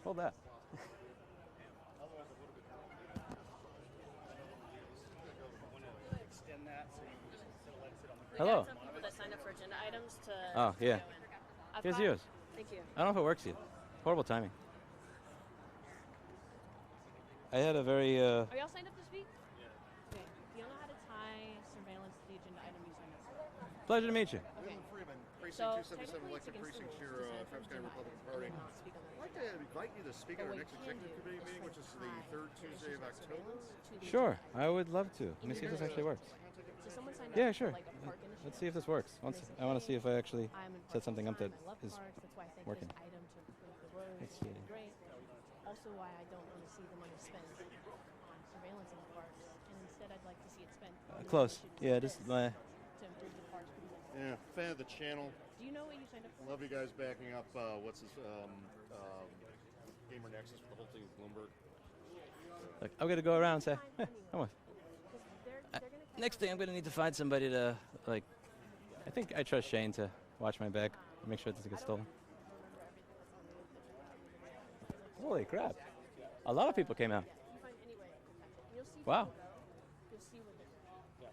Hold that. Extend that so you can just let it sit on the ground. Hello. We got some people that signed up for agenda items to. Oh, to yeah. go in. Here's yours. Thank you. I don't know if it works yet. Horrible timing. I had a very. Are y'all signed up to speak? Yeah. Okay. Do y'all know how to tie surveillance to the agenda item you signed up for? Pleasure to meet you. Okay. Freeman, So, Precinct 277, elected precinct chair, Travis County Republican Party. I'd like to invite you to speak at our next executive committee meeting, which is the third Tuesday of October. Sure, I would love to. Let me see if this actually works. So someone signed Yeah, up sure. for like a park initiative. Let's see if this works. I want to see if I actually I'm in set parks something all up the that time. I love is parks. That's why I think working. this item to improve the roads Let's would see. be great. Also why I don't want to see the money spent on surveillance in the parks, and instead I'd like to see it spent on Close. initiatives Yeah, like just this my. to improve the parks. Yeah, fan of the channel. Do you know what you signed up for? Love you guys backing up. What's his Gamer Nexus for the whole thing with Bloomberg. Look, I'm gonna go around and say, hey, come on. 'Cause they're gonna catch Next thing, I'm gonna need to find somebody to like. I think I trust Shane to watch my back, make sure it doesn't get stolen. Holy crap! A lot of people came out. You find any way to catch it. You'll see Wow. people go. You'll see what they're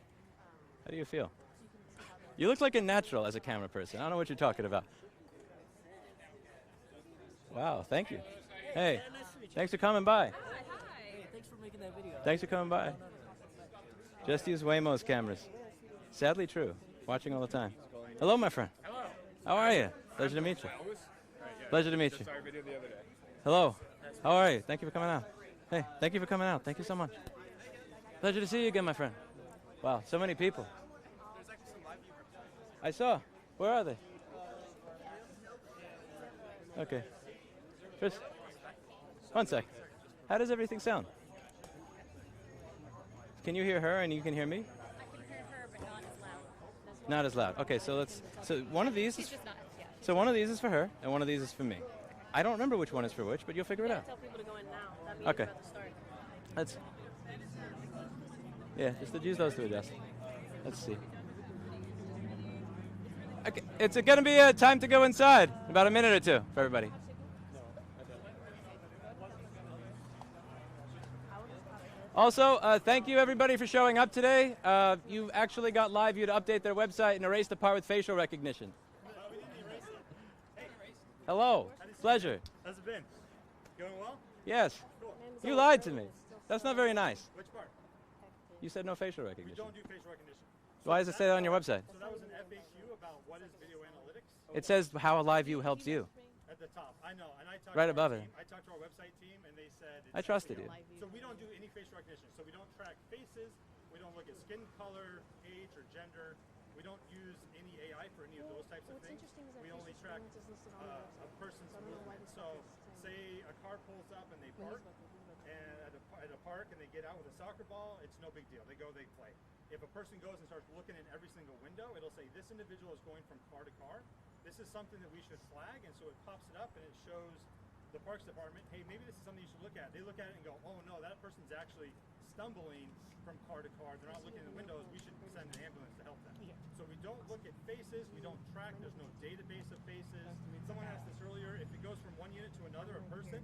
How do you feel? so you can see how they're You look like a natural as a camera person. I don't know what you're talking about. Wow, thank you. Hey, thanks for coming by. Hey, thanks for making that video. Thanks for coming by. Just use Waymo's cameras. Sadly true. Watching all the time. Hello, my friend. Hello. How are you? Pleasure to meet you. Pleasure to meet you. Just saw your video the other day. Hello. How are you? Thank you for coming out. Hey, thank you for coming out. Thank you so much. Pleasure to see you again, my friend. Wow, so many people. I saw. Where are they? Okay. Chris, one sec. How does everything sound? Can you hear her and you can hear me? I can hear her, but not as loud. Not as loud. Okay, so let's. So one of these. She's Is, just not. Yeah. so one of these is for her, and one of these is for me. I don't remember which one is for which, but you'll figure it out. Tell people to go in now. That meeting's Okay. about to start. Let's. Yeah, just to use those to adjust. Let's see. Okay, it's going to be a time to go inside. About a minute or two for everybody. Also, thank you everybody for showing up today. You actually got LiveU to update their website and erase the part with facial recognition. Hello, pleasure. How's it been? Going well? Yes, Cool. you lied to me. That's not very nice. Which part? You said no facial We recognition. don't do facial recognition. Why does it say that on your website? So that was an FAQ about what is video analytics It says how LiveU helps you. at the top. I know, and I talked Right to our above it. team. I talked to our website team, and they said I trusted you. So we don't do any facial recognition. So we don't track faces. We don't look at skin color, age, or gender. We don't use any AI for any of those types of What's things. interesting is that We only facial track surveillance is listed on the a website. person's So I don't know why movement. this So stuff is say a car pulls up and they park, and at a park and they get out with a soccer ball, it's no big deal. They go, they play. If a person goes and starts looking in every single window, it'll say this individual is going from car to car. This is something that we should flag, and so it pops it up and it shows the Parks Department, hey, maybe this is something you should look at. They look at it and go, oh no, that person's actually stumbling from car to car. They're not looking in the windows. We should send an ambulance to help them. So we don't look at faces. We don't track. There's no database of faces. Someone asked this earlier. If it goes from one unit to another, a person,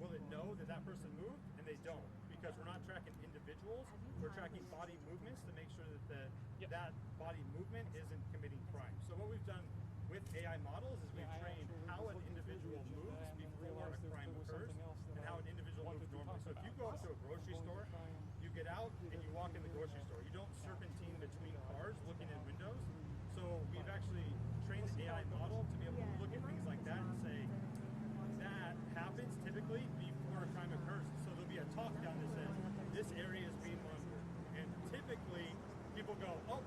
will it know that that person moved? And they don't, because we're not tracking individuals. We're tracking body movements to make sure that that body movement isn't committing crime. So what we've done with AI models is we've trained how an individual moves before a crime occurs and how an individual moves normally. So if you go up to a grocery store, you get out and you walk in the grocery store. You don't serpentine between cars looking in windows. So we've actually trained the AI model to be able to look at things like that and say, that happens typically before a crime occurs. So there'll be a talk down that says, this area is being run. And typically people go, oh,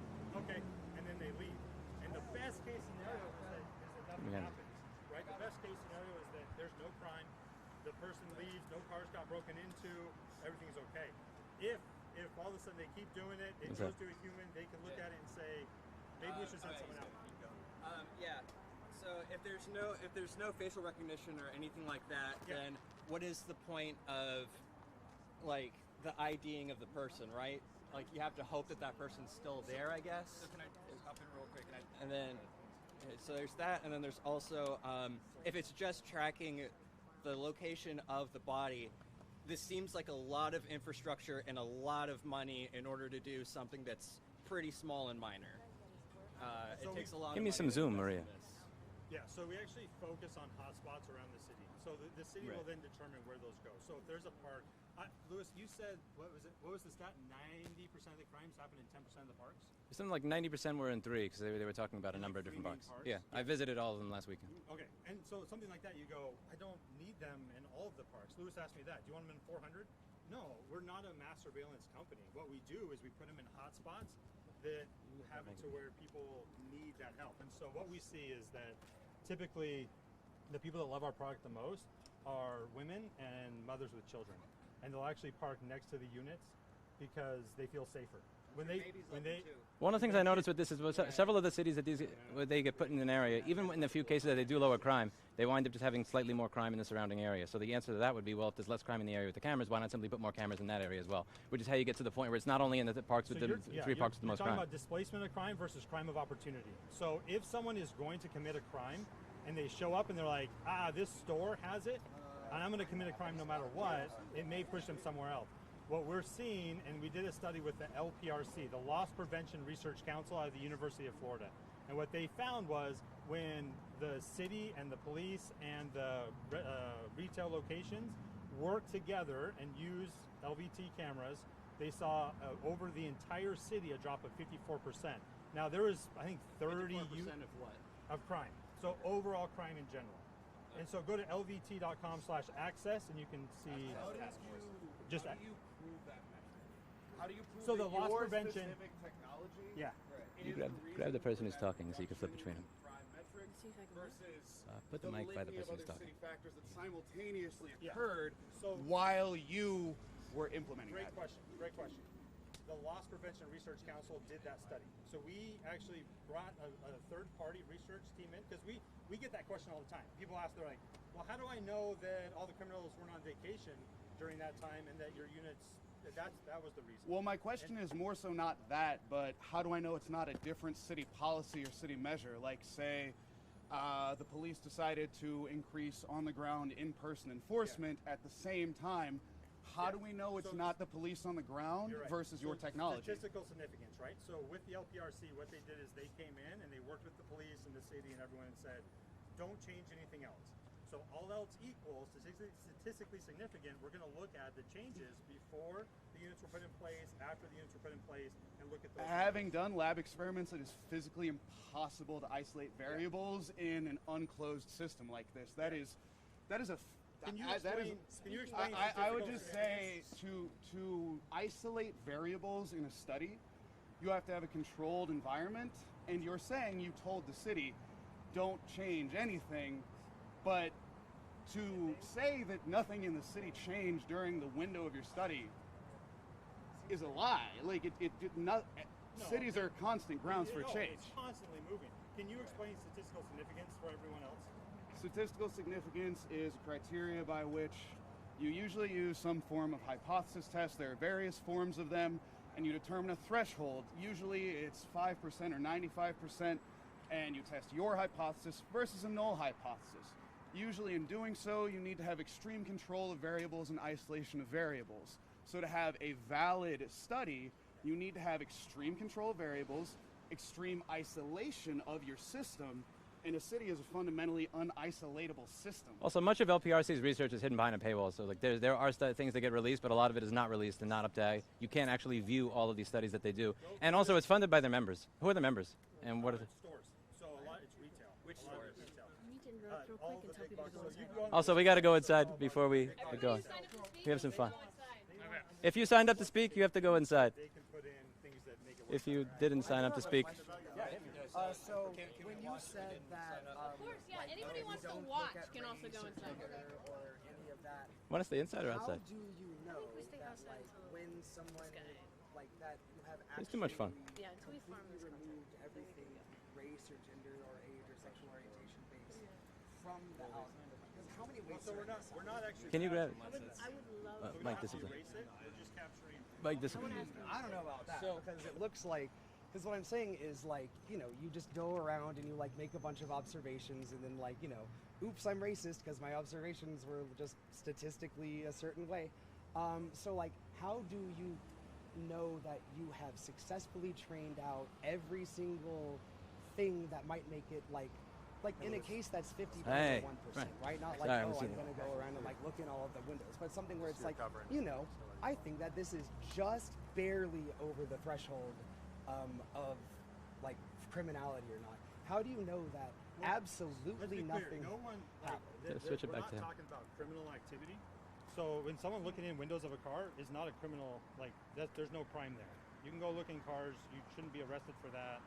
okay, and then they leave. And the best case scenario is that nothing happens, right? The best case scenario is that there's no crime, the person leaves, no cars got broken into, everything's okay. If all of a sudden they keep doing it, it goes to a human, they can look at it and say, maybe we should send someone out. Yeah. So if there's no facial recognition or anything like that, then what is the point of like the IDing of the person, right? Like you have to hope that that person's still there, I guess. So can I hop in real quick? And then, so there's that, and then there's also if it's just tracking the location of the body, this seems like a lot of infrastructure and a lot of money in order to do something that's pretty small and minor. It takes a lot. Give me some zoom, Maria. Yeah, so we actually focus on hotspots around the city. So the city will then determine where those go. So if there's a park, Louis, you said, what was it? What was the stat? 90% of the crimes happen in 10% of the parks? Something like 90% were in 3 because they were talking about a number of different parks. Yeah, I visited all of them last weekend. Okay, and so something like that, you go, I don't need them in all of the parks. Louis asked me that. Do you want them in 400? No, we're not a mass surveillance company. What we do is we put them in hotspots that have it to where people need that help. And so what we see is that typically the people that love our product the most are women and mothers with children. And they'll actually park next to the units because they feel safer. When they One of the things I noticed with this is several of the cities that where they get put in an area, even in the few cases that they do lower crime, they wind up just having slightly more crime in the surrounding area. So the answer to that would be, well, if there's less crime in the area with the cameras, why not simply put more cameras in that area as well? Which is how you get to the point where it's not only in the parks with the 3 parks with the most crime. You're talking about displacement of crime versus crime of opportunity. So if someone is going to commit a crime and they show up and they're like, this store has it, and I'm going to commit a crime no matter what, it may push them somewhere else. What we're seeing, and we did a study with the LPRC, the Loss Prevention Research Council out of the University of Florida, and what they found was when the city and the police and the retail locations work together and use LVT cameras, they saw over the entire city a drop of 54%. Now there was, I think, 30% of what? Of crime. So overall crime in general. And so go to lvt.com/access and you can see. How do you prove that metric? How do you prove so the loss your prevention specific technology? Yeah. You grab the person who's talking so you can flip between them. Crime metrics See if I can versus Put the mic by the litany person of who's other talking. city factors that simultaneously Yeah. occurred So- while you were implementing Great that. question. Great question. The Loss Prevention Research Council did that study. So we actually brought a third-party research team in because we get that question all the time. People ask, they're like, well, how do I know that all the criminals weren't on vacation during that time and that your units, that was the reason? Well, my question is more so not that, but how do I know it's not a different city policy or city measure? Like, say, the police decided to increase on-the-ground in-person enforcement at the same time. How do we know it's not the police on the ground You're right. versus your technology? Statistical significance, right? So with the LPRC, what they did is they came in and they worked with the police and the city and everyone and said, don't change anything else. So all else equal, statistically significant, we're going to look at the changes before the units were put in place, after the units were put in place, and look at those. Having done lab experiments, it is physically impossible to isolate variables in an unclosed system like this. That is a. Can you explain? I would just say to isolate variables in a study, you have to have a controlled environment. And you're saying you told the city, don't change anything, but to say that nothing in the city changed during the window of your study is a lie. Like cities are constant grounds for change. It's constantly moving. Can you explain statistical significance for everyone else? Statistical significance is a criteria by which you usually use some form of hypothesis test. There are various forms of them, and you determine a threshold. Usually it's 5% or 95%, and you test your hypothesis versus a null hypothesis. Usually in doing so, you need to have extreme control of variables and isolation of variables. So to have a valid study, you need to have extreme control of variables, extreme isolation of your system, and a city is a fundamentally unisolatable system. Also, much of LPRC's research is hidden behind a paywall. So like there are things that get released, but a lot of it is not released and not up to date. You can't actually view all of these studies that they do. And also, it's funded by their members. Who are the members? And what are the... Stores. So a lot, it's retail. Which A lot of stores? it's retail. I need to interrupt real All quick the and tell big people box to go stores. You inside. can go on Also, we got to go inside before we get going. We have some fun. If you signed up to speak, you have to go inside. They can put in things that make it work. If you didn't sign up to speak, So when you said that, Of course, yeah. Anybody who wants to don't watch look at can also race go or inside. gender or any of that, want to stay inside or how outside? do you know we stay that outside like until when someone guy- like that you have It's too much fun. Yeah, until we farm completely this content. removed everything race or gender or age or sexual orientation based from the algorithm? Because how many ways So we're not actually. Can you grab I would love Mike, this is erase it. We're just capturing. Mike, this is I don't know about that because it looks like Because what I'm saying is, like, you know, you just go around and you like make a bunch of observations, and then, like, you know, oops, I'm racist because my observations were just statistically a certain way. So, like, how do you know that you have successfully trained out every single thing that might make it like in a case that's 50 to 1%, right? Not like, Sorry, oh, I'm seeing going to go around and like look in all of the windows, but something where it's like, you know, I think that this is just barely over the threshold of like criminality or not. How do you know that absolutely nothing No one, like, happened? Switch it we're back not to him. talking about criminal activity. So when someone looking in windows of a car is not a criminal, like there's no crime there. You can go look in cars. You shouldn't be arrested for that.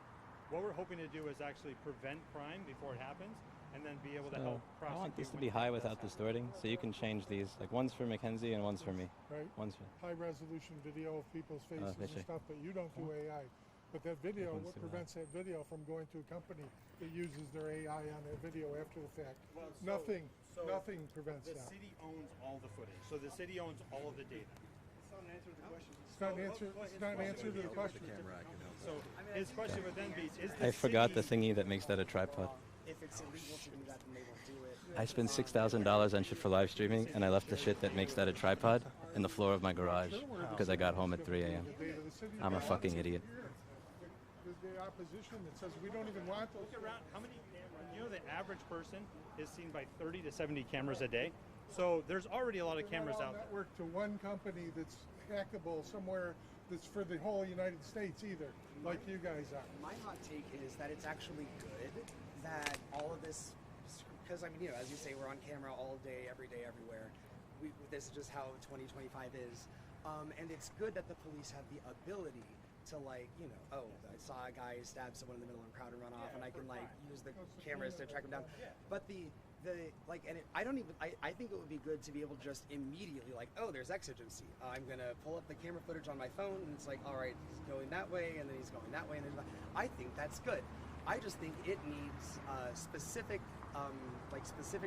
What we're hoping to do is actually prevent crime before it happens, and then be able to help I prosecute. want this to when be high crime does without happen. distorting, so you can change these. Like one's for Mackenzie and one's for me. Right. One's for. High resolution video of people's faces they and say. stuff, but you don't do AI. But that video, Everyone's what doing prevents that video from going to a company that uses their AI on that video after the fact? Well, Nothing so prevents the that. city owns all the footage. So the city owns all of the data. It's not an answer. It's not an answer to the question. So his question would then be: is I the forgot the city, thingy that makes that a tripod. If it's illegal to do that, then they won't do it. I spent $6,000 on shit for live streaming, and I left the shit that makes that a tripod in the floor of my garage because I got home at 3 a.m. I'm a fucking idiot. The opposition that says we don't even want those. look around? How many? You know, the average person is seen by 30 to 70 cameras a day. So there's already a lot of cameras out there. Network to one company that's hackable somewhere that's for the whole United States either, like you guys are. My hot take is that it's actually good that all of this, because I mean, you know, as you say, we're on camera all day, everywhere. This is just how 2025 is, and it's good that the police have the ability to, like, you know, oh, I saw a guy stab someone in the middle of a crowd and run off, and I can like use the cameras to track him down. But the like, and I think it would be good to be able to just immediately, like, oh, there's exigency. I'm gonna pull up the camera footage on my phone, and it's like, all right, he's going that way, and then he's going that way, and then I think that's good. I just think it needs specific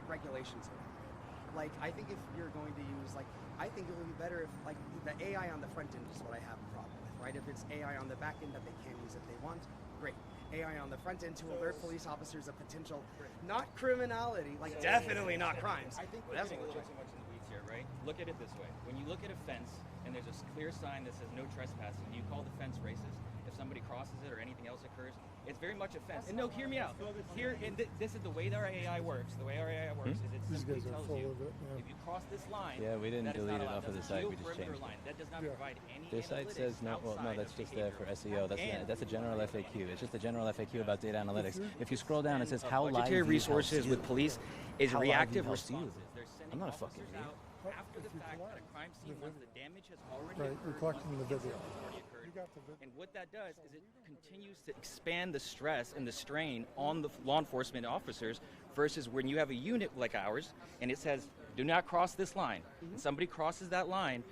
regulations around it. Like, I think if you're going to use, like, I think it would be better if, like, the AI on the front end is what I have a problem with, right? If it's AI on the back end that they can use if they want, great. AI on the front end to alert police officers of potential, not criminality, like definitely not crimes. I think we're That's getting a what little too much in the weeds here, right? Look at it this way. When you look at a fence and there's a clear sign that says no trespassing, you call the fence racist. If somebody crosses it or anything else occurs, it's very much a fence. And no, hear me out. Here, and this is the way that our AI works. The way our AI works is it These simply guys are tells full you of it, yeah. if you cross this line, Yeah, we didn't that is delete not it allowed. off of the That's a site, we just geoperimeter changed it. line. That does not Yeah. provide any This site analytics says no. Well, no, outside that's of just there for behavioral. SEO. That's a general FAQ. It's just a general FAQ about data analytics. If you scroll down, it says how budgetary LiveU resources helps with you. police is How LiveU reactive helps you. responses. They're sending I'm not a fucking officers idiot. out after the fact at a crime scene once the damage has already Right, occurred. you're collecting once the video. has already occurred. You got the video. And what that does is it continues to expand the stress and the strain on the law enforcement officers versus when you have a unit like ours and it says, do not cross this line. And somebody crosses that line,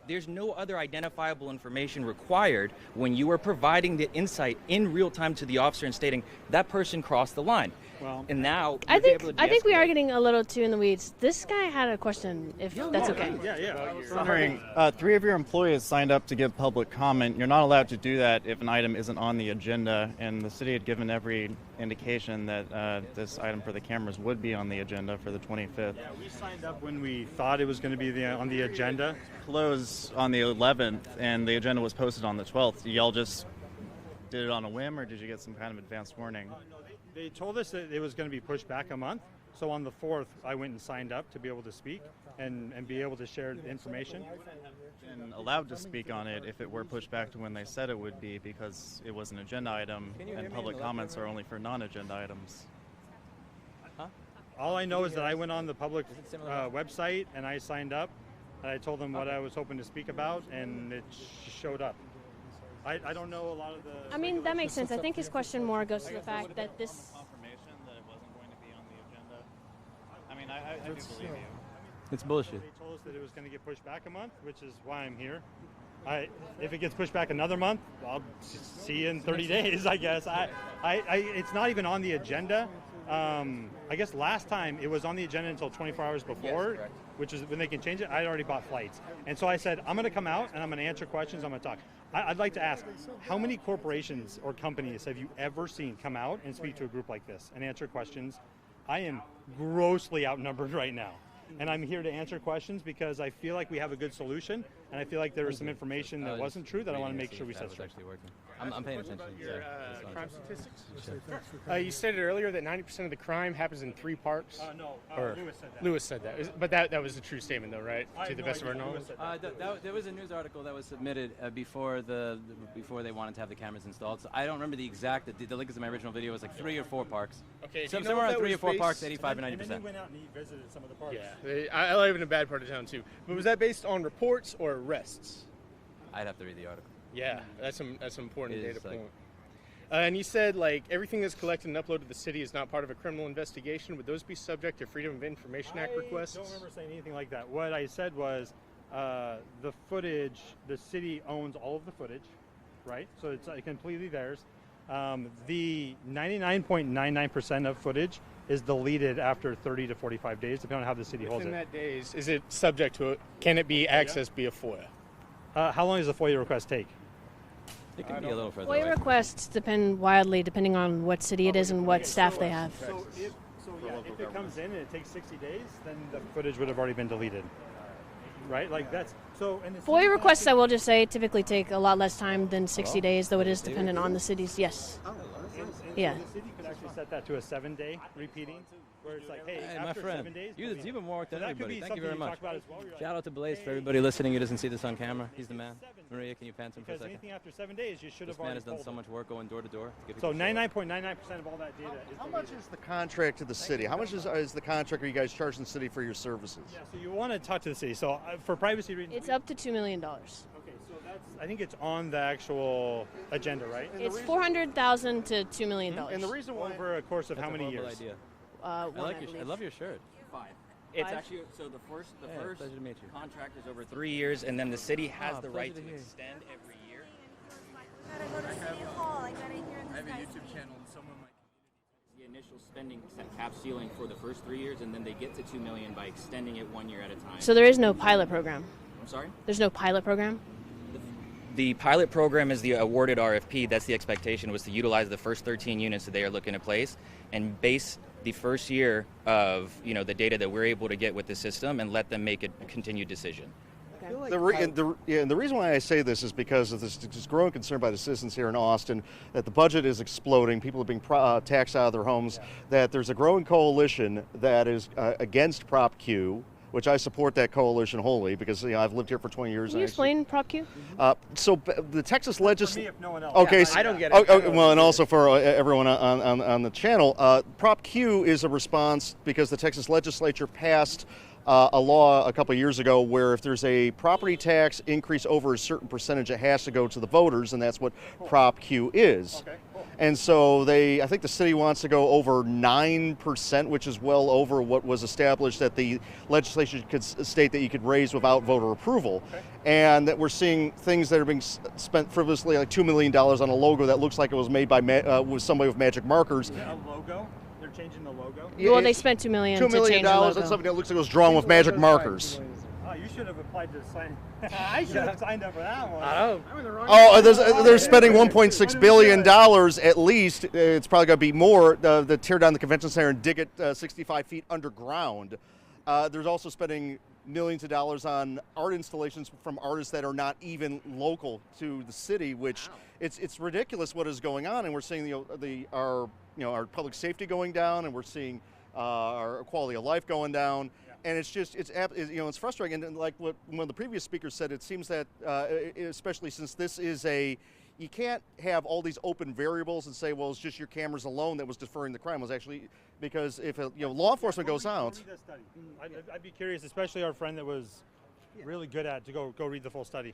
there's no other identifiable information required when you are providing the insight in real time to the officer and stating that person crossed the line. Well, and now I you're think able to we are de-escalate. getting a little too in the weeds. This guy had a question, if that's okay. Yeah. Sorry, three of your employees signed up to give public comment. You're not allowed to do that if an item isn't on the agenda, and the city had given every indication that this item for the cameras would be on the agenda for the 25th. Yeah, we signed up when we thought it was going to be on the agenda. Closed on the 11th, and the agenda was posted on the 12th. Y'all just did it on a whim, or did you get some kind of advance warning? No, they told us that it was going to be pushed back a month. So on the 4th, I went and signed up to be able to speak and be able to share the information. And allowed to speak on it if it were pushed back to when they said it would be, because it was an agenda item, Can you hear and me public in the left comments ear? are only for non-agenda items. All I know is that I went on the public Is it similar? website and I signed up. And I told them what I was hoping to speak about, and it showed up. I don't know a lot of the... I mean, that makes sense. I think his question more goes to the fact that this. Confirmation that it wasn't going to be on the agenda. I mean, I do believe you. It's bullshit. They told us that it was going to get pushed back a month, which is why I'm here. If it gets pushed back another month, I'll see you in 30 days, I guess. It's not even on the agenda. I guess last time it was on the agenda until 24 hours before, which is when they can change it. I'd already bought flights. And so I said, I'm going to come out and I'm going to answer questions. I'm going to talk. I'd like to ask, how many corporations or companies have you ever seen come out and speak to a group like this and answer questions? I am grossly outnumbered right now. And I'm here to answer questions because I feel like we have a good solution, and I feel like there was some information that wasn't true that I want to make sure we set straight. I'm paying attention. Your crime statistics? You stated earlier that 90% of the crime happens in 3 parks. No, Lewis said that. Lewis said that. But that was a true statement, though, right? To the best of our knowledge. There was a news article that was submitted before before they wanted to have the cameras installed. So I don't remember the exact. The link is in my original video. It was like 3 or 4 parks. Okay. So somewhere around 3 or 4 parks, 85 or 90%. And then you went out and visited some of the parks. Yeah. I live in a bad part of town too. But was that based on reports or arrests? I'd have to read the article. Yeah, that's an important data point. And you said like everything that's collected and uploaded to the city is not part of a criminal investigation. Would those be subject to Freedom of Information Act requests? I don't remember saying anything like that. What I said was the footage, the city owns all of the footage, right? So it's completely theirs. The 99.99% of footage is deleted after 30 to 45 days, depending on how the city holds it. Within that days, is it subject to it? Can it be accessed via FOIA? How long does a FOIA request take? It can be a little further FOIA away. requests depend wildly depending on what city it is and what staff they have. So if it comes in and it takes 60 days, then the footage would have already been deleted, right? Like that's so. And FOIA requests, I will just say, typically take a lot less time than 60 days, though it is dependent on the cities. Yes. Yeah. The city could actually set that to a 7-day repeating, where it's like, hey, my after friend, 7 days, you've been more work than that could everybody. be Thank you very something much. talk about as well. You're like, Shout out to Blaze for everybody listening who doesn't see this on camera. He's the man. Maria, can you pants him for a because second? anything after 7 days, you should This have man already has done told so it. much work going door to door. So 99.99% of all that data is How much deleted. is the contract to the city? How much is the contract? Are you guys charging the city for your services? Yeah, so you want to talk to the city. So for privacy reasons, It's up to $2 million. Okay, so I think it's on the actual agenda, right? It's $400,000 to $2 million. And the reason why Over a course of how many years? Idea. I I love your shirt. 5. It's 5? actually so the first pleasure to meet you. contract is over 3 years, and then the city has the right to pleasure to hear you. extend every year. I gotta go to City Hall. I gotta hear this. I have a guy's YouTube channel, and some of my The initial spending cap ceiling for the first 3 years, and then they get to $2 million by extending it 1 year at a time. So there is no pilot program. I'm sorry. There's no pilot program. The pilot program is the awarded RFP. That's the expectation, was to utilize the first 13 units that they are looking to place and base the first year of the data that we're able to get with the system and let them make a continued decision. Okay. And the reason why I say this is because of this growing concern by the citizens here in Austin that the budget is exploding, people are being taxed out of their homes, that there's a growing coalition that is against Prop Q, which I support that coalition wholly because I've lived here for 20 years. Can you explain Prop Q? So the Texas legislature. If no one else. Okay, I don't get it. Well, and also for everyone on the channel, Prop Q is a response because the Texas legislature passed a law a couple of years ago where if there's a property tax increase over a certain percentage, it has to go to the voters, and that's what Prop Q is. Okay, cool. And so I think the city wants to go over 9%, which is well over what was established that the legislation could state that you could raise without voter approval. Okay. And that we're seeing things that are being spent frivolously, like $2 million on a logo that looks like it was made by with somebody with magic markers. A logo? They're changing the logo? Well, they spent $2 million to change the logo. on something that looks like it was drawn with magic markers. Oh, you should have applied to sign. I should have signed up for that one. Oh, they're spending $1.6 billion at least. It's probably going to be more to tear down the convention center and dig it 65 feet underground. There's also spending millions of dollars on art installations from artists that are not even local to the city, which it's ridiculous what is going on. And we're seeing our public safety going down, and we're seeing our quality of life going down. And it's frustrating. And like what one of the previous speakers said, it seems that, especially since this is you can't have all these open variables and say, well, it's just your cameras alone that was deferring the crime. It was actually because if law enforcement goes out. I'd be curious, especially our friend that was really good at to go read the full study.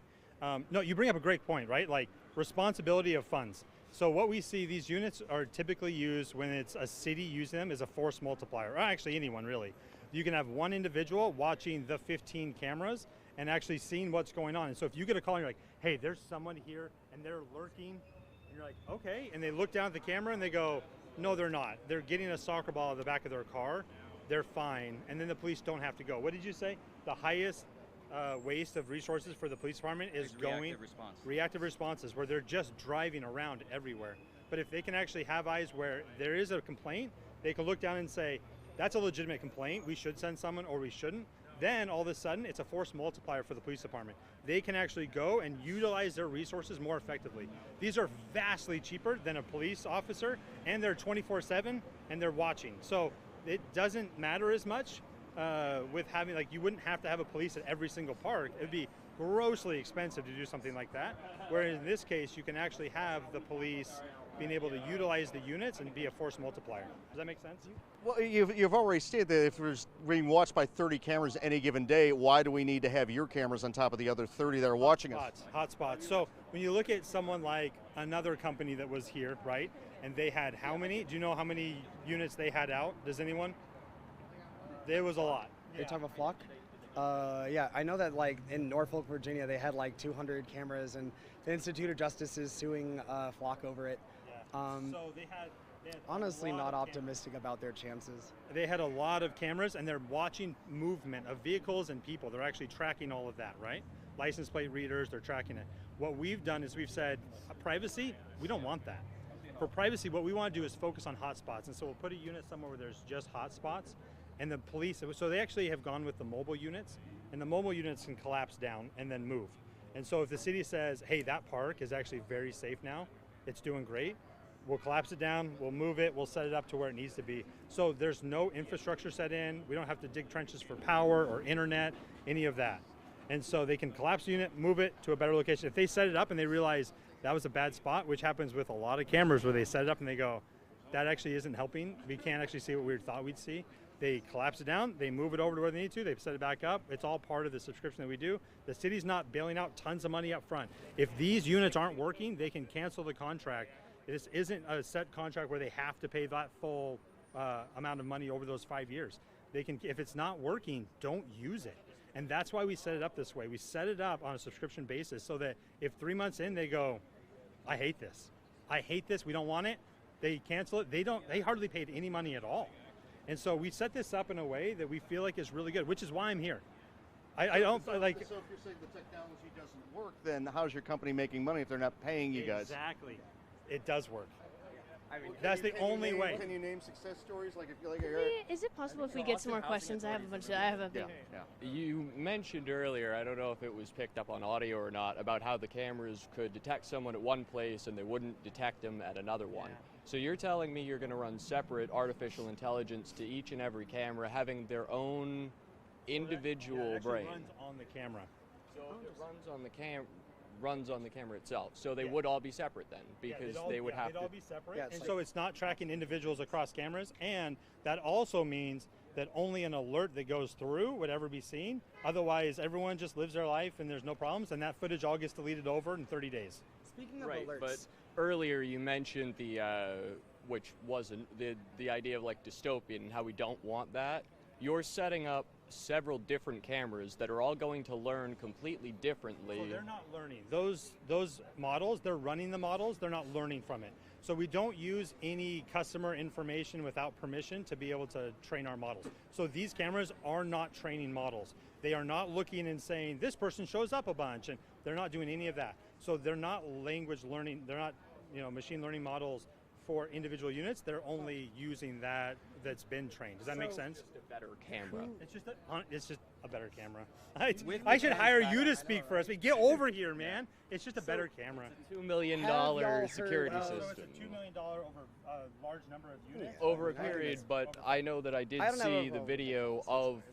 No, you bring up a great point, right? Like responsibility of funds. So what we see, these units are typically used when it's a city using them as a force multiplier, or actually anyone really. You can have one individual watching the 15 cameras and actually seeing what's going on. And so if you get a call and you're like, hey, there's someone here and they're lurking, and you're like, okay, and they look down at the camera and they go, no, they're not. They're getting a soccer ball at the back of their car. They're fine. And then the police don't have to go. What did you say? The highest waste of resources for the police department is Reactive reactive responses, where they're just driving around everywhere. But if they can actually have eyes where there is a complaint, they can look down and say, that's a legitimate complaint, we should send someone or we shouldn't. Then all of a sudden, it's a force multiplier for the police department. They can actually go and utilize their resources more effectively. These are vastly cheaper than a police officer, and they're 24/7, and they're watching. So it doesn't matter as much with having, like, you wouldn't have to have a police at every single park. It'd be grossly expensive to do something like that. Whereas in this case, you can actually have the police being able to utilize the units and be a force multiplier. Does that make sense? Well, you've already stated that if there's being watched by 30 cameras any given day, why do we need to have your cameras on top of the other 30 that are watching us? Hotspots. So when you look at someone like another company that was here, right, and they had how many? Do you know how many units they had out? Does anyone? There was a lot. You're talking about Flock? Yeah, I know that like in Norfolk, Virginia, they had like 200 cameras, and the Institute of Justice is suing Flock over it. So they had honestly not optimistic about their chances. They had a lot of cameras, and they're watching movement of vehicles and people. They're actually tracking all of that, right? License plate readers, they're tracking it. What we've done is we've said, privacy, we don't want that. For privacy, what we want to do is focus on hotspots, and so we'll put a unit somewhere where there's just hotspots, and the police, so they actually have gone with the mobile units, and the mobile units can collapse down and then move. And so if the city says, hey, that park is actually very safe now, it's doing great, we'll collapse it down, we'll move it, we'll set it up to where it needs to be. So there's no infrastructure set in, we don't have to dig trenches for power or internet, any of that. And so they can collapse the unit, move it to a better location. If they set it up and they realize that was a bad spot, which happens with a lot of cameras where they set it up and they go, that actually isn't helping, we can't actually see what we thought we'd see. They collapse it down, they move it over to where they need to, they set it back up. It's all part of the subscription that we do. The city's not bailing out tons of money up front. If these units aren't working, they can cancel the contract. This isn't a set contract where they have to pay that full amount of money over those 5 years. They can, if it's not working, don't use it. And that's why we set it up this way. We set it up on a subscription basis so that if 3 months in they go, I hate this, we don't want it, they cancel it, they hardly paid any money at all. And so we set this up in a way that we feel like is really good, which is why I'm here. I don't like. So if you're saying the technology doesn't work, then how's your company making money if they're not paying you guys? Exactly, it does work. I mean, that's the only way. Can you name success stories? Like if you like. Is it possible if we get some more questions? I have a bunch. I have a big. Yeah. You mentioned earlier, I don't know if it was picked up on audio or not, about how the cameras could detect someone at one place and they wouldn't detect them at another one. So you're telling me you're going to run separate artificial intelligence to each and every camera, having their own individual brain. It runs on the camera. So it runs on the camera itself. So they would all be separate then, because they would have to. They'd all be separate. And so it's not tracking individuals across cameras, and that also means that only an alert that goes through would ever be seen. Otherwise, everyone just lives their life and there's no problems, and that footage all gets deleted over in 30 days. Speaking of right, alerts, but earlier you mentioned the, which wasn't, the idea of like dystopian and how we don't want that. You're setting up several different cameras that are all going to learn completely differently. So they're not learning. Those models, they're running the models, they're not learning from it. So we don't use any customer information without permission to be able to train our models. So these cameras are not training models. They are not looking and saying, this person shows up a bunch, and they're not doing any of that. So they're not language learning, they're not machine learning models for individual units. They're only using that's been trained. Does that make sense? Just a better camera. It's just a better camera. I should hire you to speak for us. Get over here, man. It's just a better camera. It's a $2 million security system. So it's a $2 million over a large number of units? Over a period, but I know that I did see the video of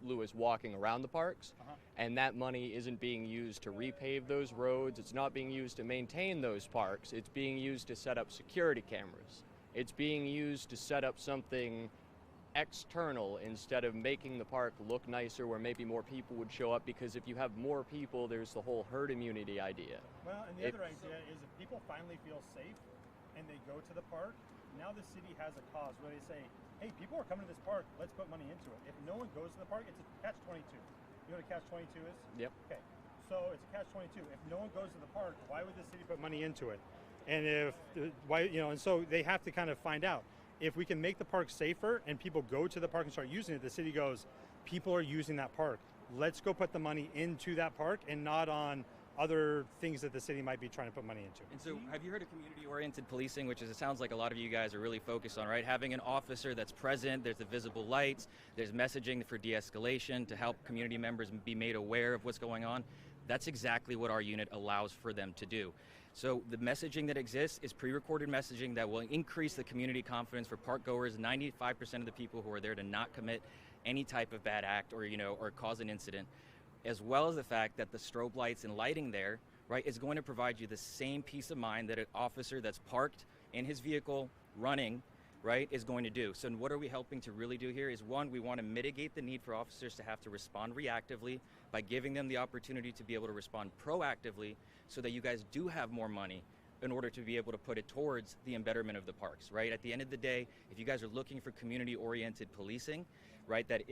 Lewis walking around the parks, and that money isn't being used to repave those roads. It's not being used to maintain those parks. It's being used to set up security cameras. It's being used to set up something external instead of making the park look nicer where maybe more people would show up, because if you have more people, there's the whole herd immunity idea. Well, and the other idea is if people finally feel safe and they go to the park, now the city has a cause where they say, hey, people are coming to this park, let's put money into it. If no one goes to the park, it's a catch-22. You know what a catch-22 is? Yep. Okay, so it's a catch-22. If no one goes to the park, why would the city put money into it? And and so they have to kind of find out. If we can make the park safer and people go to the park and start using it, the city goes, people are using that park. let's go put the money into that park and not on other things that the city might be trying to put money into. And so have you heard of community-oriented policing, which is, it sounds like a lot of you guys are really focused on, right? Having an officer that's present, there's the visible lights, there's messaging for de-escalation to help community members be made aware of what's going on. That's exactly what our unit allows for them to do. So the messaging that exists is pre-recorded messaging that will increase the community confidence for park goers. 95% of the people who are there to not commit any type of bad act or, or cause an incident, as well as the fact that the strobe lights and lighting there, right, is going to provide you the same peace of mind that an officer that's parked in his vehicle running, right, is going to do. So what are we helping to really do here is, one, we want to mitigate the need for officers to have to respond reactively by giving them the opportunity to be able to respond proactively so that you guys do have more money in order to be able to put it towards the embetterment of the parks, right? At the end of the day, if you guys are looking for community-oriented policing, right, that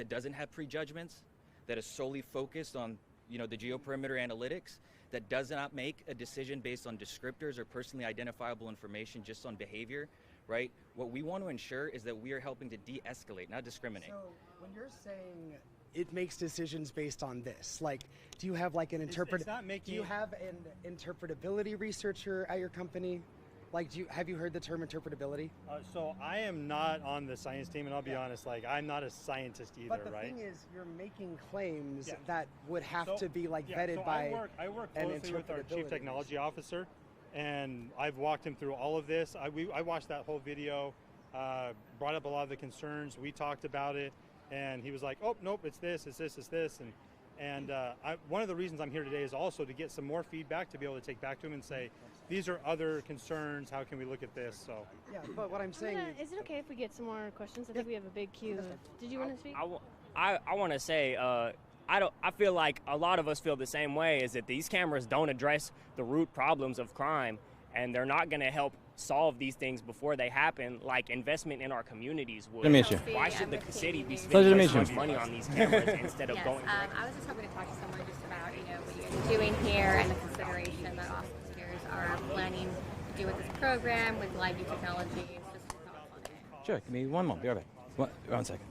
doesn't have prejudgments, that is solely focused on, the geoperimeter analytics, that does not make a decision based on descriptors or personally identifiable information just on behavior, right? What we want to ensure is that we are helping to de-escalate, not discriminate. So when you're saying it makes decisions based on this, like, do you have like an do you have an interpretability researcher at your company? Like, have you heard the term interpretability? So I am not on the science team, and I'll be honest, like, I'm not a scientist either, but the right? thing is, you're making claims that would have to be like vetted by I work closely with our chief technology officer, and I've walked him through all of this. I watched that whole video, brought up a lot of the concerns. We talked about it, and he was like, "Oh, nope, it's this, it's this, it's this," and one of the reasons I'm here today is also to get some more feedback to be able to take back to him and say, these are other concerns, how can we look at this? So yeah, but what I'm saying is it okay if we get some more questions? I think we have a big queue. Did you want to speak? I want to say I feel like a lot of us feel the same way, is that these cameras don't address the root problems of crime, and they're not going to help solve these things before they happen, like investment in our communities would. Good to meet you. Why should the city be Pleasure to spending meet so you. much money on these cameras instead of Yes, going I was just hoping to talk to someone just about, what you guys are doing here and the consideration that officers are planning to do with this program, with LiveU technology. Just your thoughts on it. Sure, give me one moment. Be right back. One second.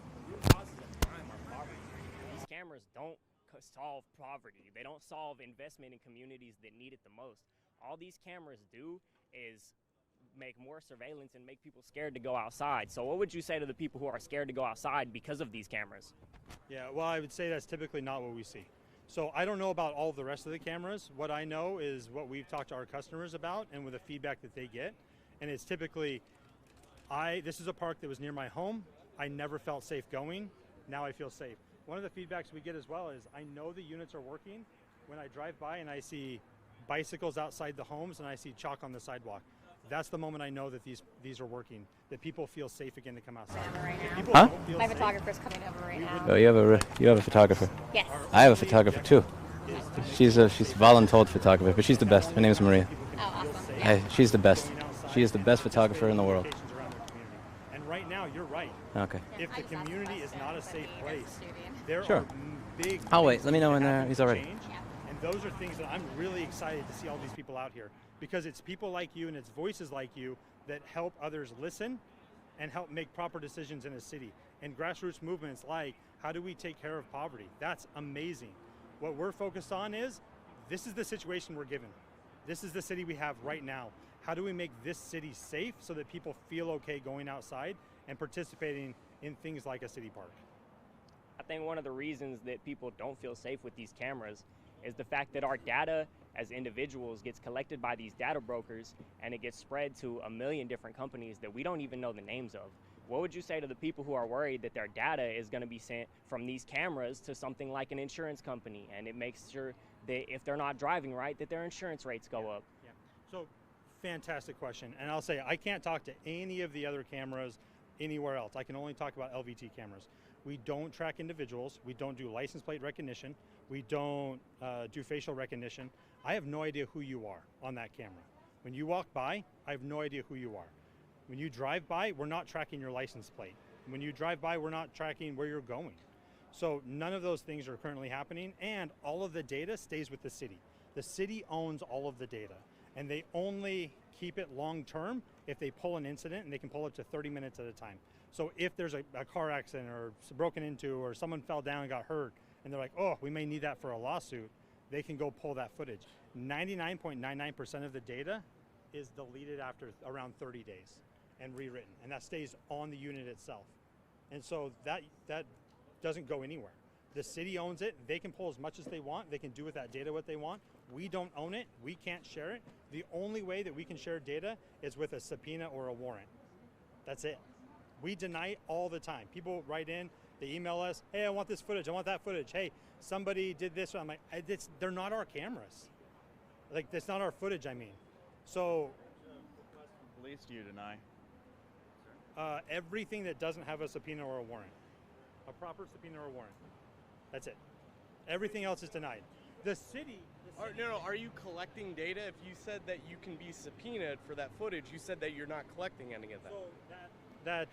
These cameras don't solve poverty. They don't solve investment in communities that need it the most. All these cameras do is make more surveillance and make people scared to go outside. So what would you say to the people who are scared to go outside because of these cameras? yeah, well, I would say that's typically not what we see. So I don't know about all of the rest of the cameras. What I know is what we've talked to our customers about and with the feedback that they get. And it's typically, this is a park that was near my home. I never felt safe going. Now I feel safe. One of the feedbacks we get as well is I know the units are working when I drive by and I see bicycles outside the homes and I see chalk on the sidewalk. That's the moment I know that these are working, that people feel safe again to come outside. Huh? My photographer's coming over right now. Oh, you have a photographer? Yes. I have a photographer too. She's voluntold photographer, but she's the best. Her name is Maria. Oh, awesome. Hey, she's the best. She is the best photographer in the world. And right now, you're right. Okay. If the community is not a safe place, there Sure. are big. I'll wait. Let me know when he's all ready. And those are things that I'm really excited to see all these people out here, because it's people like you and it's voices like you that help others listen and help make proper decisions in a city. And grassroots movements like, how do we take care of poverty? That's amazing. What we're focused on is, this is the situation we're given. This is the city we have right now. How do we make this city safe so that people feel okay going outside and participating in things like a city park? I think one of the reasons that people don't feel safe with these cameras is the fact that our data as individuals gets collected by these data brokers, and it gets spread to a million different companies that we don't even know the names of. What would you say to the people who are worried that their data is going to be sent from these cameras to something like an insurance company, and it makes sure that if they're not driving right, that their insurance rates go up? Yeah. So, fantastic question. And I'll say, I can't talk to any of the other cameras anywhere else. I can only talk about LVT cameras. We don't track individuals. We don't do license plate recognition. We don't do facial recognition. I have no idea who you are on that camera. When you walk by, I have no idea who you are. When you drive by, we're not tracking your license plate. When you drive by, we're not tracking where you're going. So none of those things are currently happening, and all of the data stays with the city. The city owns all of the data, and they only keep it long term if they pull an incident, and they can pull it to 30 minutes at a time. So if there's a car accident or broken into or someone fell down and got hurt and they're like, oh, we may need that for a lawsuit, they can go pull that footage. 99.99% of the data is deleted after around 30 days and rewritten, and that stays on the unit itself. And so that doesn't go anywhere. The city owns it. They can pull as much as they want. They can do with that data what they want. We don't own it. We can't share it. The only way that we can share data is with a subpoena or a warrant. That's it. We deny all the time. People write in, they email us, hey, I want this footage, I want that footage. Hey, somebody did this. I'm like, they're not our cameras. Like, that's not our footage, I mean. So. Police do you deny? Everything that doesn't have a subpoena or a warrant. A proper subpoena or a warrant. That's it. Everything else is denied. The city. Are you collecting data? If you said that you can be subpoenaed for that footage, you said that you're not collecting any of that.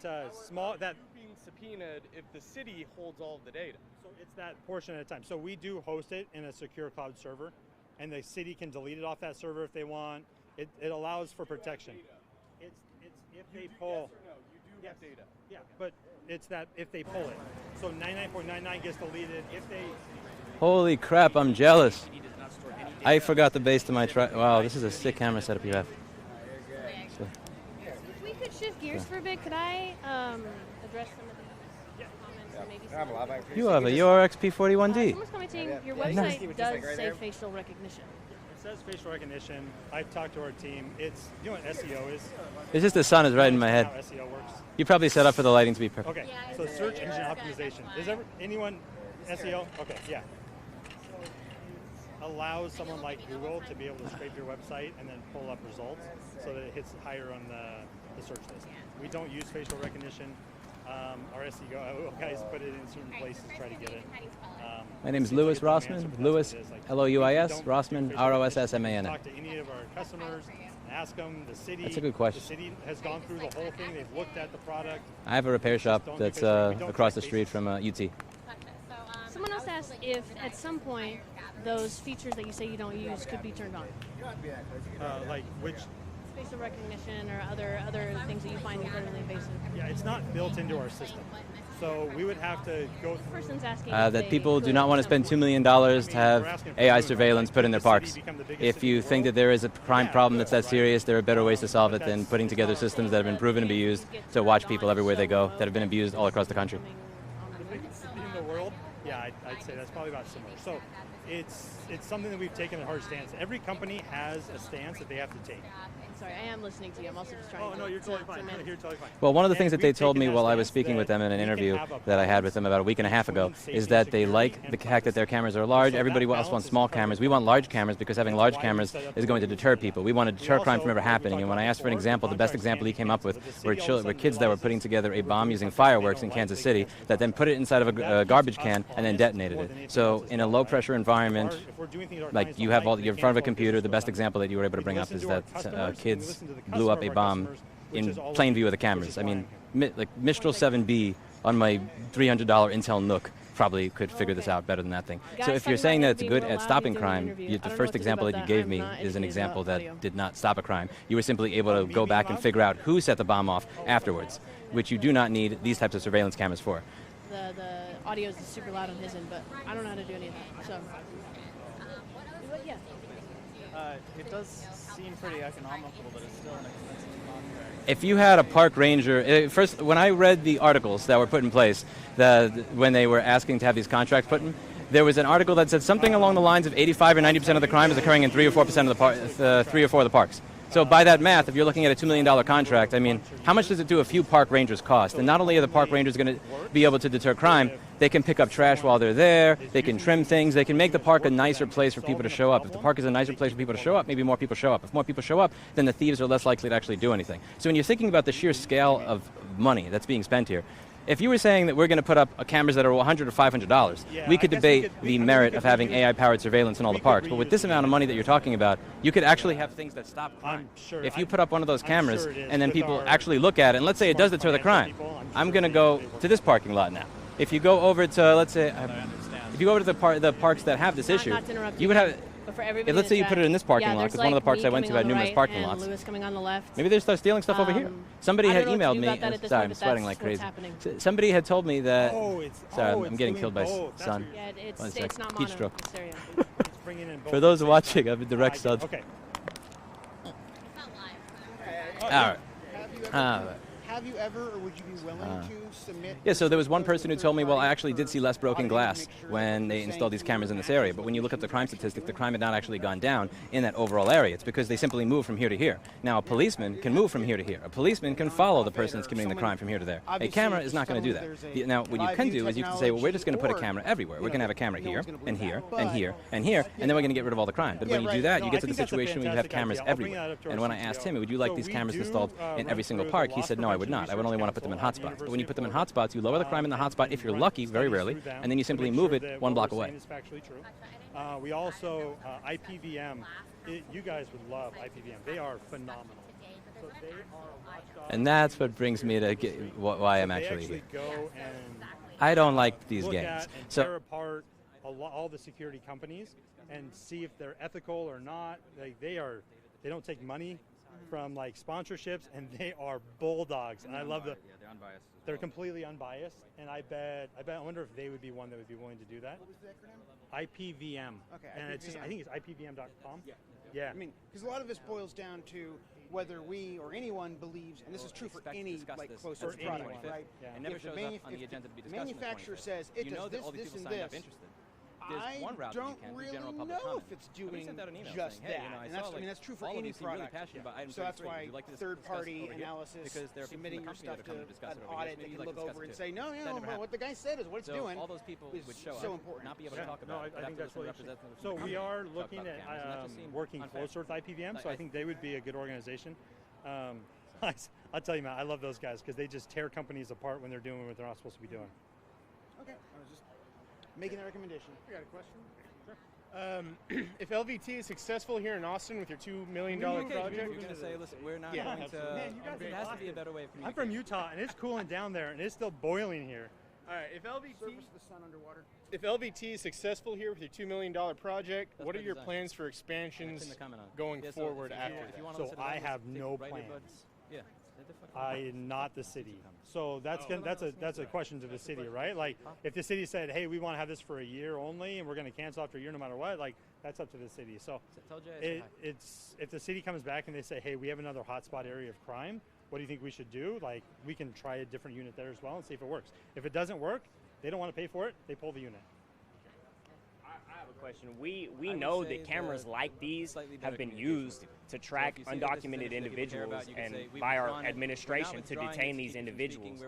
So You're being subpoenaed if the city holds all of the data. So it's that portion at a time. So we do host it in a secure cloud server, and the city can delete it off that server if they want. It allows for protection. It's if they pull. Yes or no? You do have data. Yeah, but it's that if they pull it. So 99.99 gets deleted if they. Holy crap, I'm jealous. I forgot the base to my wow, this is a sick camera setup you have. So, If we could shift gears for a bit, could I address some of the comments and maybe some you have a URX P41D. someone's commenting your website does say facial recognition. It says facial recognition. I've talked to our team. It's, you know what SEO is? It's just the sun is right in my head. How SEO works. You probably set up for the lighting to be perfect. Okay, so search engine optimization. Is anyone SEO? Okay, yeah. Allows someone like Google to be able to scrape your website and then pull up results so that it hits higher on the search list. We don't use facial recognition. Our SEO guys put it in certain places to try to get it. My name is Louis Rossman. Louis, L-O-U-I-S, Rossman, R-O-S-S-M-A-N. Talk to any of our customers and ask them. The city. That's a good question. The city has gone through the whole thing. They've looked at the product. I have a repair shop that's across the street from UT. Someone else asked if at some point those features that you say you don't use could be turned on. Like which? Facial recognition or other things that you find incredibly invasive. Yeah, it's not built into our system. So we would have to go. The person's asking that people do not want to spend $2 million to have AI surveillance put in their parks. If you think that there is a crime problem that's that serious, there are better ways to solve it than putting together systems that have been proven to be used to watch people everywhere they go, that have been abused all across the country. In the world, yeah, I'd say that's probably about similar. So it's something that we've taken a hard stance. Every company has a stance that they have to take. Sorry, I am listening to you. I'm also just trying to... Oh, no, you're totally fine. You're totally fine. Well, one of the things that they told me while I was speaking with them in an interview that I had with them about a week and a half ago is that they like the fact that their cameras are large. Everybody else wants small cameras. We want large cameras because having large cameras is going to deter people. We want to deter crime from ever happening. And when I asked for an example, the best example he came up with were kids that were putting together a bomb using fireworks in Kansas City that then put it inside of a garbage can and then detonated it. So in a low-pressure environment, like you're in front of a computer, the best example that you were able to bring up is that kids blew up a bomb in plain view of the cameras. I mean, like Mistral 7B on my $300 Intel Nook probably could figure this out better than that thing. So if you're saying that it's good at stopping crime, the first example that you gave me is an example that did not stop a crime. You were simply able to go back and figure out who set the bomb off afterwards, which you do not need these types of surveillance cameras for. The audio is super loud on his end, but I don't know how to do any of that. So, yeah. It does seem pretty economical, but it's still an expensive contract. If you had a park ranger, first, when I read the articles that were put in place, when they were asking to have these contracts put in, there was an article that said something along the lines of 85 or 90% of the crime is occurring in 3 or 4% of the 3 or 4 of the parks. So by that math, if you're looking at a $2 million contract, I mean, how much does it do a few park rangers cost? And not only are the park rangers going to be able to deter crime, they can pick up trash while they're there, they can trim things, they can make the park a nicer place for people to show up. If the park is a nicer place for people to show up, maybe more people show up. If more people show up, then the thieves are less likely to actually do anything. So when you're thinking about the sheer scale of money that's being spent here, if you were saying that we're going to put up cameras that are $100 or $500, we could debate the merit of having AI-powered surveillance in all the parks. But with this amount of money that you're talking about, you could actually have things that stop crime. If you put up one of those cameras and then people actually look at it, and let's say it does deter the crime, I'm going to go to this parking lot now. If you go over to, let's say, if you go over to the parks that have this issue, you would have... for everybody. let's say you to put it in this parking lot, there's because one of the parks me I went to coming had on the numerous right parking and lots. Lewis coming on the left. Maybe they start stealing stuff over here. Somebody I had don't know if emailed you me. got that at this Sorry, point, I'm but sweating that's like what's crazy. happening. Somebody had told me that. Sorry, it's I'm getting doing killed by both. That's sun. what Yeah, it's One states sec. not Heat mono. stroke. It's stereo. It's bringing in both For those at the same watching, time. I'm in direct subs. Okay. All right. Have you ever, or would you be willing to submit? Yeah, so there was one person who told me, well, I actually did see less broken glass when they installed these cameras in this area. But when you look at the crime statistic, the crime had not actually gone down in that overall area. It's because they simply move from here to here. Now, a policeman can move from here to here. A policeman can follow the person that's committing the crime from here to there. A camera is not going to do that. Now, what you can do is you can say, well, we're just going to put a camera everywhere. We're going to have a camera here, and here, and here, and here, and then we're going to get rid of all the crime. But when you do that, you get to the situation where you have cameras everywhere. And when I asked him, would you like these cameras installed in every single park, he said, no, I would not. I would only want to put them in hotspots. But when you put them in hotspots, you lower the crime in the hotspot if you're lucky, very rarely, and then you simply move it one block away. It's factually true. We also, IPVM, you guys would love IPVM. They are phenomenal. So they are And that's what brings me to why I'm actually here. Go and I don't like these look games. at and tear apart all the security companies and see if they're ethical or not. Like they don't take money from like sponsorships, and they are bulldogs. And I love the. Yeah, they're unbiased. They're completely unbiased, and I wonder if they would be one that would be willing to do that. What was the acronym? IPVM. Okay. And IPVM. it's just, I think it's IPVM.com. Yeah. Yeah. I mean, because a lot of this boils down to whether we or anyone believes, and this is true for any like close-source product, right? Yeah. It never If the shows up on the agenda to be discussed. manufacturer says it does this, this, and this. I don't really know if it's doing just that, and that's true for any product. So that's why third-party analysis, submitting your stuff to an audit, they can look over and say, no, what the guy said is what it's doing. All those people would show so up, important. not be able to talk about it. I think that's really interesting. So we are looking at working closer with IPVM, so I think they would be a good organization. I'll tell you, man, I love those guys because they just tear companies apart when they're doing what they're not supposed to be doing. Okay, I was just making that recommendation. I got a question. If LVT is successful here in Austin with your $2 million project, you're going to say, listen, we're not going to. Man, you guys there has to be a better way of communicating. I'm from Utah, and it's cooling down there, and it's still boiling here. All right, if LVT surface the sun underwater. If LVT is successful here with your $2 million project, what are your plans for expansions going forward after that? So I have no plans. Yeah. Not the city. So that's a question to the city, right? Like if the city said, "Hey, we want to have this for a year only, and we're going to cancel after a year, no matter what," like that's up to the city. So it's if the city comes back and they say, "Hey, we have another hotspot area of crime. What do you think we should do?" Like we can try a different unit there as well and see if it works. If it doesn't work, they don't want to pay for it. They pull the unit. I have a question. We know that cameras like these have been used to track undocumented individuals and by our administration to detain these individuals.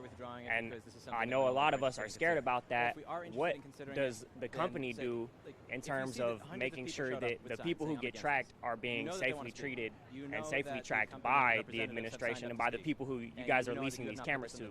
And I know a lot of us are scared about that. What does the company do in terms of making sure that the people who get tracked are being safely treated and safely tracked by the administration and by the people who you guys are leasing these cameras to?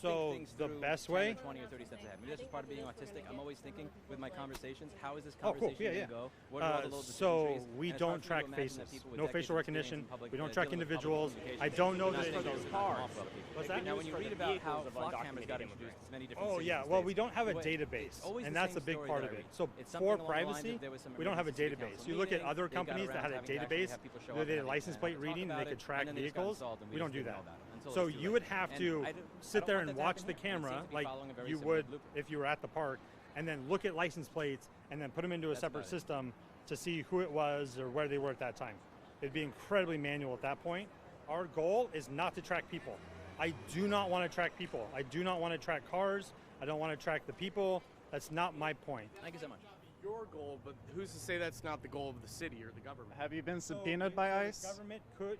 So the best way. 20 or 30 steps ahead. Maybe that's just part of being autistic. I'm always thinking with my conversations, how is this conversation going to go? What are all the little so we don't track faces. No facial recognition. We don't track individuals. I don't know that it goes cars. What's that? Now, when you read about how flock cameras got introduced to many different cities, well, we don't have a database, and that's a big part of it. So for privacy, we don't have a database. You look at other companies that had a database, they did license plate reading, and they could track vehicles. We don't do that. So you would have to sit there and watch the camera like you would if you were at the park, and then look at license plates, and then put them into a separate system to see who it was or where they were at that time. It'd be incredibly manual at that point. Our goal is not to track people. I do not want to track people. I do not want to track cars. I don't want to track the people. That's not my point. Thank you so much. Your goal, but who's to say that's not the goal of the city or the government? Have you been subpoenaed by ICE? The government could,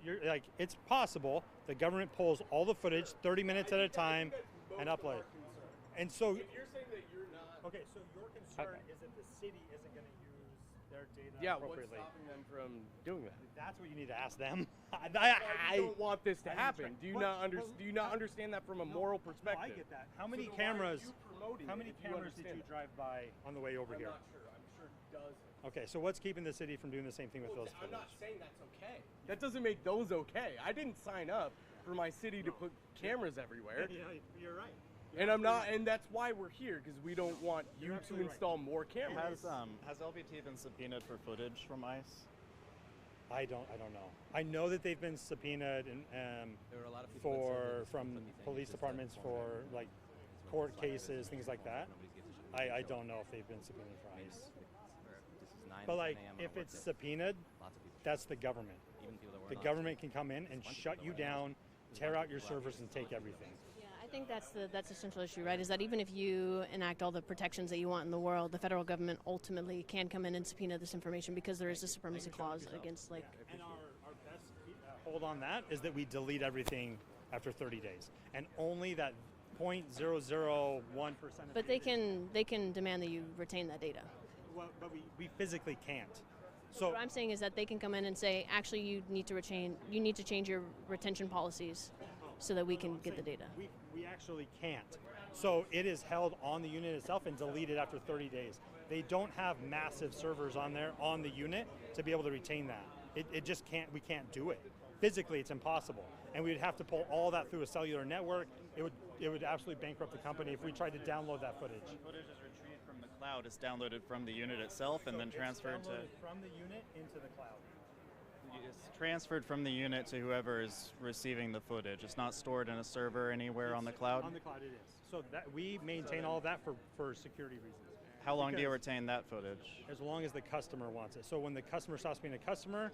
it's possible. The government pulls all the footage 30 minutes at a time and upload it. And so, if you're saying that you're not, okay, so your concern is that the city isn't going to use their data appropriately. What's stopping them from doing that? That's what you need to ask them. I don't want this to happen. Do you not understand that from a moral perspective? No, I get that. How many cameras? How many cameras did you drive by on the way over here? I'm not sure. I'm sure dozens. Okay, so what's keeping the city from doing the same thing with those? I'm not saying that's okay. That doesn't make those okay. I didn't sign up for my city to put cameras everywhere. Yeah, you're right. And I'm not, and that's why we're here, because we don't want you to install more cameras. Has LBT been subpoenaed for footage from ICE? I don't know. I know that they've been subpoenaed There are a lot of people from police departments for like court cases, things like that. I don't know if they've been subpoenaed for ICE. But like, if it's subpoenaed, that's the government. The government can come in and shut you down, tear out your servers, and take everything. Yeah, I think that's the central issue, right? Is that even if you enact all the protections that you want in the world, the federal government ultimately can come in and subpoena this information because there is a supremacy clause against like. And our best hold on that is that we delete everything after 30 days, and only that 0.001%. But they can demand that you retain that data. Well, but we physically can't. So what I'm saying is that they can come in and say, actually, you need to change your retention policies so that we can get the data. We actually can't. So it is held on the unit itself and deleted after 30 days. They don't have massive servers on there on the unit to be able to retain that. It just can't. We can't do it. Physically, it's impossible. And we'd have to pull all that through a cellular network. It would absolutely bankrupt the company if we tried to download that footage. Footage is retrieved from the cloud. It's downloaded from the unit itself and then transferred to from the unit into the cloud. It's transferred from the unit to whoever is receiving the footage. It's not stored in a server anywhere on the cloud? On the cloud it is. So that we maintain all of that for security reasons. How long do you retain that footage? As long as the customer wants it. So when the customer stops being a customer,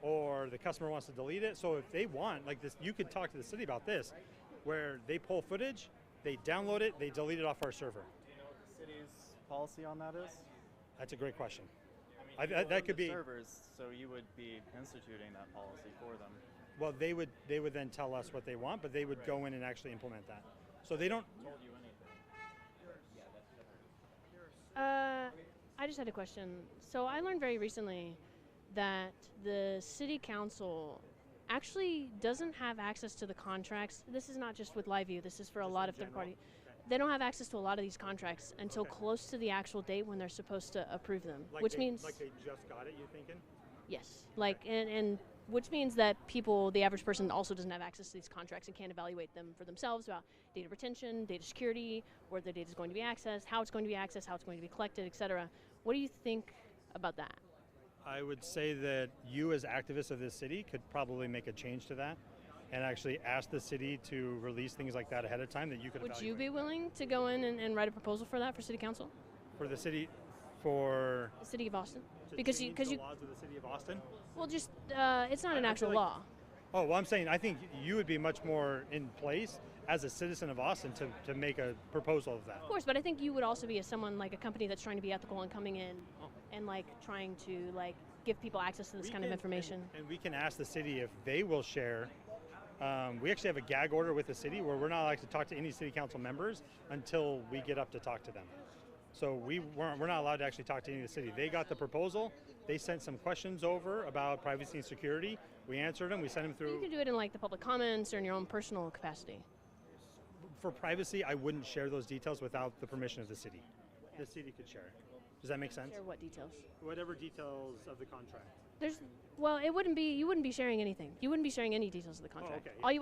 or the customer wants to delete it, so if they want, like this, you could talk to the city about this, where they pull footage, they download it, they delete it off our server. Do you know what the city's policy on that is? That's a great question. That could be servers, so you would be instituting that policy for them. Well, they would then tell us what they want, but they would go in and actually implement that. So they don't. Told you anything. I just had a question. So I learned very recently that the city council actually doesn't have access to the contracts. This is not just with LiveU. This is for a lot of third party. They don't have access to a lot of these contracts until close to the actual date when they're supposed to approve them, which means like they just got it. You thinking? Yes, like and which means that the average person also doesn't have access to these contracts and can't evaluate them for themselves about data retention, data security, where the data is going to be accessed, how it's going to be accessed, how it's going to be collected, etc. What do you think about that? I would say that you as activists of this city could probably make a change to that and actually ask the city to release things like that ahead of time that you could Would you be willing to go in and write a proposal for that for city council? For the city, for the city of Austin? Because you laws of the city of Austin? Well, just it's not an actual law. Oh, well, I'm saying I think you would be much more in place as a citizen of Austin to make a proposal of that. Of course, but I think you would also be as someone like a company that's trying to be ethical and coming in and like trying to like give people access to this kind of information. And we can ask the city if they will share. We actually have a gag order with the city where we're not allowed to talk to any city council members until we get up to talk to them. So we're not allowed to actually talk to any of the city. They got the proposal. They sent some questions over about privacy and security. We answered them. We sent them through. You can do it in like the public comments or in your own personal capacity. For privacy, I wouldn't share those details without the permission of the city. The city could share it. Does that make sense? Share what details? Whatever details of the contract. You wouldn't be sharing anything. You wouldn't be sharing any details of the contract. Oh, okay.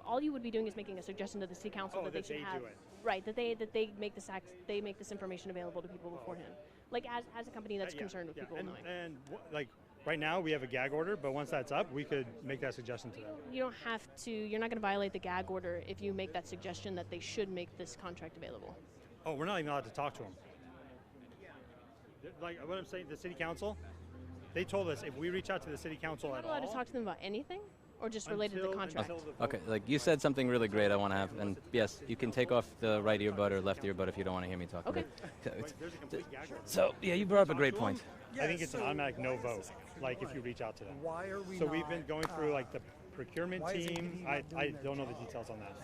All you would be doing is making a suggestion to the city council that they should have. Do it. Right, that they make this information available to people beforehand. Like as a company that's concerned with people knowing. And like right now we have a gag order, but once that's up, we could make that suggestion to them. You don't have to. You're not going to violate the gag order if you make that suggestion that they should make this contract available. Oh, we're not even allowed to talk to them. Like what I'm saying, the city council, they told us if we reach out to the city council at all. You're not allowed to talk to them about anything? Or just related to the contract? Okay, like you said something really great I want to have, and yes, you can take off the right earbud or left earbud if you don't want to hear me talk. Okay. So, yeah, you brought up a great point. I think it's an automatic no vote, like if you reach out to them. Why are we So we've been going through like the procurement team. I don't know the details on that.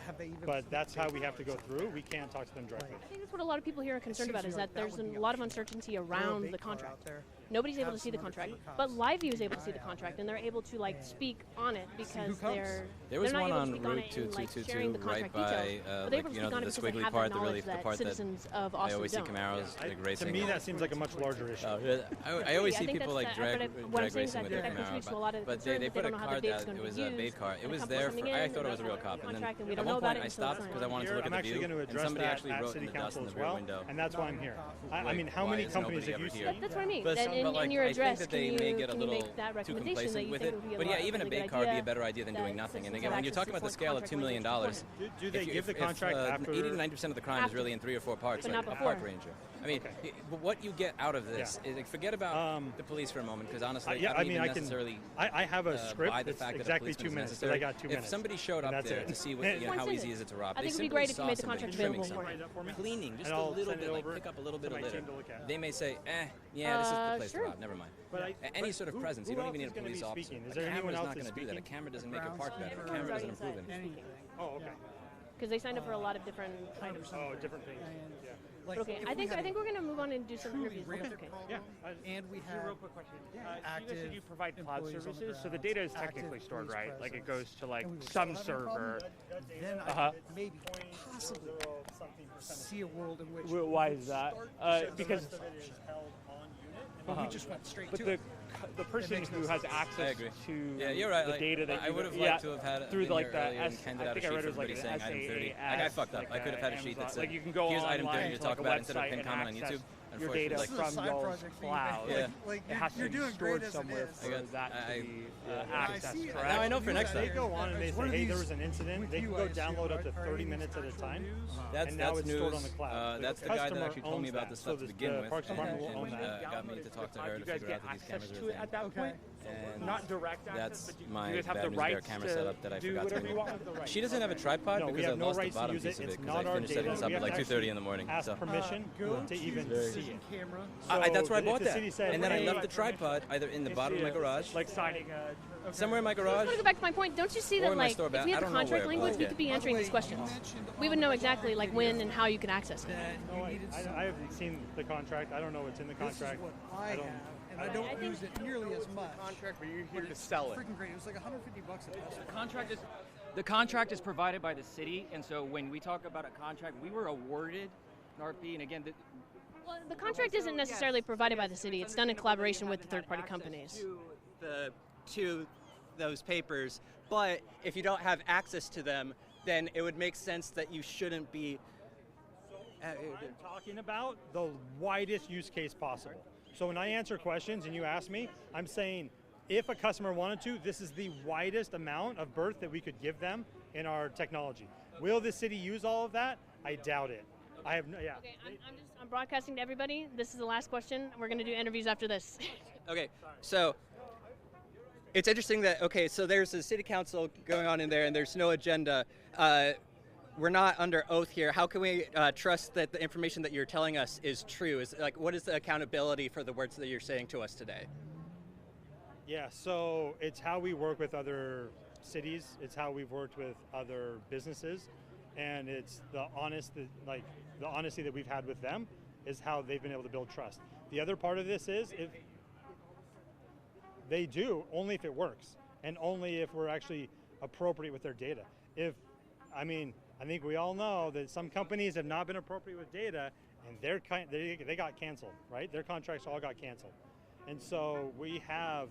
But that's how we have to go through. We can't talk to them directly. I think that's what a lot of people here are concerned about, is that there's a lot of uncertainty around the contract. Nobody's able to see the contract, but LiveU is able to see the contract, and they're able to like speak on it because they're There was not one able on to speak on Route it and, like, 2222 sharing the right contract details, by, but they're able like, to speak on it the because they squiggly have part, that the knowledge that part that citizens of I Austin always see don't. Camaros like racing. To me, that seems like a much larger issue. I always see think people that's like the- drag what I'm saying is racing that with their that contributes to a Camaro, lot of but concern they that put they a don't know how card the data's down. going It to was be a used, bait car. It and was come there coming for. in, I and thought it was a that's real not cop. And then contract, and we at don't one know about point it I until it's stopped signed. because I wanted to look at the view, I'm actually going to and address somebody that actually at wrote City in the dust in Council the as rear well, window. and that's why I'm here. I Like, mean, how why many is companies nobody have you ever seen? here? That's what I mean. But That some- in, but, like, in your I address, think that they can may you, get a can you little make that too recommendation that complacent you with think it. would be a But lot yeah, even a really bait good car would be idea a better idea than that doing nothing. And citizens again, have when you're access talking about the to scale of $2 contract million, language Do they give the contract after? 80 to 90% of the crime is really in 3 or 4 parks, But like not a park before. ranger. I mean, but what you get out of this is like, forget about the police for a moment, because honestly, yeah, I don't I mean, even I can. necessarily I have a script buy the that's fact exactly that a 2 policeman is minutes. So I necessary. got 2 minutes. If somebody showed And up that's there it. to see what, And- how easy is it to rob, I think they it'd be simply great if you saw made the somebody contract trimming available for something, cleaning just And a I'll little send bit, it like over pick up a little to bit of my litter. team to look at. They may say, yeah, this is the place sure. to rob. Never mind. But Any sort of presence, you don't even need a police officer. speaking? Is A there anyone camera's else not going that's to do that. A speaking? camera doesn't make a park better. A camera doesn't improve anything. Oh, okay. because they signed up for a lot of different items. Oh, different things. Yeah. But okay, I think we're gonna move on and do some interviews. If that's okay. Yeah. And we have Real quick question. Yeah, You guys active said you provide cloud employees on the services, so the ground, data is active technically stored, police right? Like it presence, goes to like and we would some still have a problem. server. Then Uh-huh. I maybe possibly see a world in which Why is that? Because we just went straight but to the it. the person makes no who has sense. access agree. to Yeah, you're right. the Like, data that I you would have yeah, liked to have had through been like here the earlier and S. handed I out a think I sheet read it was for like everybody an saying item 30. SaaS, Like, I fucked up. like I could have had a sheet Amazon. that said, Like you can go here's item 30 online to to talk like a about instead of website pin and comment on access YouTube. your data Unfortunately, This is a from side your project for you, cloud. Yeah. Like It has to you're be doing stored great as it somewhere is. for that to be accessed, see it. correct? Now I know for next They time. go on and they It's one say, of hey, these there was an incident. They can go download up to 30 minutes at a time. And now it's stored on the cloud. That's the guy that customer actually told me owns about that. this So stuff to the begin with, Parks Department will own and that. got me to talk to her You to guys figure get out that these access cameras to are it a at thing. that point? And Not direct access, that's but you my guys have bad the news bear rights camera to setup that I do forgot to whatever you make. want. She doesn't have a tripod No, we because I have no lost the rights to bottom use it. piece of it It's because not I our finished setting data. this up We at have like to 2:30 in the morning. ask So. permission to even see it. Camera. That's where I So bought if the that. city said, And then I hey, left the tripod either in the bottom of my garage, Like signing somewhere in my I garage. want to go back to my point. Don't you see Or that, in my like, store if bag. we I had the don't know contract where, language, but we yeah. could be answering these questions. We would know exactly, like, when and how you can access it. I haven't seen the contract. I don't know what's in the This is contract. what I have, and I don't use it nearly as much. contract, but you're here But to it's sell it. freaking great. It was like $150 a piece. The contract is provided by the city, and so when we talk about a contract, we were awarded an RFP, and again, Well, the contract isn't necessarily provided by the city. It's done in collaboration with the third-party companies. To those papers, but if you don't have access to them, then it would make sense that you shouldn't be. I'm talking about the widest use case possible. So when I answer questions and you ask me, I'm saying if a customer wanted to, this is the widest amount of berth that we could give them in our technology. Will the city use all of that? I doubt it. I have no, yeah. Okay, I'm broadcasting to everybody. This is the last question. We're going to do interviews after this. Okay, so it's interesting that so there's a city council going on in there, and there's no agenda. We're not under oath here. How can we trust that the information that you're telling us is true? Is like, what is the accountability for the words that you're saying to us today? Yeah, so it's how we work with other cities. It's how we've worked with other businesses, and it's the honesty that we've had with them is how they've been able to build trust. The other part of this is if they do only if it works, and only if we're actually appropriate with their data. I think we all know that some companies have not been appropriate with data, and they got canceled, right? Their contracts all got canceled, and so we have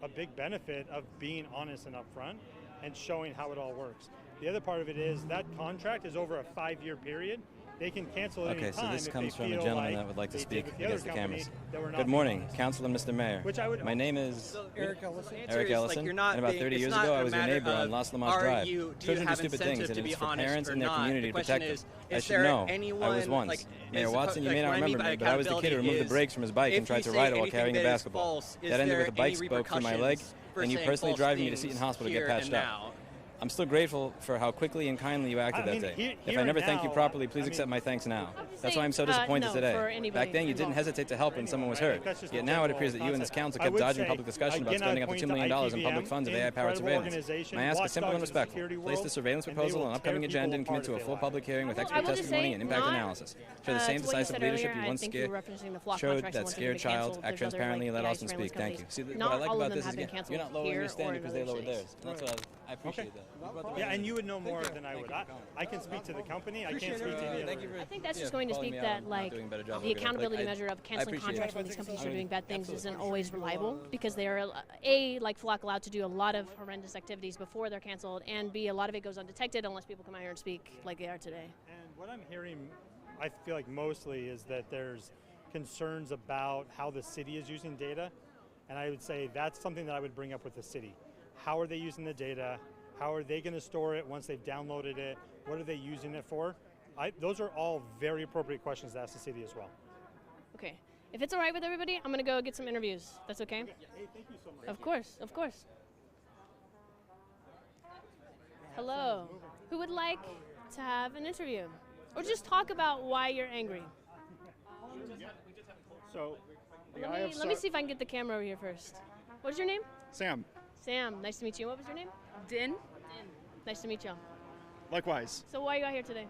a big benefit of being honest and upfront and showing how it all works. The other part of it is that contract is over a 5-year period. They can cancel at any time. Okay, so this if comes they from a feel gentleman like that would like to they speak did with the against the other company cameras. that we're not Good morning, being honest. Councilor Mr. Mayor. Which I would- My name is Eric Ellison. Eric Ellison, and about 30 years ago, I was your neighbor on Los Lamas Drive. Children do stupid things, and it's for parents and their community to protect them. I should know. I was once. Mayor Watson, you may not remember me, but I was the kid who removed the brakes from his bike and tried to ride it while carrying a basketball. That ended with a bike spoke through my leg, and you personally driving me to Seton Hospital to get patched up. I'm still grateful for how quickly and kindly you acted that day. If I never thanked you properly, please accept my thanks now. That's why I'm so disappointed no, today. Back then, you didn't hesitate to help when someone was hurt. Yet now it appears that you and this council kept dodging public discussion about spending up to $2 million in public funds of AI-powered surveillance. My ask is simple and respectful. Place the surveillance proposal on an upcoming agenda and commit to a full public hearing with expert testimony and impact analysis. Show the same decisive leadership you once showed that scared child. Act transparently and let Austin speak. Thank you. See, what I like about this is, again, you're not lowering your standard because they lowered theirs. That's what I appreciate that. Yeah, and you would know more than I would. I can speak to the company. I can't speak to any other. I think that's just going to speak that, like, the accountability measure of canceling contracts when these companies are doing bad things isn't always reliable, because they are, A, like Flock, allowed to do a lot of horrendous activities before they're canceled, and B, a lot of it goes undetected unless people come out here and speak like they are today. And what I'm hearing, I feel like mostly, is that there's concerns about how the city is using data, and I would say that's something that I would bring up with the city. How are they using the data? How are they going to store it once they've downloaded it? What are they using it for? Those are all very appropriate questions to ask the city as well. Okay. If it's all right with everybody, I'm going to go get some interviews. That's okay? Hey, thank you so much. Of course, of course. Hello. Who would like to have an interview? Or just talk about why you're angry? So, let me see if I can get the camera over here first. What's your name? Sam. Sam, nice to meet you. What was your name? Din. Nice to meet you. Likewise. So why are you out here today?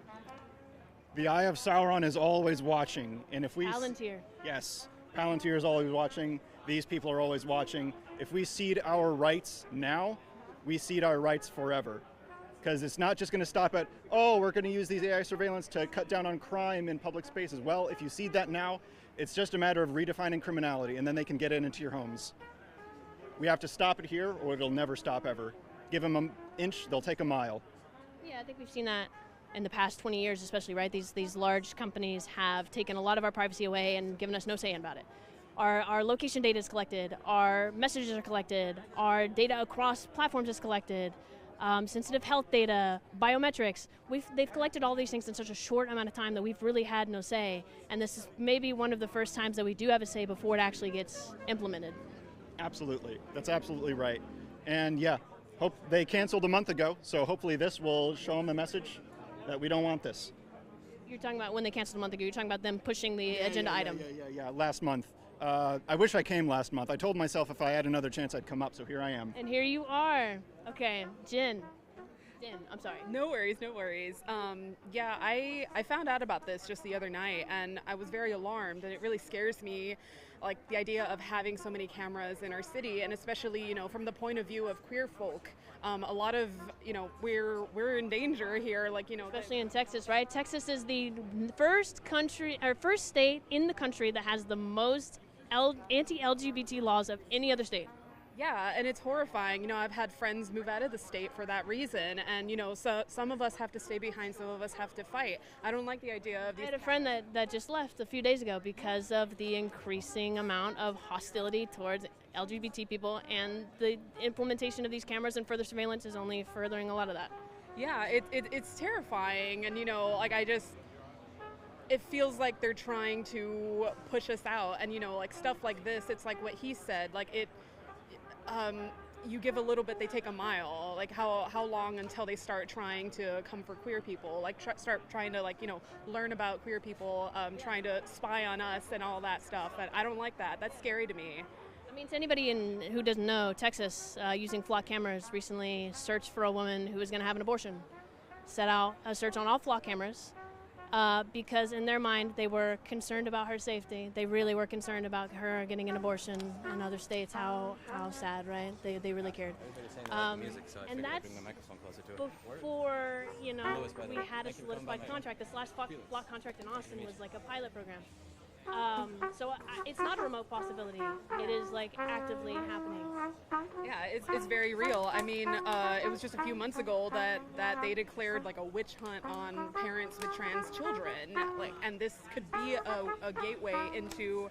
The Eye of Sauron is always watching, and if we Palantir. Yes, Palantir is always watching. These people are always watching. If we cede our rights now, we cede our rights forever. Because it's not just going to stop at, oh, we're going to use these AI surveillance to cut down on crime in public spaces. Well, if you cede that now, it's just a matter of redefining criminality, and then they can get it into your homes. We have to stop it here, or it'll never stop ever. Give them an inch, they'll take a mile. Yeah, I think we've seen that in the past 20 years especially, right? These large companies have taken a lot of our privacy away and given us no say about it. Our location data is collected, our messages are collected, our data across platforms is collected, sensitive health data, biometrics. They've collected all these things in such a short amount of time that we've really had no say, and this is maybe one of the first times that we do have a say before it actually gets implemented. Absolutely, that's absolutely right. And yeah, hope they canceled a month ago, so hopefully this will show them a message that we don't want this. You're talking about when they canceled a month ago, you're talking about them pushing the agenda item. Yeah, last month. I wish I came last month. I told myself if I had another chance I'd come up, so here I am. And here you are. Okay, Jen, I'm sorry. No worries, no worries. Yeah, I found out about this just the other night, and I was very alarmed, and it really scares me, like the idea of having so many cameras in our city, and especially, you know, from the point of view of queer folk. A lot of, you know, we're in danger here, like, you know. Especially in Texas, right? Texas is the first state in the country that has the most anti-LGBT laws of any other state. Yeah, and it's horrifying. You know, I've had friends move out of the state for that reason, and, you know, so some of us have to stay behind, some of us have to fight. I don't like the idea of these. I had a friend that just left a few days ago because of the increasing amount of hostility towards LGBT people, and the implementation of these cameras and further surveillance is only furthering a lot of that. Yeah, it's terrifying, and, you know, like, it feels like they're trying to push us out, and, you know, like stuff like this, it's like what he said, like you give a little bit, they take a mile. Like how long until they start trying to come for queer people? Like start trying to, like, you know, learn about queer people, trying to spy on us and all that stuff. And I don't like that. That's scary to me. I mean, to anybody who doesn't know, Texas, using Flock cameras, recently searched for a woman who was going to have an abortion. Set out a search on all Flock cameras. Because in their mind, they were concerned about her safety. They really were concerned about her getting an abortion in other states. How sad, right? They really cared. And that's before, you know, we had a solidified contract. This last Flock contract in Austin was like a pilot program. So it's not a remote possibility. It is, like, actively happening. Yeah, it's very real. I mean, it was just a few months ago that they declared, like, a witch hunt on parents with trans children. Like, and this could be a gateway into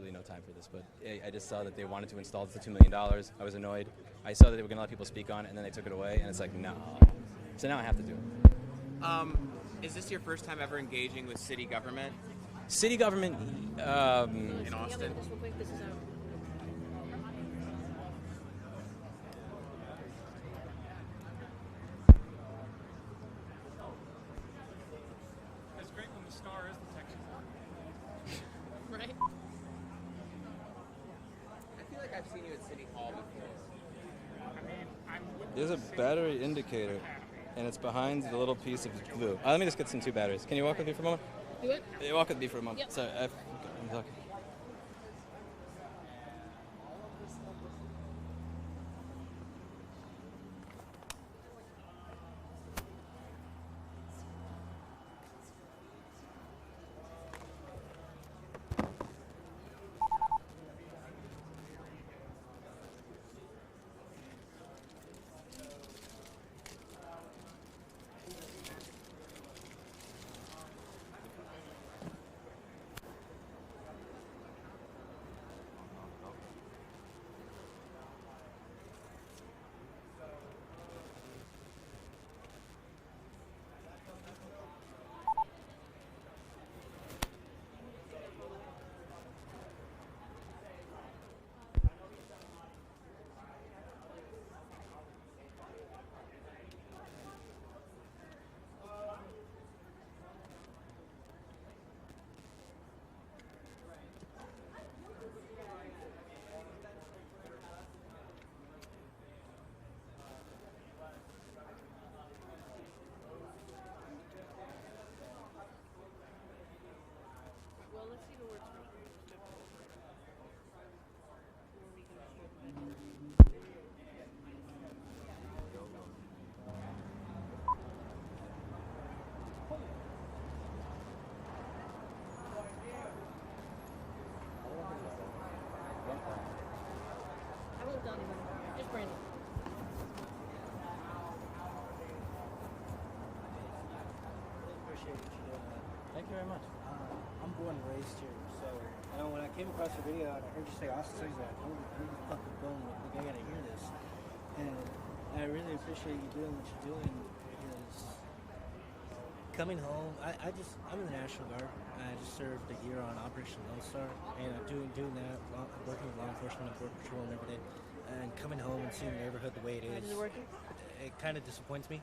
absolutely no time for this, but I just saw that they wanted to install it for $2 million. I was annoyed. I saw that they were going to let people speak on it, and then they took it away, and it's like, no. So now I have to do it. Is this your first time ever engaging with city government? City government, in Austin? Just real quick, this is at City Hall before? There's a battery indicator, and it's behind the little piece of glue. Let me just get some 2 batteries. Can you walk with me for a moment? Do it. Yeah, walk with me for a moment. Yep. Sorry, I'm talking. Well, let's see the words first. I won't tell anybody. Just Brandon. Appreciate what you're doing. Thank you very much. I'm born and raised here, so when I came across your video and I heard you say Austin, Texas, I was like, holy fucking bone, like I gotta hear this. And I really appreciate you doing what you're doing because coming home, I'm in the National Guard. I just served a year on Operation Lone Star, and I'm doing that, working with law enforcement and border patrol and everything. And coming home and seeing the neighborhood the way it is, it kind of disappoints me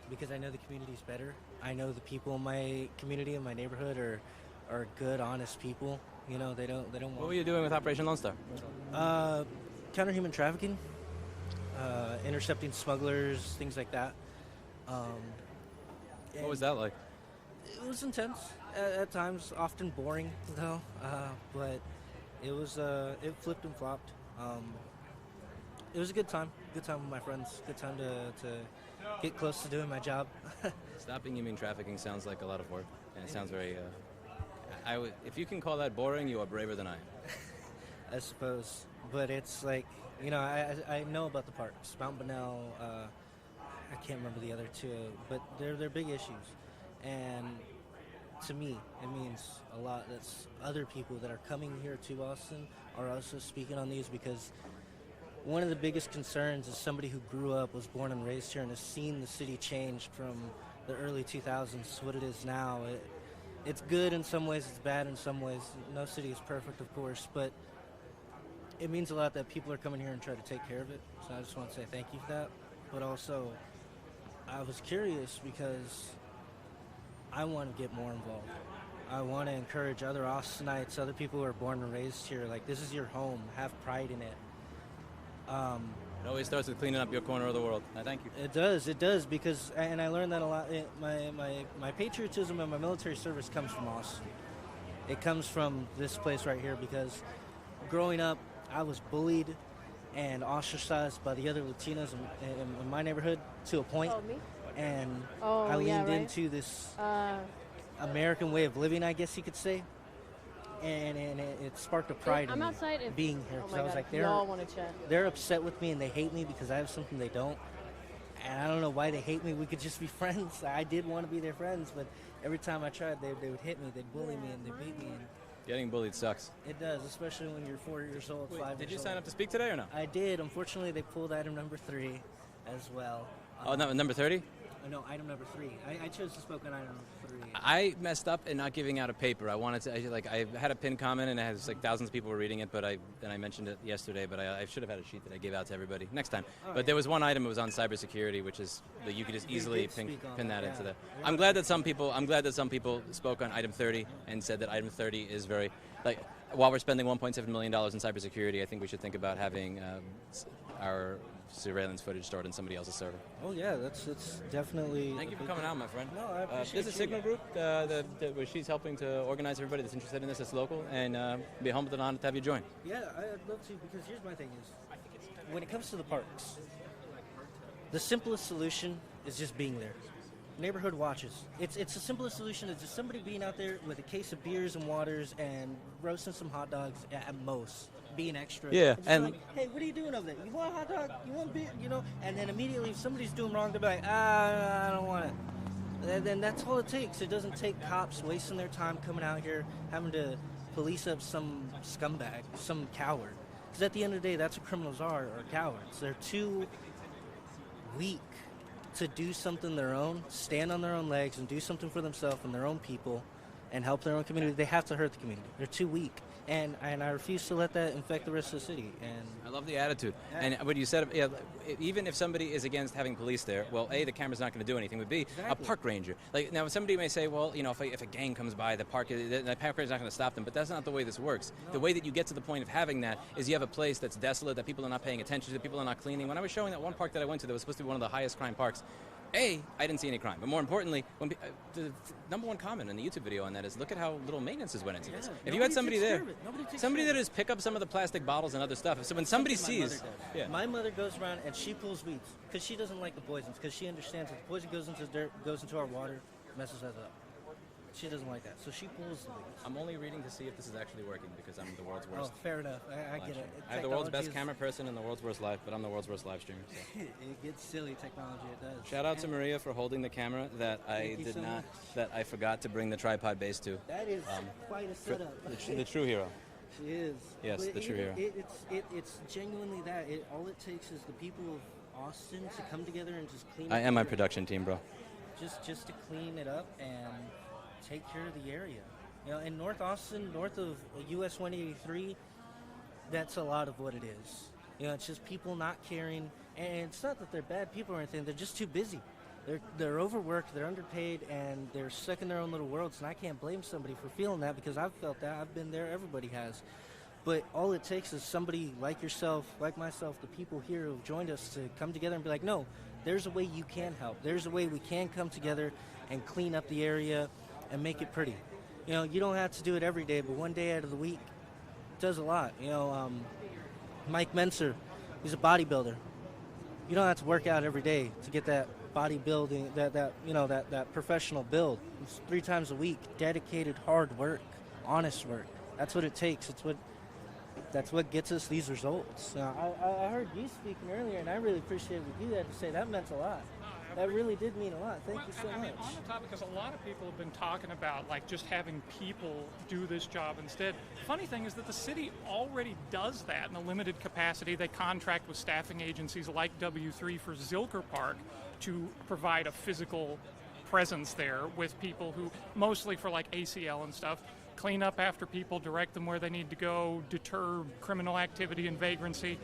because I know the community's better. I know the people in my community and my neighborhood are good, honest people. You know, they don't want. What were you doing with Operation Lone Star? Counter human trafficking, intercepting smugglers, things like that. What was that like? It was intense at times, often boring though. But it was it flipped and flopped. It was a good time. Good time with my friends. Good time to get close to doing my job. Stopping human trafficking sounds like a lot of work, and it sounds very. If you can call that boring, you are braver than I am. I suppose, but it's like I know about the parks, Mount Bunnell. I can't remember the other two, but they're big issues, and to me, it means a lot that other people that are coming here to Austin are also speaking on these because. One of the biggest concerns is somebody who grew up, was born and raised here, and has seen the city change from the early 2000s to what it is now. It's good in some ways, it's bad in some ways. No city is perfect, of course, but it means a lot that people are coming here and try to take care of it. So I just want to say thank you for that. But also, I was curious because I want to get more involved. I want to encourage other Austinites, other people who are born and raised here. Like, this is your home. Have pride in it. It always starts with cleaning up your corner of the world. Thank you. It does, because, and I learned that a lot. My patriotism and my military service comes from Austin. It comes from this place right here because growing up, I was bullied and ostracized by the other Latinos in my neighborhood to a point. Oh, me? And I leaned into this American way of living, I guess you could say. And it sparked a pride in me being here. Oh my I was God, like, we all want to chat. they're upset with me and they hate me because I have something they don't. And I don't know why they hate me. We could just be friends. I did want to be their friends, but every time I tried, they would hit me, they'd bully me, and they'd beat me. And Getting bullied sucks. it does, especially when you're 4 years old, 5 years old. Did you sign up to speak today or no? I did. Unfortunately, they pulled item number 3 as well. Oh, no, number 30? No, item number 3. I chose to spoke on item number 3. I messed up in not giving out a paper. I wanted to, I had a pinned comment and it has like thousands of people were reading it, but I mentioned it yesterday, but I should have had a sheet that I gave out to everybody next time. But there was one item, it was on cybersecurity, which is that you could just easily pin that into the. I'm glad that some people spoke on item 30 and said that item 30 is very, like, while we're spending $1.7 million in cybersecurity, I think we should think about having our surveillance footage stored in somebody else's server. Oh yeah, that's definitely. Thank you for coming out, my friend. No, I appreciate There's a Signal group where she's helping to organize everybody that's interested in this. It's local, and be humbled and honored to have you join. Yeah, I'd love to, because here's my thing is, when it comes to the parks, the simplest solution is just being there. Neighborhood watches. It's the simplest solution. It's just somebody being out there with a case of beers and waters and roasting some hot dogs at most. Being extra. Yeah, and like, hey, what are you doing over there? You want a hot dog? You want beer? You know? And then immediately, if somebody's doing wrong, they're like, I don't want it. And then that's all it takes. It doesn't take cops wasting their time coming out here having to police up some scumbag, some coward. Because at the end of the day, that's what criminals are cowards. They're too weak to do something their own, stand on their own legs and do something for themselves and their own people and help their own community. They have to hurt the community. They're too weak. And I refuse to let that infect the rest of the city. And I love the attitude. Yeah. And what you said, even if somebody is against having police there, well, A, the camera's not going to do anything. Would be a park ranger. Like now, somebody may say, well, you know, if a gang comes by, the park ranger's not going to stop them. But that's not the way this works. No. The way that you get to the point of having that is you have a place that's desolate, that people are not paying attention to, people are not cleaning. When I was showing that one park that I went to, that was supposed to be one of the highest crime parks. A, I didn't see any crime, but more importantly, when the number one comment in the YouTube video on that is, look at how little maintenance has went into this. If you had somebody there, somebody that just pick up some of the plastic bottles and other stuff. So when somebody sees, my mother goes around and she pulls weeds because she doesn't like the poisons, because she understands that the poison goes into dirt, goes into our water, messes us up. She doesn't like that, so she pulls the weeds. I'm only reading to see if this is actually working because I'm the world's worst. Oh, fair enough. I get it. I have the world's best camera person and the world's worst live, but I'm the world's worst live streamer. So. It gets silly, technology. It does. Shout out to Maria for holding the camera that I forgot to bring the tripod base to. That is quite a setup. The true hero. She is. Yes, the true hero. It's genuinely that. All it takes is the people of Austin to come together and just clean. I am my production team, bro. Just to clean it up and take care of the area. You know, in North Austin, north of US 183, that's a lot of what it is. You know, it's just people not caring, and it's not that they're bad people or anything. They're just too busy. They're overworked, they're underpaid, and they're stuck in their own little worlds. And I can't blame somebody for feeling that, because I've felt that. I've been there. Everybody has. But all it takes is somebody like yourself, like myself, the people here who've joined us, to come together and be like, no, there's a way you can help. There's a way we can come together and clean up the area and make it pretty. You know, you don't have to do it every day, but one day out of the week does a lot. You know, Mike Menser, he's a bodybuilder. You don't have to work out every day to get that bodybuilding, that professional build. It's 3 times a week, dedicated, hard work, honest work. That's what it takes. That's what gets us these results. I heard you speaking earlier, and I really appreciate what you had to say. That meant a lot. That really did mean a lot. Thank you so much. I mean, on the topic, because a lot of people have been talking about like just having people do this job instead. Funny thing is that the city already does that in a limited capacity. They contract with staffing agencies like W3 for Zilker Park to provide a physical presence there with people who, mostly for like ACL and stuff, clean up after people, direct them where they need to go, deter criminal activity and vagrancy.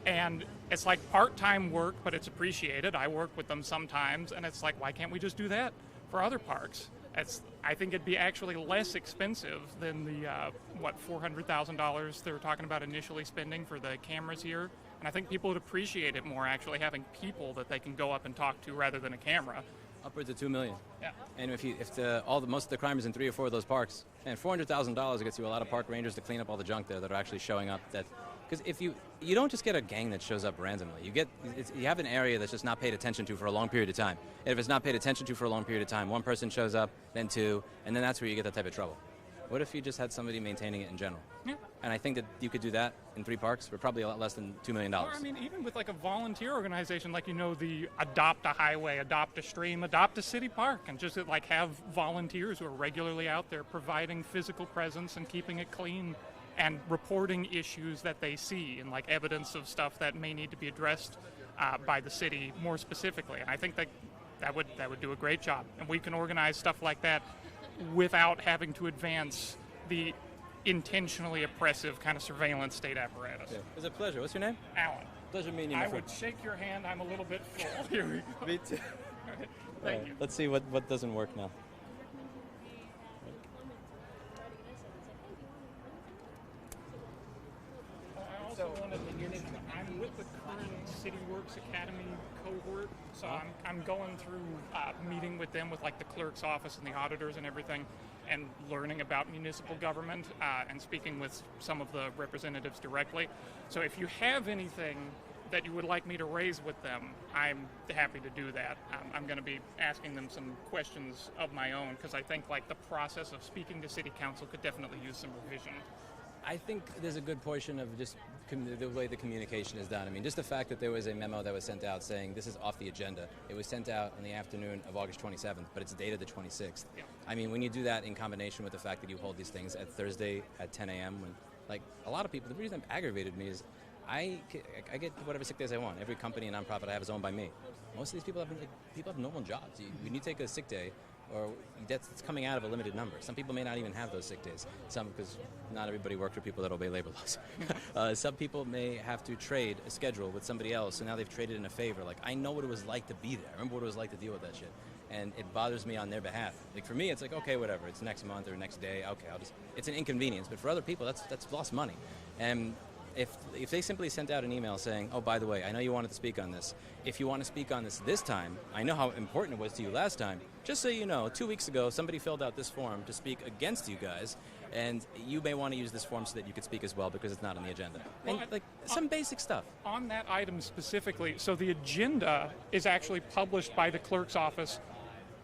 And it's like part-time work, but it's appreciated. I work with them sometimes, and it's like, why can't we just do that for other parks? I think it'd be actually less expensive than the, $400,000 they were talking about initially spending for the cameras here. And I think people would appreciate it more, actually having people that they can go up and talk to rather than a camera. Upwards of $2 million. Yeah. And if most of the crime is in 3 or 4 of those parks, and $400,000 gets you a lot of park rangers to clean up all the junk there that are actually showing up. Because if you don't just get a gang that shows up randomly, you have an area that's just not paid attention to for a long period of time. And if it's not paid attention to for a long period of time, one person shows up, then 2, and then that's where you get that type of trouble. What if you just had somebody maintaining it in general? Yeah. And I think that you could do that in 3 parks for probably a lot less than $2 million. Or, I mean, even with like a volunteer organization, like, the Adopt a Highway, Adopt a Stream, Adopt a City Park, and just like have volunteers who are regularly out there providing physical presence and keeping it clean and reporting issues that they see and like evidence of stuff that may need to be addressed by the city more specifically. And I think that that would do a great job, and we can organize stuff like that without having to advance the intentionally oppressive kind of surveillance state apparatus. Yeah. It was a pleasure. What's your name? Alan. Pleasure meeting you, my I friend. would shake your hand. I'm a little bit full. Here we go. Me too. Thank you. Let's see what doesn't work now. I also wanted to mention I'm with the current City Works Academy cohort, so I'm going through meeting with them with like the clerk's office and the auditors and everything, and learning about municipal government and speaking with some of the representatives directly. So if you have anything that you would like me to raise with them, I'm happy to do that. I'm going to be asking them some questions of my own, because I think like the process of speaking to City Council could definitely use some revision. I think there's a good portion of just the way the communication is done. I mean, just the fact that there was a memo that was sent out saying this is off the agenda. It was sent out on the afternoon of August 27th, but it's dated the 26th. Yeah. I mean, when you do that in combination with the fact that you hold these things at Thursday at 10 a.m., when, like, a lot of people, the reason that aggravated me is I get whatever sick days I want. Every company and nonprofit I have is owned by me. Most of these people have normal jobs. When you take a sick day, or it's coming out of a limited number. Some people may not even have those sick days. Some, because not everybody works for people that obey labor laws. Some people may have to trade a schedule with somebody else, so now they've traded in a favor. Like, I know what it was like to be there. I remember what it was like to deal with that shit. And it bothers me on their behalf. Like, for me, it's like, okay, whatever. It's next month or next day. Okay, it's an inconvenience. But for other people, that's lost money. And if they simply sent out an email saying, oh, by the way, I know you wanted to speak on this. If you want to speak on this time, I know how important it was to you last time. Just so you know, 2 weeks ago, somebody filled out this form to speak against you guys, and you may want to use this form so that you could speak as well because it's not on the agenda. Well, and, like, some basic stuff. On that item specifically, so the agenda is actually published by the clerk's office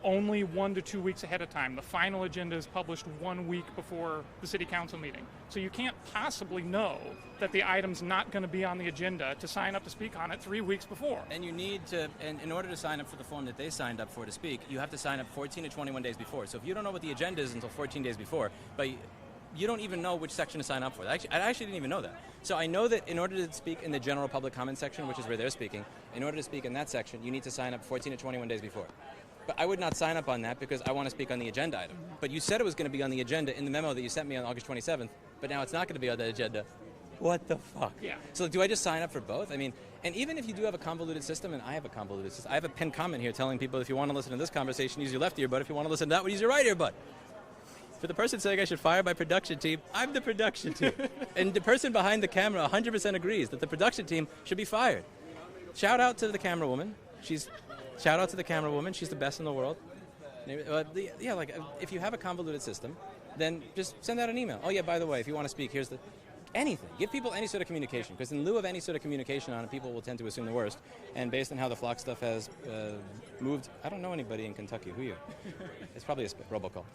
only 1 to 2 weeks ahead of time. The final agenda is published 1 week before the City Council meeting. So you can't possibly know that the item's not going to be on the agenda to sign up to speak on it 3 weeks before. And you need to, and in order to sign up for the form that they signed up for to speak, you have to sign up 14 to 21 days before. So if you don't know what the agenda is until 14 days before, but you don't even know which section to sign up for. I actually didn't even know that. So I know that in order to speak in the general public comment section, which is where they're speaking, in order to speak in that section, you need to sign up 14 to 21 days before. But I would not sign up on that because I want to speak on the agenda item. But you said it was going to be on the agenda in the memo that you sent me on August 27th, but now it's not going to be on the agenda. What the fuck? Yeah. So do I just sign up for both? I mean, and even if you do have a convoluted system, and I have a convoluted system, I have a pinned comment here telling people if you want to listen to this conversation, use your left earbud. If you want to listen to that one, use your right earbud. For the person saying I should fire my production team, I'm the production team. And the person behind the camera 100% agrees that the production team should be fired. Shout out to the camera woman. Shout out to the camera woman. She's the best in the world. Yeah, like if you have a convoluted system, then just send out an email. Oh yeah, by the way, if you want to speak, here's anything. Give people any sort of communication, because in lieu of any sort of communication on it, people will tend to assume the worst. And based on how the flock stuff has moved, I don't know anybody in Kentucky. Who are you? It's probably a robocall.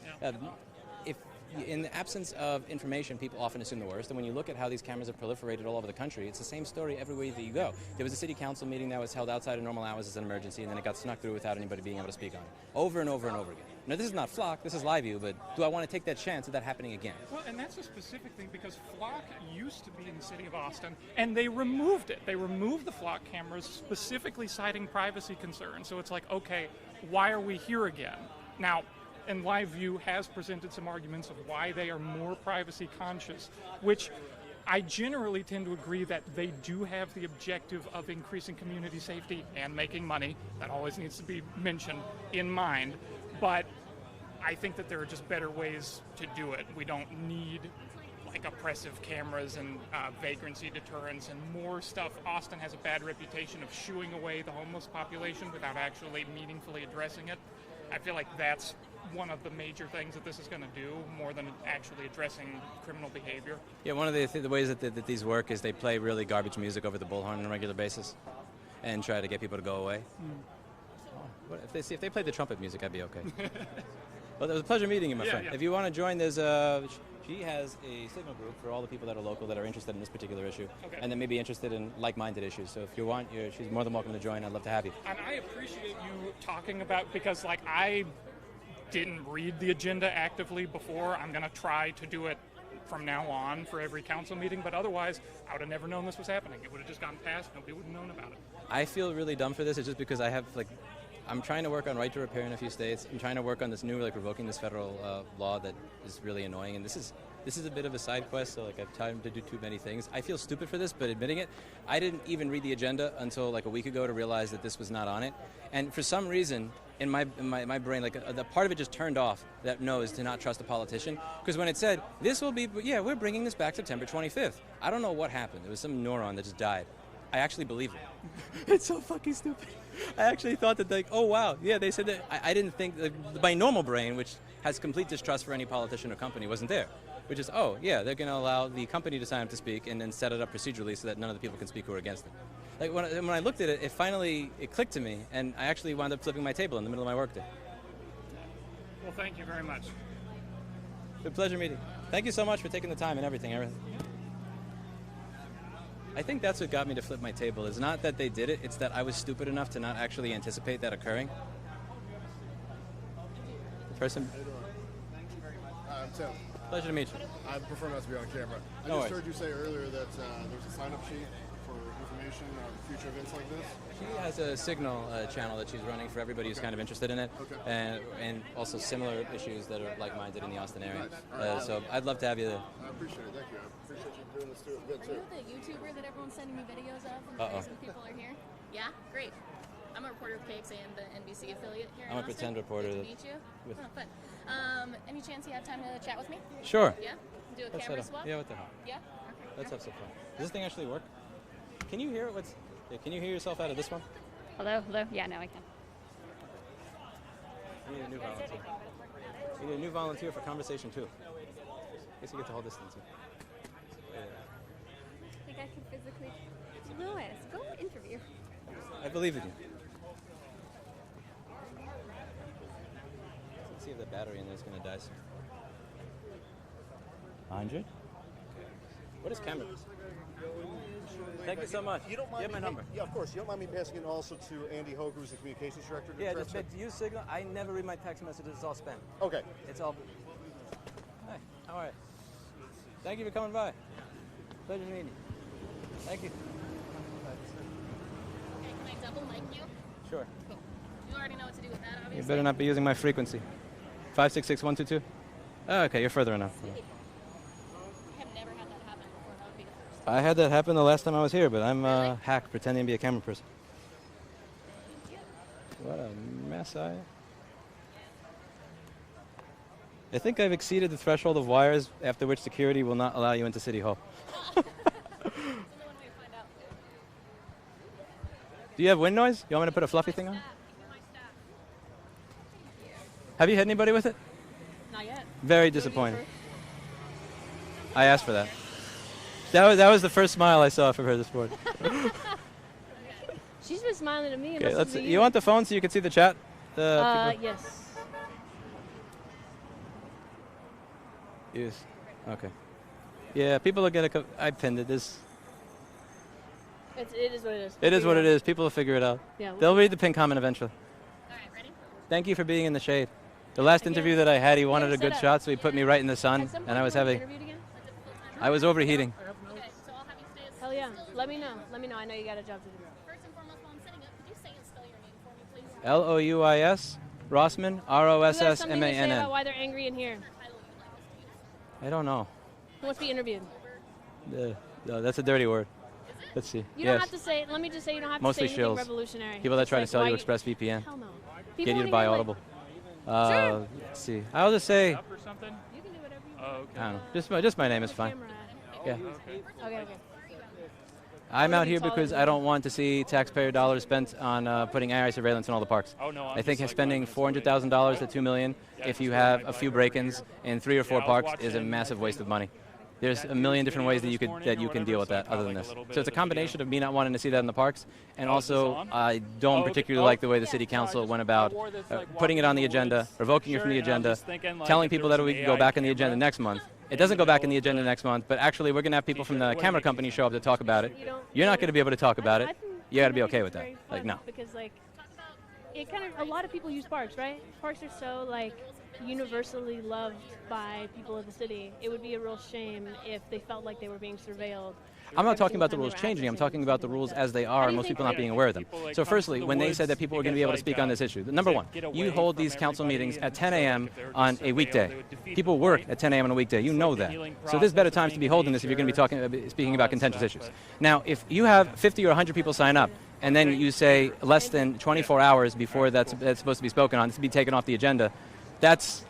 If in the absence of information, people often assume the worst. And when you look at how these cameras have proliferated all over the country, it's the same story everywhere that you go. There was a city council meeting that was held outside of normal hours as an emergency, and then it got snuck through without anybody being able to speak on it. Over and over and over again. Now, this is not Flock, this is LiveU, but do I want to take that chance of that happening again? Well, and that's a specific thing, because Flock used to be in the city of Austin, and they removed it. They removed the Flock cameras, specifically citing privacy concerns. So it's like, okay, why are we here again? Now, and LiveU has presented some arguments of why they are more privacy conscious, which I generally tend to agree that they do have the objective of increasing community safety and making money. That always needs to be mentioned in mind. But I think that there are just better ways to do it. We don't need like oppressive cameras and vagrancy deterrence and more stuff. Austin has a bad reputation of shooing away the homeless population without actually meaningfully addressing it. I feel like that's one of the major things that this is going to do, more than actually addressing criminal behavior. Yeah, one of the ways that these work is they play really garbage music over the bullhorn on a regular basis and try to get people to go away. What, if they played the trumpet music, I'd be okay. Well, it was a pleasure meeting you, my friend. Yeah. If you want to join, there's she has a signal group for all the people that are local that are interested in this particular issue, and that may be interested in like-minded issues. So if you want, she's more than welcome to join. I'd love to have you. And I appreciate you talking about, because like I didn't read the agenda actively before. I'm going to try to do it from now on for every council meeting, but otherwise I would have never known this was happening. It would have just gone past. Nobody would have known about it. I feel really dumb for this. It's just because I have I'm trying to work on right to repair in a few states. I'm trying to work on this new, like, revoking this federal law that is really annoying. And this is a bit of a side quest, so like I've time to do too many things. I feel stupid for this, but admitting it, I didn't even read the agenda until like a week ago to realize that this was not on it. And for some reason, in my brain, like the part of it just turned off that knows to not trust a politician. Because when it said, this will be, yeah, we're bringing this back September 25th. I don't know what happened. It was some neuron that just died. I actually believed it. It's so fucking stupid. I actually thought that, like, oh wow, yeah, they said that. I didn't think, my normal brain, which has complete distrust for any politician or company, wasn't there. Which is, oh yeah, they're going to allow the company to sign up to speak and then set it up procedurally so that none of the people can speak who are against it. Like when I looked at it, it clicked to me, and I actually wound up flipping my table in the middle of my workday. Well, thank you very much. It's a pleasure meeting. Thank you so much for taking the time and everything. I think that's what got me to flip my table. It's not that they did it, it's that I was stupid enough to not actually anticipate that occurring. The person. I'm Tim. Pleasure to meet you. I prefer not to be on camera. I No just worries. heard you say earlier that there's a sign-up sheet for information on future events like this. She has a Signal channel that she's running for everybody who's kind of interested in it, and also similar issues that are like-minded in the Austin area. Nice. So I'd love to have you there. I appreciate it. Thank you. I appreciate you doing this too. Good Are too. you the YouTuber that everyone's sending me videos of? And Uh-oh. the reason people are here? Yeah? Great. I'm a reporter with KXAN, the NBC affiliate here I'm in a Austin. pretend reporter Good to that- meet you. with- Oh, fun. Any chance you have time to chat with me? Sure. Yeah? Do a Let's camera head on. swap? Yeah, what the hell? Yeah? Okay. Let's have some fun. Does this thing actually work? Can you hear it? Can you hear yourself out of this one? Hello? Hello? Yeah, no, I can. We need a new volunteer. We need a new volunteer for conversation too. I guess you get the whole distance. Yeah. I think I can physically... Louis, go interview. I believe in you. Let's see if the battery in there is going to die soon. 100? What is camera? Thank you so much. You don't mind You have my number. Yeah, of course. You don't mind me passing it also to Andy Hogue, who's the communications director? Yeah, just use Signal. I never read my text messages. It's all spam. Okay. It's all... Hi, how are you? Thank you for coming by. Pleasure meeting you. Thank you. Okay, can I double mic you? Sure. Cool. You already know what to do with that, obviously. You better not be using my frequency. 566122? Oh, okay, you're further enough. I have never had that happen before. That would be the first. I had that happen the last time I was here, but I'm a hack pretending to be a camera person. What a mess I think I've exceeded the threshold of wires after which security will not allow you into City Hall. Do you have wind noise? You want me to put a fluffy thing on? Have you hit anybody with it? Not yet. Very disappointed. I asked for that. That was the first smile I saw from her this morning. She's been smiling at me. Okay, let's. You want the phone so you can see the chat? People? Yes. Use. Okay. Yeah, people will get I pinned it. It is what it is. It is what it is. People will figure it out. Yeah, They'll read the pin comment eventually. All right, ready? Thank you for being in the shade. The last interview that I had, he wanted a good shot, so he put me right in the sun, and I was having. I was overheating. Hell yeah. Let me know. Let me know. I know you got a job to do. First and foremost, while I'm setting up, could you say and spell your name for me, please? Louis Rossman, Who has something to say Rossmann. about why they're angry in here? I don't know. Who wants to be interviewed? No, that's a dirty word. Let's see. You don't have to say. Let me just say you don't have Mostly to say anything shills. revolutionary. People that Just try to like sell why you ExpressVPN. Hell no. Get People you to wanna buy hear, like- Audible. Sure. Let's see. I'll just say. Up or something? You can do whatever you Oh, want. okay. I don't know. Just my name is fine. Yeah. Okay. I'm Wanna out be here taller because than I you. don't want to see taxpayer dollars spent on putting AI surveillance in all the parks. Oh, no, I'm I think just like spending 5 minutes $400,000 to $2 million Yeah, if you just have my a few bike break-ins in 3 or 4 I was parks is a watching, massive I waste think of money. There's a million different ways that you can deal with that other than this. So it's a combination of me not wanting to see that in the parks, and also I don't particularly like the way the city council went about putting it on the agenda, revoking it from the agenda, telling people that we can go back on the agenda next month. It doesn't go back on the agenda next month, but actually we're going to have people from the camera company show up to talk about it. You're not going to be able to talk about it. You got to be okay with that. Like, no. Because like, it kind of a lot of people use parks, right? Parks are so like universally loved by people of the city. It would be a real shame if they felt like they were being surveilled. I'm not talking about the rules changing. I'm talking about the rules as they are, and most people not being aware of them. So firstly, when they said that people were going to be able to speak on this issue, number one, you hold these council meetings at 10 a.m. on a weekday. People work at 10 a.m. on a weekday. You know that. So there's better times to be holding this if you're going to be speaking about contentious issues. Now, if you have 50 or 100 people sign up, and then you say less than 24 hours before that's supposed to be spoken on, this to be taken off the agenda, that's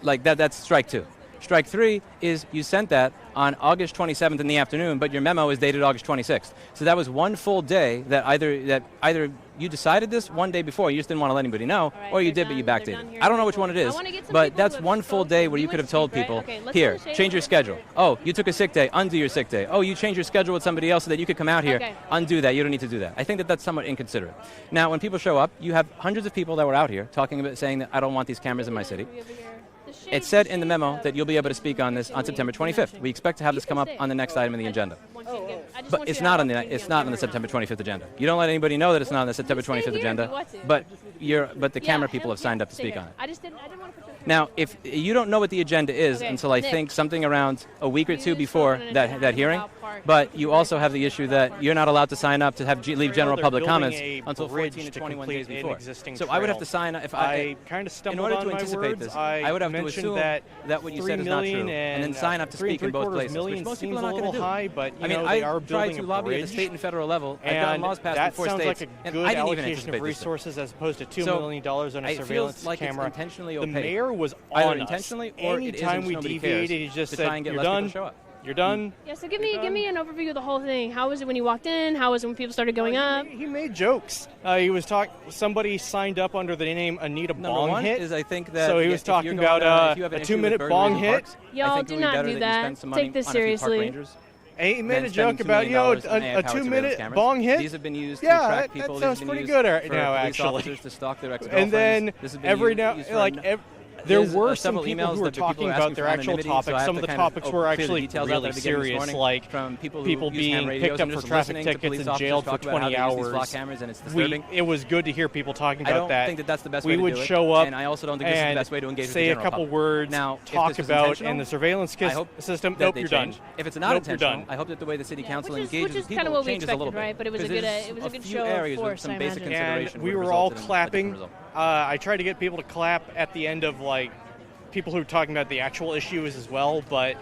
strike two. Strike three is you sent that on August 27th in the afternoon, but your memo is dated August 26th. So that was one full day that either you decided this one day before, you just didn't want to let anybody know, or you did, but you backdated. I don't know which one it is, but that's one full day where you could have told people, here, change your schedule. Oh, you took a sick day, undo your sick day. Oh, you changed your schedule with somebody else so that you could come out here, undo that. You don't need to do that. I think that that's somewhat inconsiderate. Now, when people show up, you have hundreds of people that were out here talking about saying that I don't want these cameras in my city. It said in the memo that you'll be able to speak on this on September 25th. We expect to have this come up on the next item in the agenda. But it's not on the September 25th agenda. You don't let anybody know that it's not on the September 25th agenda. But the camera people have signed up to speak on it. I didn't want to put Now, if you don't know what the agenda is until I think something around a week or two before that hearing, but you also have the issue that you're not allowed to sign up to leave general public comments until 14 to 21 days before. So I would have to sign up if I kind of in stumbled order on to my anticipate words. this. I would have to assume that what you said is not true, and then sign up to speak in both places, which most people are not going to do. High, but I mean, they are I tried to building a lobby at the bridge, state and federal level. I've and gotten laws passed in that 4 sounds states, like a and good I didn't even allocation anticipate of resources as opposed to $2 million on a it surveillance feels like camera. It's intentionally The opaque. mayor was Either on intentionally us. or it Anytime isn't, we nobody deviated, cares he just to said, try and get "You're less people done. to show up." You're done." Yeah, so give me an overview of the whole thing. How was it when you walked in? How was it when people started going up? He made jokes. He was somebody signed up under the name Anita Number Bong one Hit. is I think that so he was talking about a 2-minute bong hit. Y'all do not do that. Take this seriously. He made a joke about, a 2-minute bong hit. These have been used to yeah, track people. that sounds pretty good right now, actually. To stalk their and then every now, there were some people who were talking about their actual topics. Some of the topics were actually really serious, like people being picked up for traffic tickets and jailed for 20 hours. It was good to hear people talking about that. I don't think that that's the best way to do it. We would show up and I also don't think this is the best way to engage with the say a general couple public. words, Now, talk about in the surveillance system. Nope, you're done. If it's not intentional, I hope that the way the city council engages with people changes a little bit. Right? But it was a good show of force, I imagine. And we were all clapping. I tried to get people to clap at the end of people who were talking about the actual issues as well, but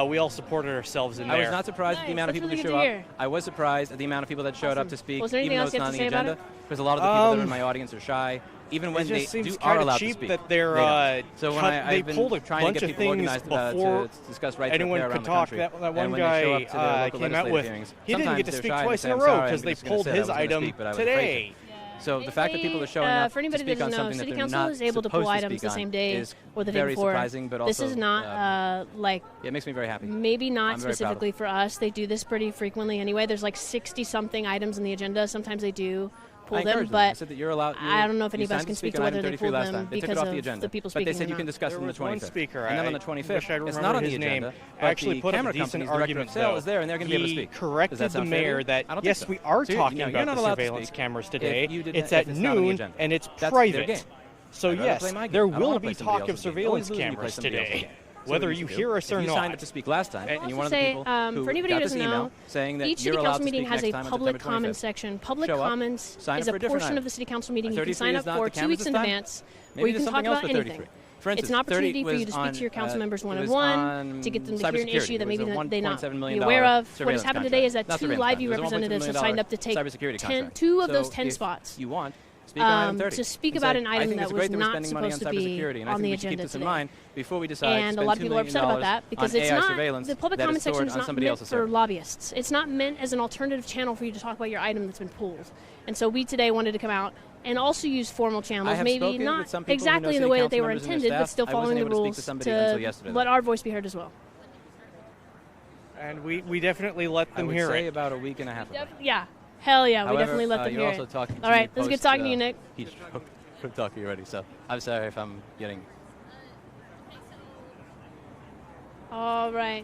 we all supported ourselves in there. I was not surprised at the amount of people who showed up. I was surprised at the amount of people that showed up to speak, even though it's not on the agenda, because a lot of the people that are in my audience are shy. Even when they are allowed to speak, that they're so when I've been pulled a trying bunch to get of people things organized before to discuss rights anyone around could the talk. country, That one and when guy they show up to the local came out legislative with, hearings, he didn't get to sometimes speak they're shy twice in a and they say, row "I'm because sorry, they I'm just pulled gonna say his I was gonna item speak, but I was today. So the fact that people are showing up for anybody to speak that on doesn't know, something that City they're Council not is able to supposed pull to items speak the on same day is or the day very before. surprising, but this also is not it makes me very happy. Maybe not I'm very proud of specifically for us. They do this pretty frequently anyway. There's 60-something items in the agenda. Sometimes they do pull them, but I said that you're allowed. I don't know if any of us can speak to whether they pulled them because of the people speaking. But they said you can discuss it on the 25th. Speaker, and then on the 25th, it's not on the agenda. Actually put up a decent argument. Is there, and they're going to be able to speak. He corrected the mayor that yes, we are talking about the surveillance cameras today. It's at noon and it's private. So yes, there will be talk of surveillance cameras today. Whether you hear us or not. You signed up to speak last time, and you're one of the people who for anybody who doesn't know, saying that each city you're council allowed to meeting speak has a next time on public September 25th. comments section. Public Show up, comments sign is up a for a different portion item. of the city council meeting you can 33 sign is up not for the 2 cameras weeks this in time? advance, Maybe where you there's can talk something else about for anything. 33. For instance, It's an opportunity 30 for you was to speak to your council on, members it was one-on-one, on to get them to hear an issue that maybe cybersecurity. It was they a not $1.7 be million aware of. What has surveillance happened today is that contract. 2 Not LiveU surveillance contract. It was a representatives have $1.7 signed up to take cybersecurity contract. 2 of those So 10 if spots. You want speak on item 30. To speak And about say, an I item think that it's was great that we're not spending money supposed on to be cybersecurity, and I on think the we should keep agenda this in today. mind before we decide And to a lot of spend people are $2 upset about that because on it's AI not surveillance the public that comment is section stored is on not somebody meant else's for server. lobbyists. It's not meant as an alternative channel for you to talk about your item that's been pulled. And so we today wanted to come out and also use formal channels, maybe not exactly in the way that they were intended, but still following the rules to let our voice be heard as well. And we definitely let them hear it. I would say about a week and a half ago. Yeah. Hell yeah, we However, definitely let them you're hear also it. talking to All right, me let's get post, talking to you, Nick. I'm talking already, so I'm sorry if I'm getting... All right.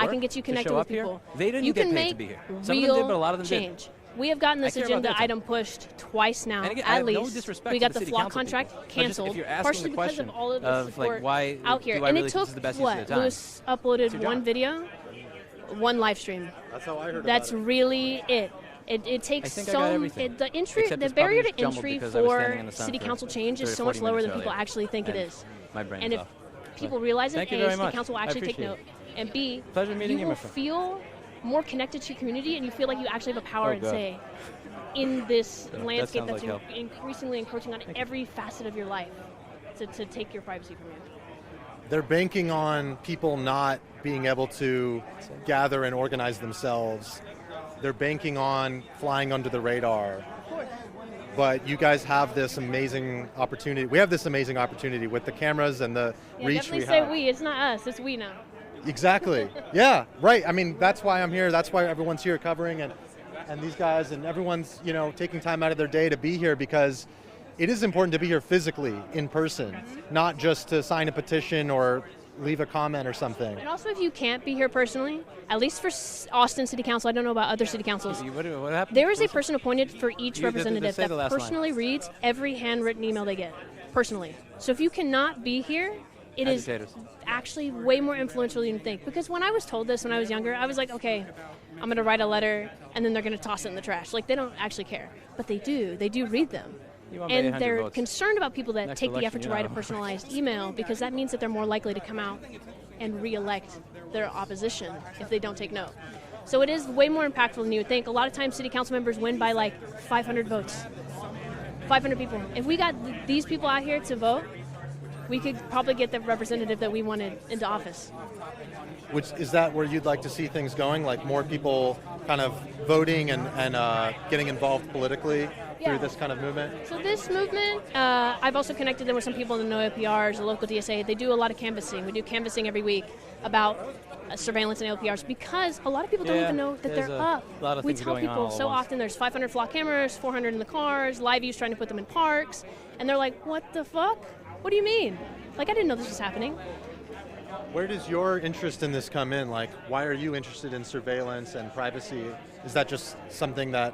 I can get you connected with people. They didn't you get can paid make to be here. real Some of them did, but a lot of them change. didn't. We have gotten this I care about agenda that item pushed twice now, and again, at I have least. no disrespect We to got the the city flock council contract people. But just canceled, if you're asking partially the because question of all of the support why out here. do I And really it think took this is the best use of what? their time? Lewis uploaded So one video. one live stream. That's how I heard That's about it. really it. It takes the barrier to entry for city council change is so much lower than people actually think it is. My brain's and if off. people realize it, Thank you A, very city much. council will I actually take appreciate note, and B, Pleasure meeting you, will my friend. feel more connected to your community, and you feel like you actually have a power and say in this landscape that's increasingly encroaching on every facet of your life to take your privacy from you. They're banking on people not being able to gather and organize themselves. They're banking on flying under the radar. Of course. But you guys have this amazing opportunity. We have this amazing opportunity with the cameras and the reach we have. Definitely say we. It's not us. It's we now. Exactly. Yeah, right. I mean, that's why I'm here. That's why everyone's here covering, and these guys and everyone's, you know, taking time out of their day to be here, because it is important to be here physically, in person, not just to sign a petition or leave a comment or something. And also, if you can't be here personally, at least for Austin City Council, I don't know about other city councils, what happened? There is a person appointed for each representative that personally reads every handwritten email they get, personally. So if you cannot be here, it is actually way more influential than you think. Because when I was told this when I was younger, I was like, okay, I'm going to write a letter and then they're going to toss it in the trash. Like, they don't actually care. But they do. They do read them. And they're concerned about people that take the effort to write a personalized email, because that means that they're more likely to come out and re-elect their opposition if they don't take note. So it is way more impactful than you would think. A lot of times city council members win by like 500 votes. 500 people. If we got these people out here to vote, we could probably get the representative that we wanted into office. Which is that where you'd like to see things going, like more people kind of voting and getting involved politically through this kind of movement? So this movement, I've also connected them with some people in the NOAA PRs, the local DSA. They do a lot of canvassing. We do canvassing every week about surveillance and LPRs, because a lot of people don't even know that they're up. We tell people so often there's 500 flock cameras, 400 in the cars, LiveU's trying to put them in parks, and they're like, what the fuck? What do you mean? Like, I didn't know this was happening. Where does your interest in this come in? Like, why are you interested in surveillance and privacy? Is that just something that...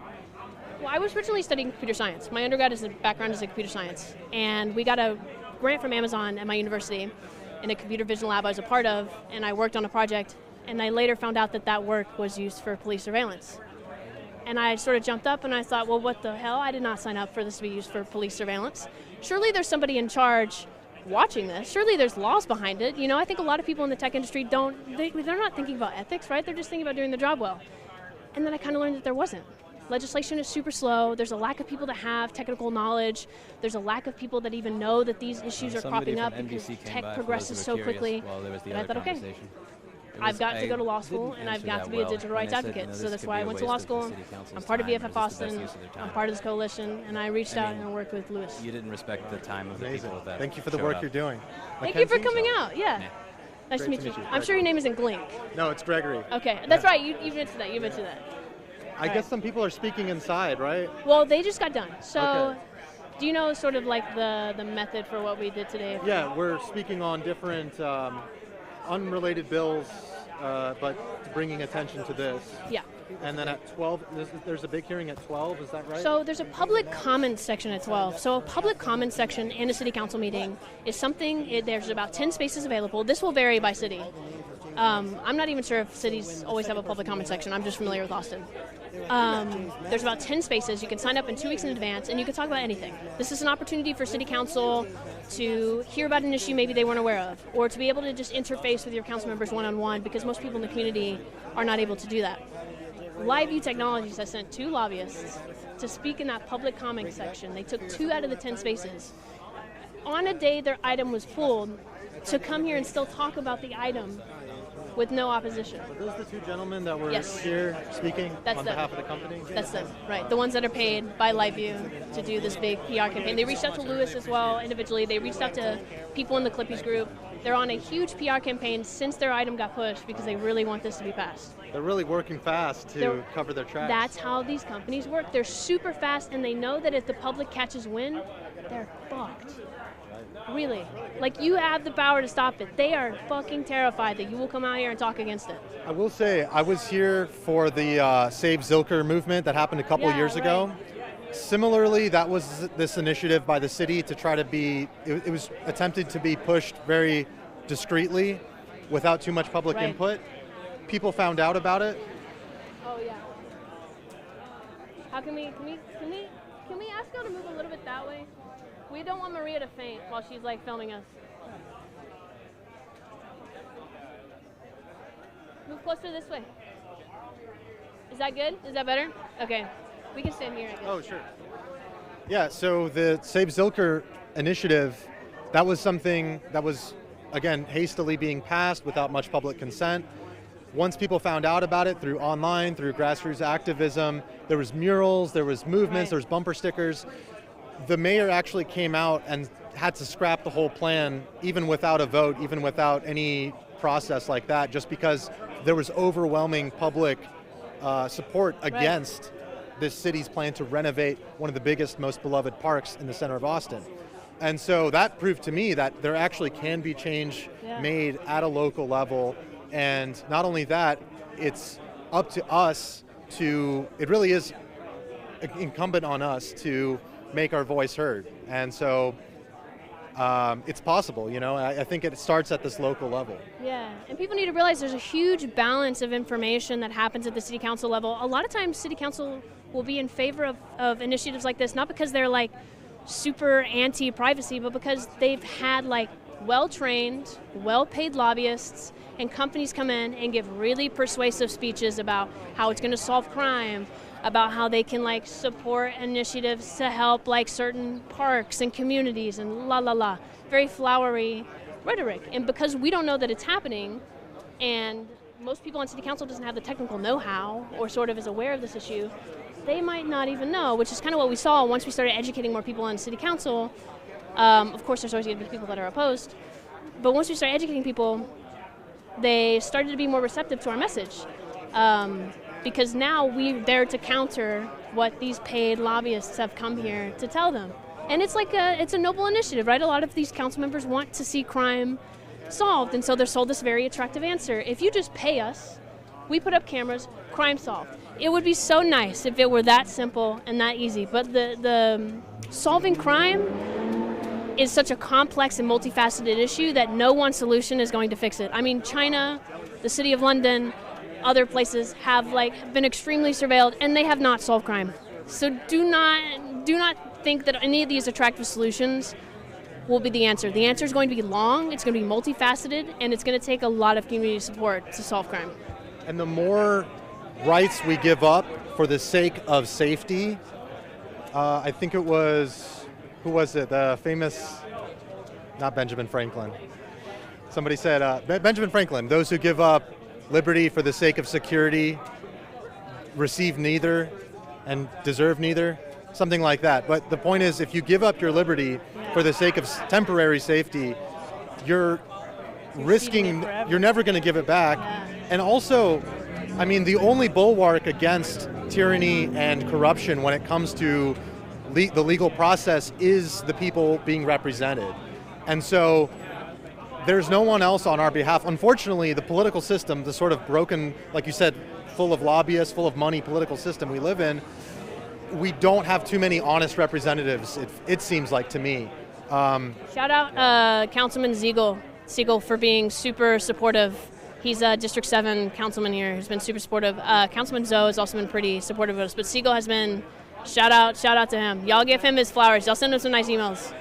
Well, I was originally studying computer science. My undergrad background is in computer science, and we got a grant from Amazon at my university in a computer vision lab I was a part of, and I worked on a project, and I later found out that that work was used for police surveillance. And I sort of jumped up and I thought, well, what the hell? I did not sign up for this to be used for police surveillance. Surely there's somebody in charge watching this. Surely there's laws behind it. You know, I think a lot of people in the tech industry they're not thinking about ethics, right? They're just thinking about doing their job well. And then I kind of learned that there wasn't. Legislation is super slow. There's a lack of people that have technical knowledge. There's a lack of people that even know that these issues are cropping up because tech progresses so quickly. And I thought, okay, I've got to go to law school, and I've got to be a digital rights advocate. So that's why I went to law school. I'm part of BFF Austin. I'm part of this coalition, and I reached out and worked with Lewis. You didn't respect the time of the people that Thank you for the work you're doing. Thank you for coming out. Yeah. Nice to meet you. I'm sure your name isn't Glink. No, it's Gregory. Okay, that's right. You mentioned that. You mentioned that. I guess some people are speaking inside, right? Well, they just got done. So, do you know sort of like the method for what we did today? Yeah, we're speaking on different unrelated bills, but bringing attention to this. Yeah. And then at 12, there's a big hearing at 12, is that right? So there's a public comment section at 12. So a public comment section in a city council meeting is something, there's about 10 spaces available. This will vary by city. I'm not even sure if cities always have a public comment section. I'm just familiar with Austin. There's about 10 spaces. You can sign up in 2 weeks in advance, and you can talk about anything. This is an opportunity for city council to hear about an issue maybe they weren't aware of, or to be able to just interface with your council members one-on-one, because most people in the community are not able to do that. LiveU Technologies has sent 2 lobbyists to speak in that public comment section. They took 2 out of the 10 spaces. On a day their item was pulled, to come here and still talk about the item with no opposition. Are those the 2 gentlemen that were here speaking on behalf of the company? That's them, right. The ones that are paid by LiveU to do this big PR campaign. They reached out to Lewis as well individually. They reached out to people in the Clippies group. They're on a huge PR campaign since their item got pushed because they really want this to be passed. They're really working fast to cover their tracks. That's how these companies work. They're super fast, and they know that if the public catches wind, they're fucked. Really. Like, you have the power to stop it. They are fucking terrified that you will come out here and talk against it. I will say, I was here for the Save Zilker movement that happened a couple years ago. Similarly, that was this initiative by the city to try to be, it was attempted to be pushed very discreetly without too much public input. people found out about it. Oh yeah. How can we ask y'all to move a little bit that way? We don't want Maria to faint while she's like filming us. Move closer this way. Is that good? Is that better? Okay. We can stand here, I guess. Oh, sure. Yeah, so the Save Zilker initiative, that was something that was, again, hastily being passed without much public consent. Once people found out about it through online, through grassroots activism, there was murals, there was movements, there was bumper stickers. The mayor actually came out and had to scrap the whole plan, even without a vote, even without any process like that, just because there was overwhelming public support against this city's plan to renovate one of the biggest, most beloved parks in the center of Austin. And so that proved to me that there actually can be change made at a local level. And not only that, it's up to us it really is incumbent on us to make our voice heard. And so it's possible, you know, I think it starts at this local level. Yeah, and people need to realize there's a huge balance of information that happens at the city council level. A lot of times city council will be in favor of initiatives like this, not because they're like super anti-privacy, but because they've had like well-trained, well-paid lobbyists and companies come in and give really persuasive speeches about how it's going to solve crime, about how they can like support initiatives to help like certain parks and communities and la la la. Very flowery rhetoric. And because we don't know that it's happening, and most people on city council doesn't have the technical know-how or sort of is aware of this issue, they might not even know, which is kind of what we saw once we started educating more people on city council. Of course, there's always going to be people that are opposed, but once we started educating people, they started to be more receptive to our message. Because now we're there to counter what these paid lobbyists have come here to tell them. And it's like it's a noble initiative, right? A lot of these council members want to see crime solved, and so they're sold this very attractive answer. If you just pay us, we put up cameras, crime solved. It would be so nice if it were that simple and that easy, but the solving crime is such a complex and multifaceted issue that no one solution is going to fix it. I mean, China, the city of London, other places have like been extremely surveilled and they have not solved crime. So do not think that any of these attractive solutions will be the answer. The answer is going to be long, it's going to be multifaceted, and it's going to take a lot of community support to solve crime. And the more rights we give up for the sake of safety, I think it was, who was it? The famous, not Benjamin Franklin. Somebody said, Benjamin Franklin, those who give up liberty for the sake of security receive neither and deserve neither, something like that. But the point is, if you give up your liberty for the sake of temporary safety, you're risking, you're never going to give it back. And also, I mean, the only bulwark against tyranny and corruption when it comes to the legal process is the people being represented. And so there's no one else on our behalf. Unfortunately, the political system, the sort of broken, like you said, full of lobbyists, full of money political system we live in, we don't have too many honest representatives, it seems like to me. Shout out Councilman Siegel for being super supportive. He's a District 7 councilman here who's been super supportive. Councilman Zoe has also been pretty supportive of us, but Siegel has been, shout out to him. Y'all give him his flowers. Y'all send him some nice emails.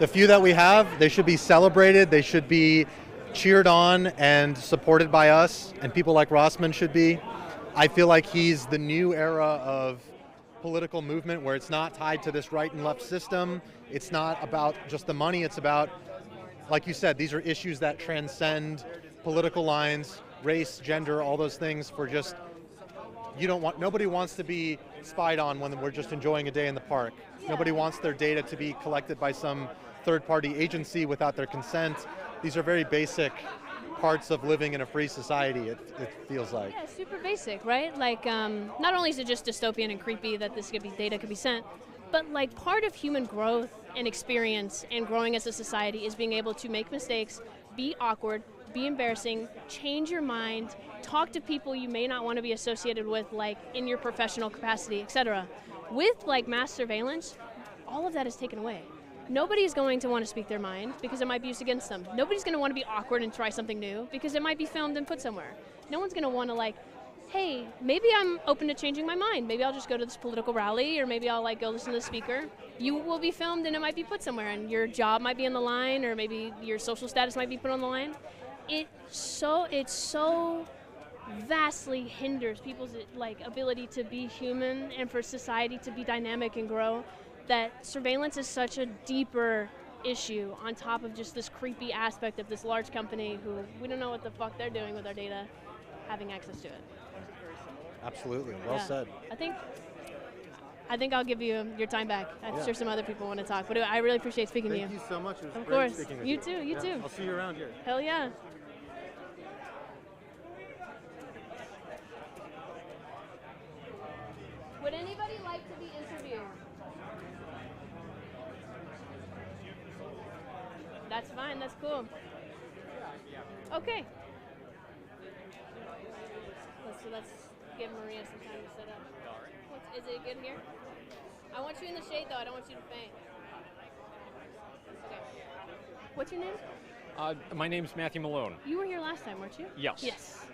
The few that we have, they should be celebrated. They should be cheered on and supported by us, and people like Rossman should be. I feel like he's the new era of political movement where it's not tied to this right and left system. It's not about just the money. It's about, like you said, these are issues that transcend political lines, race, gender, all those things. For just, nobody wants to be spied on when we're just enjoying a day in the park. Nobody wants their data to be collected by some third-party agency without their consent. These are very basic parts of living in a free society, it feels like. Yeah, super basic, right? Like, not only is it just dystopian and creepy that this data could be sent, but like part of human growth and experience and growing as a society is being able to make mistakes, be awkward, be embarrassing, change your mind, talk to people you may not want to be associated with, like in your professional capacity, etc. With like mass surveillance, all of that is taken away. Nobody's going to want to speak their mind because it might be used against them. Nobody's going to want to be awkward and try something new because it might be filmed and put somewhere. No one's going to want to like, hey, maybe I'm open to changing my mind. Maybe I'll just go to this political rally, or maybe I'll like go listen to the speaker. You will be filmed and it might be put somewhere, and your job might be on the line, or maybe your social status might be put on the line. It so vastly hinders people's like ability to be human and for society to be dynamic and grow, that surveillance is such a deeper issue on top of just this creepy aspect of this large company who we don't know what the fuck they're doing with our data having access to it. Absolutely. Well said. I think I'll give you your time back. I'm sure some other people want to talk, but I really appreciate speaking to you. Thank you so much. It was of great course. speaking with you too. You too. I'll see you around here. Hell yeah. Would anybody like to be interviewed? That's fine. That's cool. Okay. Let's give Maria some time to set up. Is it good here? I want you in the shade, though. I don't want you to faint. Okay. What's your name? My name's Matthew Malone. You were here last time, weren't you? Yes. Yes.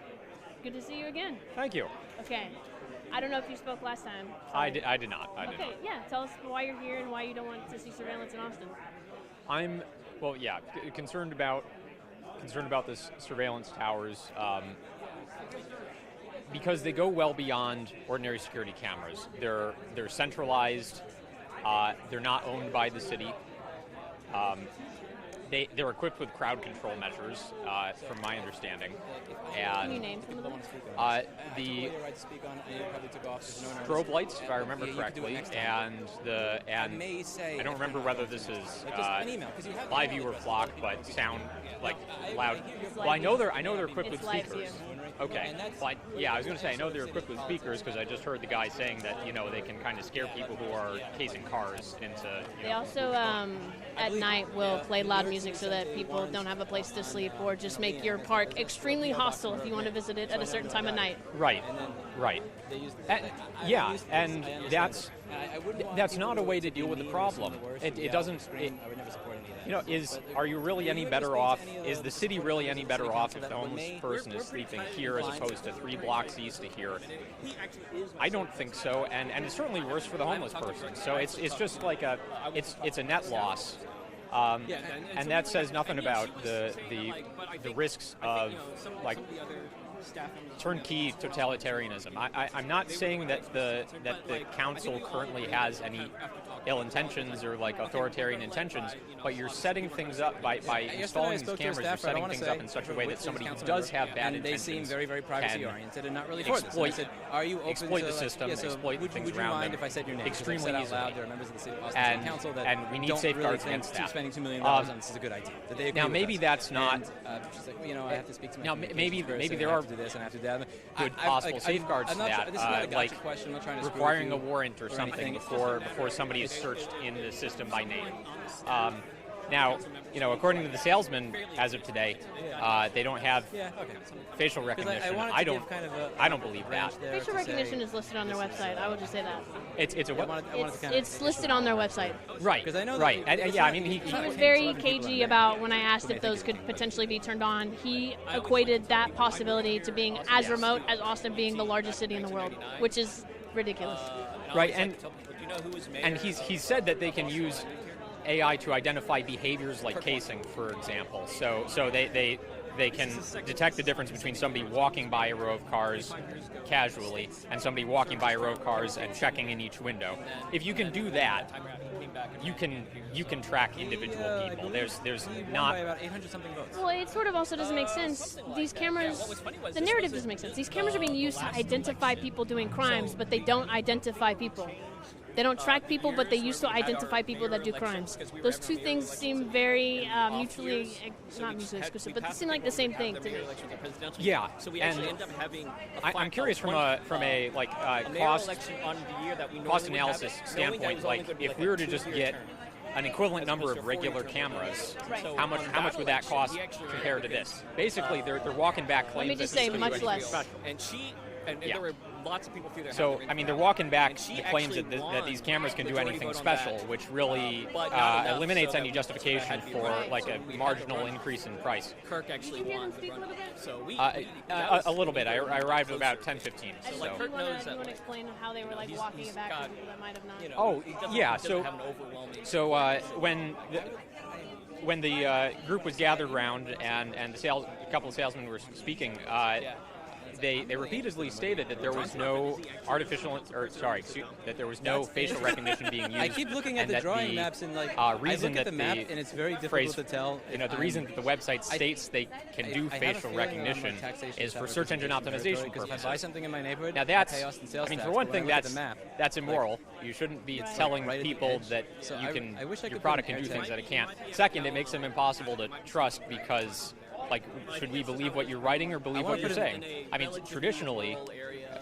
Good to see you again. Thank you. Okay. I don't know if you spoke last time. I did not. Okay, yeah. Tell us why you're here and why you don't want to see surveillance in Austin. I'm, concerned about this surveillance towers because they go well beyond ordinary security cameras. They're centralized. They're not owned by the city. They're equipped with crowd control measures, from my understanding. And can you name some of them? The strobe lights, if I remember correctly, and I don't remember whether this is LiveU or flock, but sound like loud. Well, I know they're equipped with speakers. Okay. Well, I was going to say I know they're equipped with speakers because I just heard the guy saying that they can kind of scare people who are casing cars into. They also at night will play loud music so that people don't have a place to sleep, or just make your park extremely hostile if you want to visit it at a certain time of night. Right. And that's not a way to deal with the problem. It doesn't. Are you really any better off? Is the city really any better off if the homeless person is sleeping here as opposed to 3 blocks east of here? I don't think so, and it's certainly worse for the homeless person. So it's just like it's a net loss. And that says nothing about the risks of like turnkey totalitarianism. I'm not saying that the council currently has any ill intentions or like authoritarian intentions, but you're setting things up by installing these cameras. You're setting things up in such a way that somebody who does have bad intentions they seem very, very privacy oriented and not really for this. Exploit, said, are you open exploit to the system, exploit things would you around mind them if I said your name? extremely out easily. loud, there are members of the city Austin Council that and we need don't safeguards really against that. Spending $2 million on this is a good idea. That they agree now with maybe us. that's not. And, I have to speak to my now maybe there are to do this and I have to do that. good possible safeguards to that, this is not a gotcha like question. I'm not trying to requiring a warrant or something before somebody is searched in the system by name. Now, according to the salesman, as of today, they don't have facial recognition. I don't believe that. Facial recognition is listed on their website. I will just say that. It's a what? It's listed on their website. Right. Because I know. Right. He was very cagey about when I asked if those could potentially be turned on. He equated that possibility to being as remote as Austin being the largest city in the world, which is ridiculous. Right. And he's said that they can use AI to identify behaviors like casing, for example. So they can detect the difference between somebody walking by a row of cars casually and somebody walking by a row of cars and checking in each window. If you can do that, you can track individual people. There's not by about 800 something votes. Well, it sort of also doesn't make sense. These cameras, the narrative doesn't make sense. These cameras are being used to identify people doing crimes, but they don't identify people. They don't track people, but they used to identify people that do crimes. Those two things seem very not mutually exclusive, but they seem like the same thing to me. Yeah, and I'm curious from a cost analysis standpoint. Like, if we were to just get an equivalent number of regular cameras, how much would that cost compared to this? Basically, they're walking back claims. Let me just say, much less. And there were lots of people feel So, I mean, they're walking back the claims that these cameras can do anything special, which really eliminates any justification for like a marginal increase in price. Kirk actually won the run. So we a little bit. I arrived at about 10:15. So like, Kirk knows that. You want to explain how they were like walking it back to people that might have not? You know, oh yeah. So when the group was gathered around and a couple of salesmen were speaking, they repeatedly stated that there was no that there was no facial recognition being used. I keep looking at the drawing maps and like reason I look at the map and it's very difficult to tell. You know, the reason that the website states they can do facial recognition is for search engine optimization purposes. If I buy something in my neighborhood, now that's, I mean, for one thing, that's immoral. You shouldn't be telling people that your product can do things that it can't. Second, it makes them impossible to trust because, like, should we believe what you're writing or believe what you're saying? I mean, traditionally,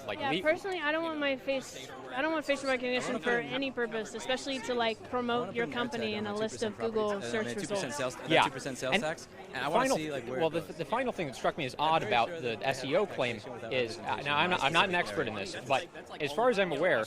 like, personally, I don't want facial recognition for any purpose, especially to like promote your company in a list of Google search results. 2% sales tax. And I want to see like where. Well, the final thing that struck me as odd about the SEO claim is now I'm not an expert in this, but as far as I'm aware,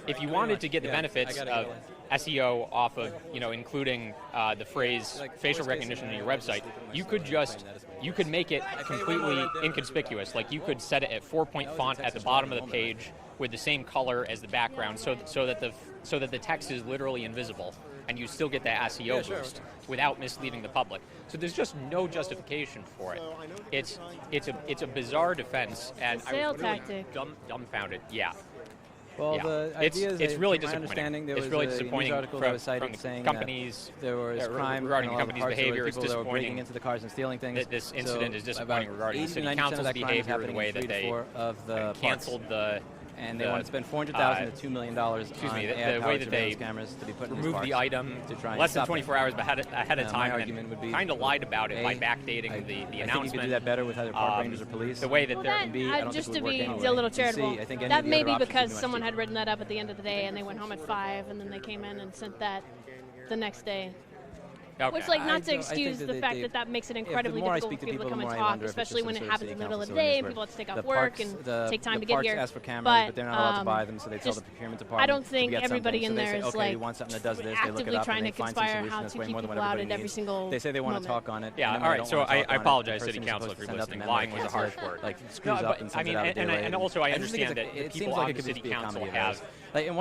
if you wanted to get the benefits of SEO off of including the phrase facial recognition in your website, you could make it completely inconspicuous. Like you could set it at 4-point font at the bottom of the page with the same color as the background, so that the text is literally invisible, and you still get that SEO boost without misleading the public. So there's just no justification for it. It's a bizarre defense, and I was really dumbfounded. Yeah. Well, the idea is it's really disappointing. There was really a disappointing news article that was cited saying companies that there was crime regarding in companies' behavior. It's disappointing. Breaking into the cars and stealing things. This incident is disappointing regarding the city council's behavior in the way that they canceled the. And they want to spend $400,000 to $2 million on the way that they cameras to be put in removed the item to try less than 24 hours ahead of time. My argument would be kind of lied about it by backdating the announcement. I think you could do that better with either park rangers or police. The way that just to be a little charitable, that may be because someone had written that up at the end of the day and they went home at 5 and then they came in and sent that the next day. Okay. Which, like, not to excuse the fact that makes it incredibly difficult for people to come and talk, especially when it happens in the middle of the day and people have to take off work and take time to get here. Ask for cameras, but they're not allowed to buy them, so they tell the procurement department. I don't think everybody in there is like actively trying to conspire how to keep people out at every single. They say they want to talk on it. Yeah, all right. So I apologize, City Council, if you're listening. Lying was a harsh word. Like screws up and sends it out a day later. And also I understand that the people on the City Council have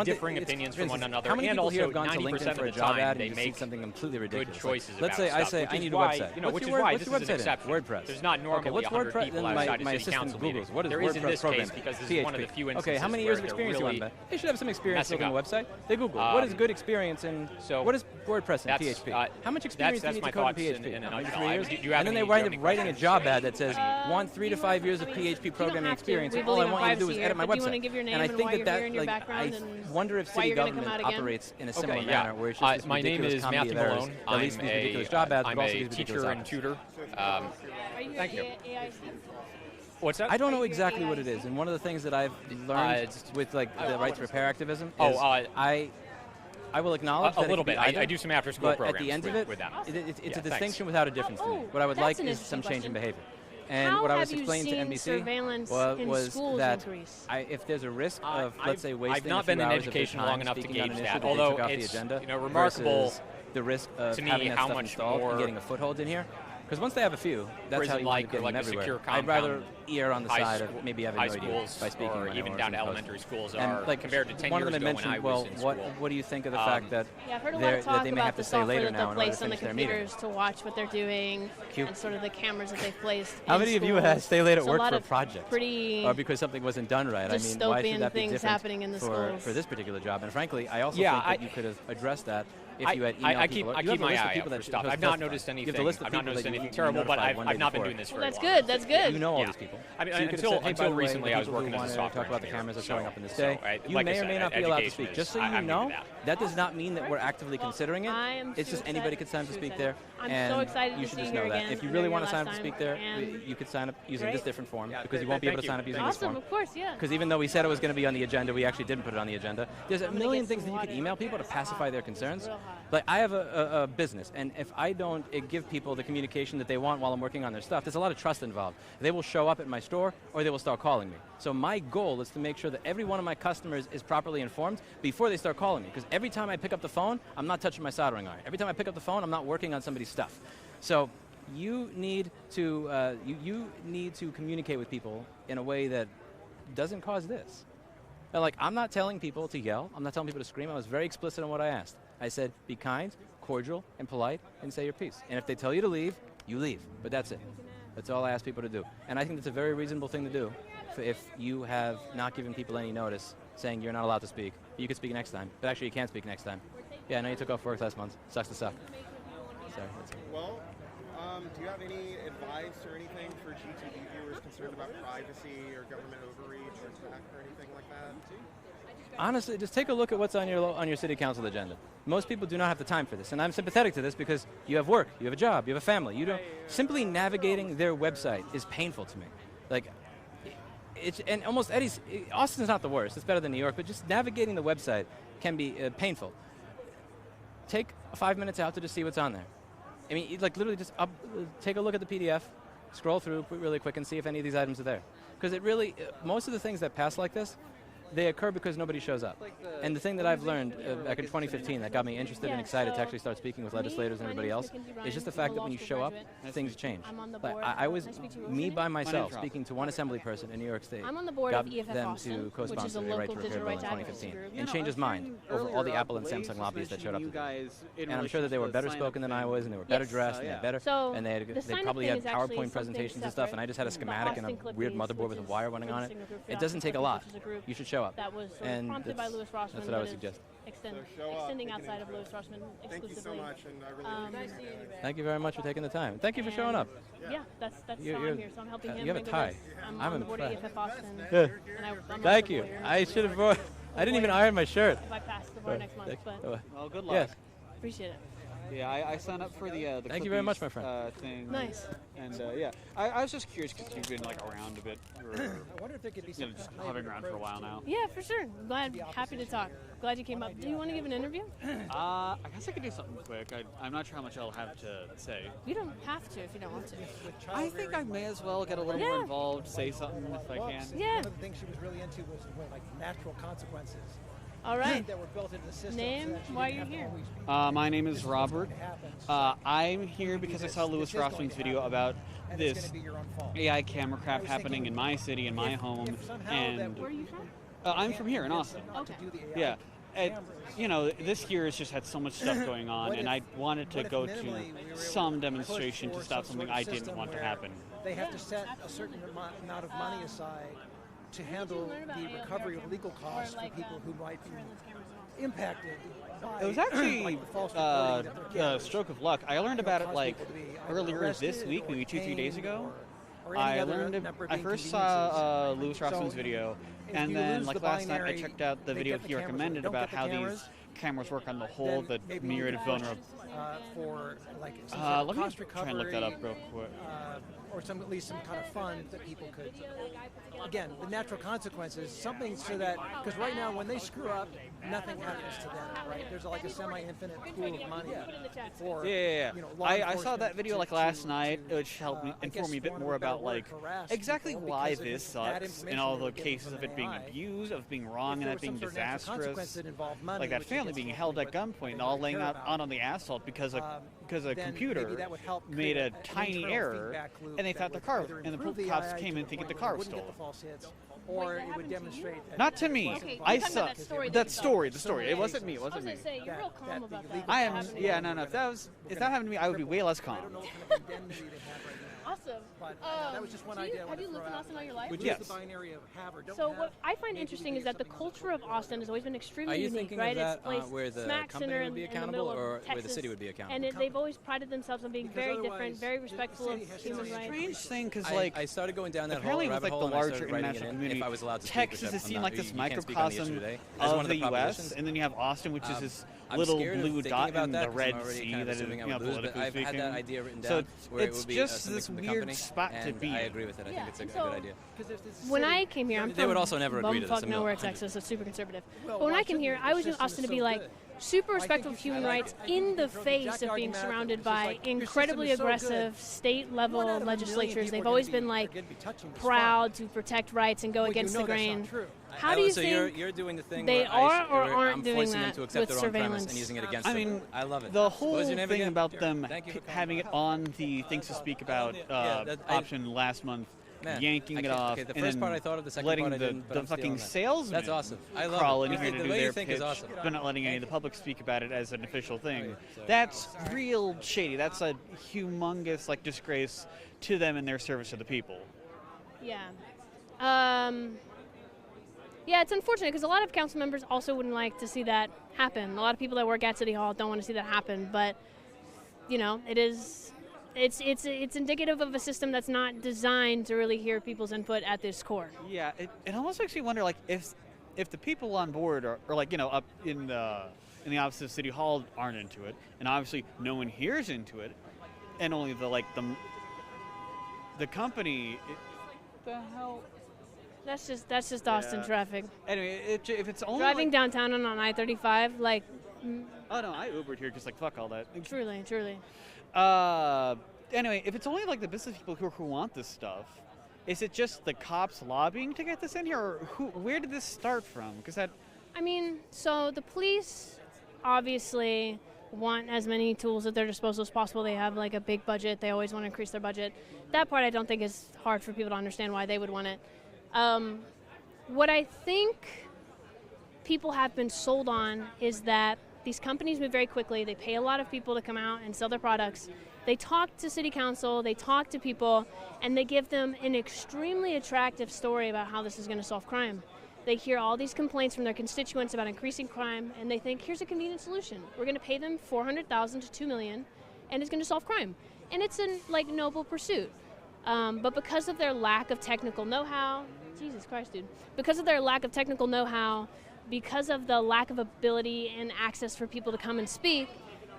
differing opinions from one another, and also 90% of the time they make something completely ridiculous. Good choices. Let's say I say I need a website. Which is why this is an exception. WordPress. There's not normally 100 people outside a city council meeting. What is there is in this case because this is one of the few instances. Okay, how many years of experience do you want? They should have some experience building a website. They Google what is good experience in. So what is WordPress and PHP? How much experience do you need to code in PHP? 3 years. And then they wind up writing a job ad that says want 3 to 5 years of PHP programming experience. All I want you to do is edit my website. And I think that like I wonder if city government operates in a similar manner where it's just my name is Matthew Malone. I'm a teacher and tutor. Thank you. What's that? I don't know exactly what it is, and one of the things that I've learned with like the right to repair activism is I will acknowledge that a little bit. I do some after-school programs. At the end of it, with that. It's a distinction without a difference to me. What I would like is some change in behavior. And what I was explaining to NBC was that if there's a risk of, let's say, wasting I've not been in education long enough to gauge that, although it's remarkable the risk of to me having that how stuff much installed more and getting a foothold in here. Because once they have a few, that's how you like, get them everywhere. I'd rather err on the side of maybe having no idea by speaking or even down to elementary schools are like compared to 10 one years of them ago when I was in school. What do you think of the fact that I've heard a lot of talk they may have to stay later now in order to finish their meeting? To watch what they're doing and sort of the cameras that they've placed. How many of you had stay late at work for a project? Pretty or because something wasn't done right? I mean, why should that be different for this particular job? And frankly, I also think that you could have addressed that. If you had I keep my eye out for stuff. I've not noticed anything. I've not noticed anything terrible, but I've not been doing this for a while. That's good. You know all these people. I mean, until recently, I was working as a software talk about the cameras that are showing up in this day. So, you may or may not be allowed to speak. Just so you know, That does not mean that we're actively considering it. It's just anybody could sign up to speak there. I'm and so excited you to should see just her know that. again. If you I really know want your to sign up last to speak time, there, and you could sign up using great. this different form Yeah, because you won't be able to thank sign you. up using Awesome, this form. of course, yeah. Because even though we said it was going to be on the agenda, we actually didn't put it on the agenda. There's a I'm gonna million get things some that you can water. email people to pacify their concerns. Real hot. Like I have a business, and if I don't give people the communication that they want while I'm working on their stuff, there's a lot of trust involved. They will show up at my store, or they will start calling me. So my goal is to make sure that every one of my customers is properly informed before they start calling me. Because every time I pick up the phone, I'm not touching my soldering iron. Every time I pick up the phone, I'm not working on somebody's stuff. So you need to you need to communicate with people in a way that doesn't cause this. And like, I'm not telling people to yell. I'm not telling people to scream. I was very explicit on what I asked. I said, be kind, cordial, and polite, and say your piece. And if they tell you to leave, you leave. But that's it. That's all I ask people to do. And I think that's a very reasonable thing to do if you have not given people any notice saying you're not allowed to speak. You can speak next time. But actually, you can't speak next time. Yeah, I know you took off work last month. Sucks to suck. Sorry. That's it. Well, do you have any advice or anything for GTV viewers concerned about privacy or government overreach or tech or anything like that? Honestly, just take a look at what's on your city council agenda. Most people do not have the time for this, and I'm sympathetic to this because you have work, you have a job, you have a family. You don't. Simply navigating their website is painful to me. Like, and almost Austin's not the worst. It's better than New York, but just navigating the website can be painful. Take 5 minutes out to just see what's on there. I mean, like literally just take a look at the PDF, scroll through really quick, and see if any of these items are there. Because it really, most of the things that pass like this, they occur because nobody shows up. And the thing that I've learned back in 2015 that got me interested and excited to actually start speaking with legislators and everybody else is just the fact that when you show up, things change. Like I was, me by myself, speaking to one assembly person in New York State, I'm on the board got of EFF them Austin, to co-sponsor which is a a right to local repair digital bill in rights advocacy 2015 group. and change his mind over all the Apple and Samsung lobbyists that showed up to do it. And I'm sure that they were better spoken than I was, and they were better dressed, and they had better, and they probably had PowerPoint presentations and stuff, and I just had a schematic and a weird motherboard with a wire running on it. It doesn't take a lot. You should show up. That was And prompted by Louis Rossman. that's what I would suggest. Extending outside of Louis Rossman exclusively. Thank you so much, and I really appreciate it. Thank you very much for taking the time. Thank you for showing up. Yeah, that's how I'm here, so I'm helping him. You have a wrangle tie. this. I'm I'm on the board of impressed. EFF Austin. Yeah. And I'm Thank also you. the lawyer. I should have brought. I didn't even iron my shirt. If I pass the bar next month, but Well, good luck. Yes. appreciate it. Yeah, I signed up for the Thank you very much, my friend. Thing. Nice. And yeah, I was just curious because you've been like around a bit, or, I wonder if there could be some just hovering around for a while now. Yeah, for sure. Happy to talk. Glad you came up. Do you want to give an interview? I guess I could do something quick. I'm not sure how much I'll have to say. You don't have to if you don't want to. I think I may as well get a little more involved, say something if I can. Yeah. One of the things she was really into was like natural consequences. All right. That were built into the system. Name, so that she why didn't you're have to here. always My name is Robert. I'm here because I saw Louis Rossman's video about this AI camera crap happening in my city, in my home, and Where are you from? I'm from here in Austin. Okay. Yeah. And, you know, this year has just had so much stuff going on, and I wanted to go to some demonstration to stop something I didn't want to happen. They have to set a certain amount of money aside to handle the recovery of legal costs for people who might be impacted. It was actually a stroke of luck. I learned about it like earlier this week, maybe 2-3 days ago. I first saw Louis Rossman's video, and then like last night I checked out the video he recommended about how these cameras work on the whole, the myriad of vulnerable. For like let me try and look that up real quick. Or at least some kind of fund that people could, again, the natural consequences, something so that, because right now when they screw up, nothing happens to them, right? There's like a semi-infinite pool of money for, yeah. You know, law I saw that enforcement video like last night, which helped me inform me a bit more about like exactly why this sucks and all the cases of it being abused, of being wrong, and that being disastrous. Like that family being held at gunpoint and all laying out on the asphalt because a computer made a tiny error, and they thought the car, and the cops came in thinking the car was stolen. Or it would demonstrate Not to me. Okay, I talking saw about that story the story. It wasn't me. It I was wasn't me. going to say, you're real calm about that. I am. Yeah, no. If that happened to me, I would be way less calm. Awesome. But that was just one idea. Have you lived in Austin all your life? Yes. The binary of have or don't So have. what I find interesting is that the culture of Austin has always been extremely unique, thinking right? of that, It's placed where the smack company center would be in the accountable, middle of or Texas, where the city would be accountable? And they've always prided themselves on being very different, very respectful of human rights. Strange thing, because I started going down that whole apparently with rabbit like hole the and I larger started writing it international in, community, if I was allowed to speak, Texas which is I'm seen not- like this you can't speak on the issue microcosm today. As one of of the the U.S., propositions. and then you have Austin, which is this I'm little scared of blue thinking dot about in that the 'cause Red I'm already Sea kind of that is, assuming you I'm know, a blues, but politically I've had speaking. that idea written So down where it it's would be just something this from the weird company, spot to and be. I agree with it. I think it's a good idea. When I came here, I'm They would from also never agree to this. bumfuck nowhere, Texas. It's super conservative. Well, But when why I came here, shouldn't I was in system Austin is to be so like good? super I respectful think of you human should- rights I think in you the throw the face jack of dog being in that, surrounded it's just by like, your system incredibly is so good. aggressive state One level out of a million legislatures. people They've are always gonna been like are gonna be touching this proud to protect rights and go Well, you against know the that's not grain. true. How do you so think you're doing the thing they where are or where aren't I'm doing forcing them that to accept with their own premise surveillance? and using it against I them. mean, I love it. the What whole was your name thing again? about them Thank you for calling. having it on the Things to Speak About option last month, Man, yanking I it can't- off, okay, the and first then part I thought of, the second letting part I didn't, but the I'm stealing fucking that. salesman That's awesome. I love crawl it. in You here think- to the do way you their think pitch, is awesome. but not letting any of the public speak about it as an official thing. That's real shady. That's a humongous disgrace to them and their service to the people. Yeah. Yeah, it's unfortunate because a lot of council members also wouldn't like to see that happen. A lot of people that work at City Hall don't want to see that happen, but you know, it's indicative of a system that's not designed to really hear people's input at this core. Yeah, it almost makes me wonder, if the people on board are up in the office of City Hall aren't into it, and obviously no one here is into it, and only the company. The hell. That's just Austin traffic. Anyway, if it's only driving downtown on I-35, oh no, I Ubered here because fuck all that. Truly. Anyway, if it's only the business people who want this stuff, is it just the cops lobbying to get this in here, or where did this start from? Because I mean, so the police obviously want as many tools at their disposal as possible. They have a big budget. They always want to increase their budget. That part I don't think is hard for people to understand why they would want it. What I think people have been sold on is that these companies move very quickly. They pay a lot of people to come out and sell their products. They talk to city council, they talk to people, and they give them an extremely attractive story about how this is going to solve crime. They hear all these complaints from their constituents about increasing crime, and they think, here's a convenient solution. We're going to pay them $400,000 to $2 million, and it's going to solve crime. And it's a noble pursuit. But because of their lack of technical know-how, Jesus Christ, dude. Because of their lack of technical know-how, because of the lack of ability and access for people to come and speak,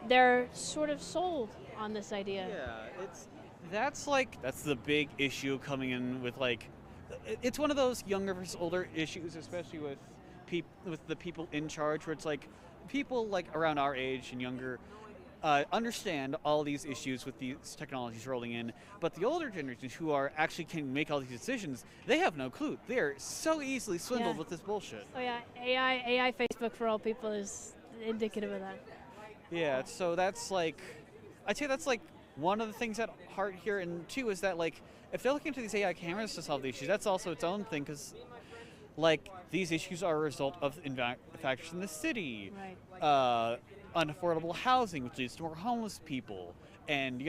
they're sort of sold on this idea. Yeah, that's the big issue coming in with it's one of those younger versus older issues, especially with the people in charge, where it's people around our age and younger understand all these issues with these technologies rolling in, but the older generations who actually can make all these decisions, they have no clue. They're so easily swindled with this bullshit. Oh yeah, AI Facebook for all people is indicative of that. Yeah, so that's I'd say that's one of the things at heart here, and two is that if they're looking into these AI cameras to solve the issues, that's also its own thing, because these issues are a result of factors in the city. Right. Unaffordable housing, which leads to more homeless people, and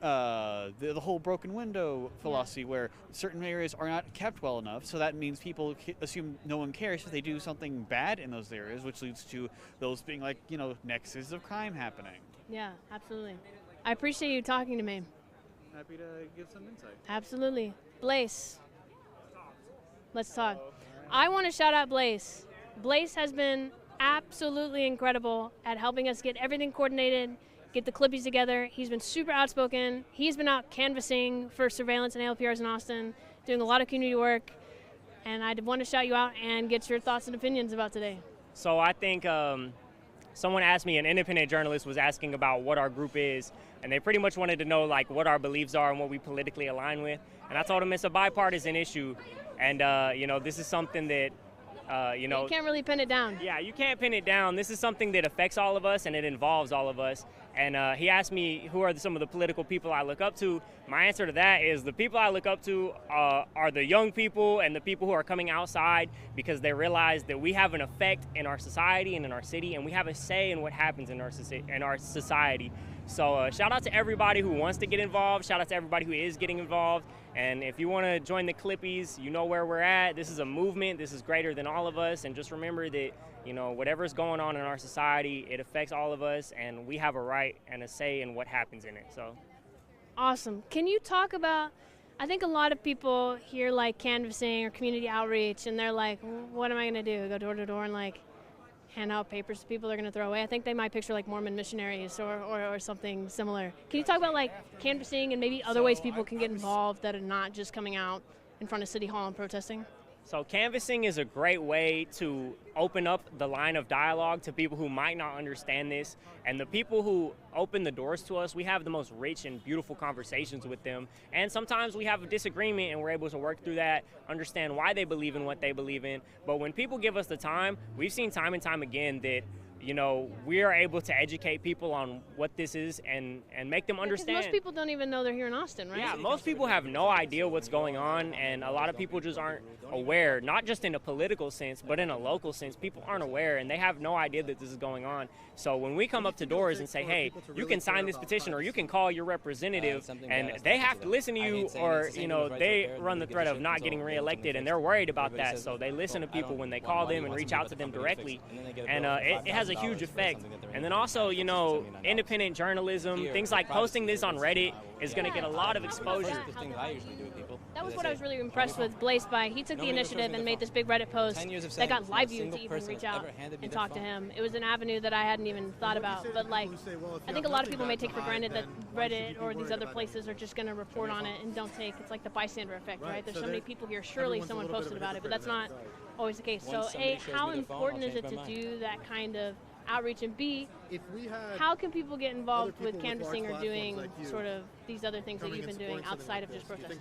the whole broken window philosophy, where certain areas are not kept well enough, so that means people assume no one cares if they do something bad in those areas, which leads to those being nexuses of crime happening. Yeah, absolutely. I appreciate you talking to me. Happy to give some insight. Absolutely. Blaze, let's talk. I want to shout out Blaze. Blaze has been absolutely incredible at helping us get everything coordinated, get the clippies together. He's been super outspoken. He's been out canvassing for surveillance and ALPRs in Austin, doing a lot of community work. And I want to shout you out and get your thoughts and opinions about today. So I think someone asked me, an independent journalist was asking about what our group is, and they pretty much wanted to know what our beliefs are and what we politically align with. And I told them it's a bipartisan issue, and this is something that you can't really pin it down. Yeah, you can't pin it down. This is something that affects all of us, and it involves all of us. And he asked me who are some of the political people I look up to. My answer to that is the people I look up to are the young people and the people who are coming outside because they realize that we have an effect in our society and in our city, and we have a say in what happens in our society. So shout out to everybody who wants to get involved. Shout out to everybody who is getting involved. And if you want to join the Clippies, you know where we're at. This is a movement. This is greater than all of us. And just remember that, you know, whatever's going on in our society, it affects all of us, and we have a right and a say in what happens in it. So, awesome. Can you talk about, I think a lot of people hear like canvassing or community outreach, and they're like, what am I going to do? Go door to door and like hand out papers to people they're going to throw away? I think they might picture like Mormon missionaries or something similar. Can you talk about like canvassing and maybe other ways people can get involved that are not just coming out in front of City Hall and protesting? So canvassing is a great way to open up the line of dialogue to people who might not understand this. And the people who open the doors to us, we have the most rich and beautiful conversations with them. And sometimes we have a disagreement and we're able to work through that, understand why they believe in what they believe in. But when people give us the time, we've seen time and time again that, you know, we are able to educate people on what this is and make them understand. Most people don't even know they're here in Austin, right? Yeah, most people have no idea what's going on, and a lot of people just aren't aware, not just in a political sense, but in a local sense. People aren't aware, and they have no idea that this is going on. So when we come up to doors and say, hey, you can sign this petition or you can call your representative, and they have to listen to you, or, you know, they run the threat of not getting reelected, and they're worried about that. So they listen to people when they call them and reach out to them directly, and it has a huge effect. And then also, you know, independent journalism, things like posting this on Reddit is going to get a lot of exposure. That was what I was really impressed with Blaze by. He took the initiative and made this big Reddit post that got LiveU to even reach out and talk to him. It was an avenue that I hadn't even thought about. But like, I think a lot of people may take for granted that Reddit or these other places are just going to report on it and don't take, it's like the bystander effect, right? There's so many people here, surely someone posted about it, but that's not always the case. So A, how important is it to do that kind of outreach, and B, how can people get involved with canvassing or doing sort of these other things that you've been doing outside of just protesting?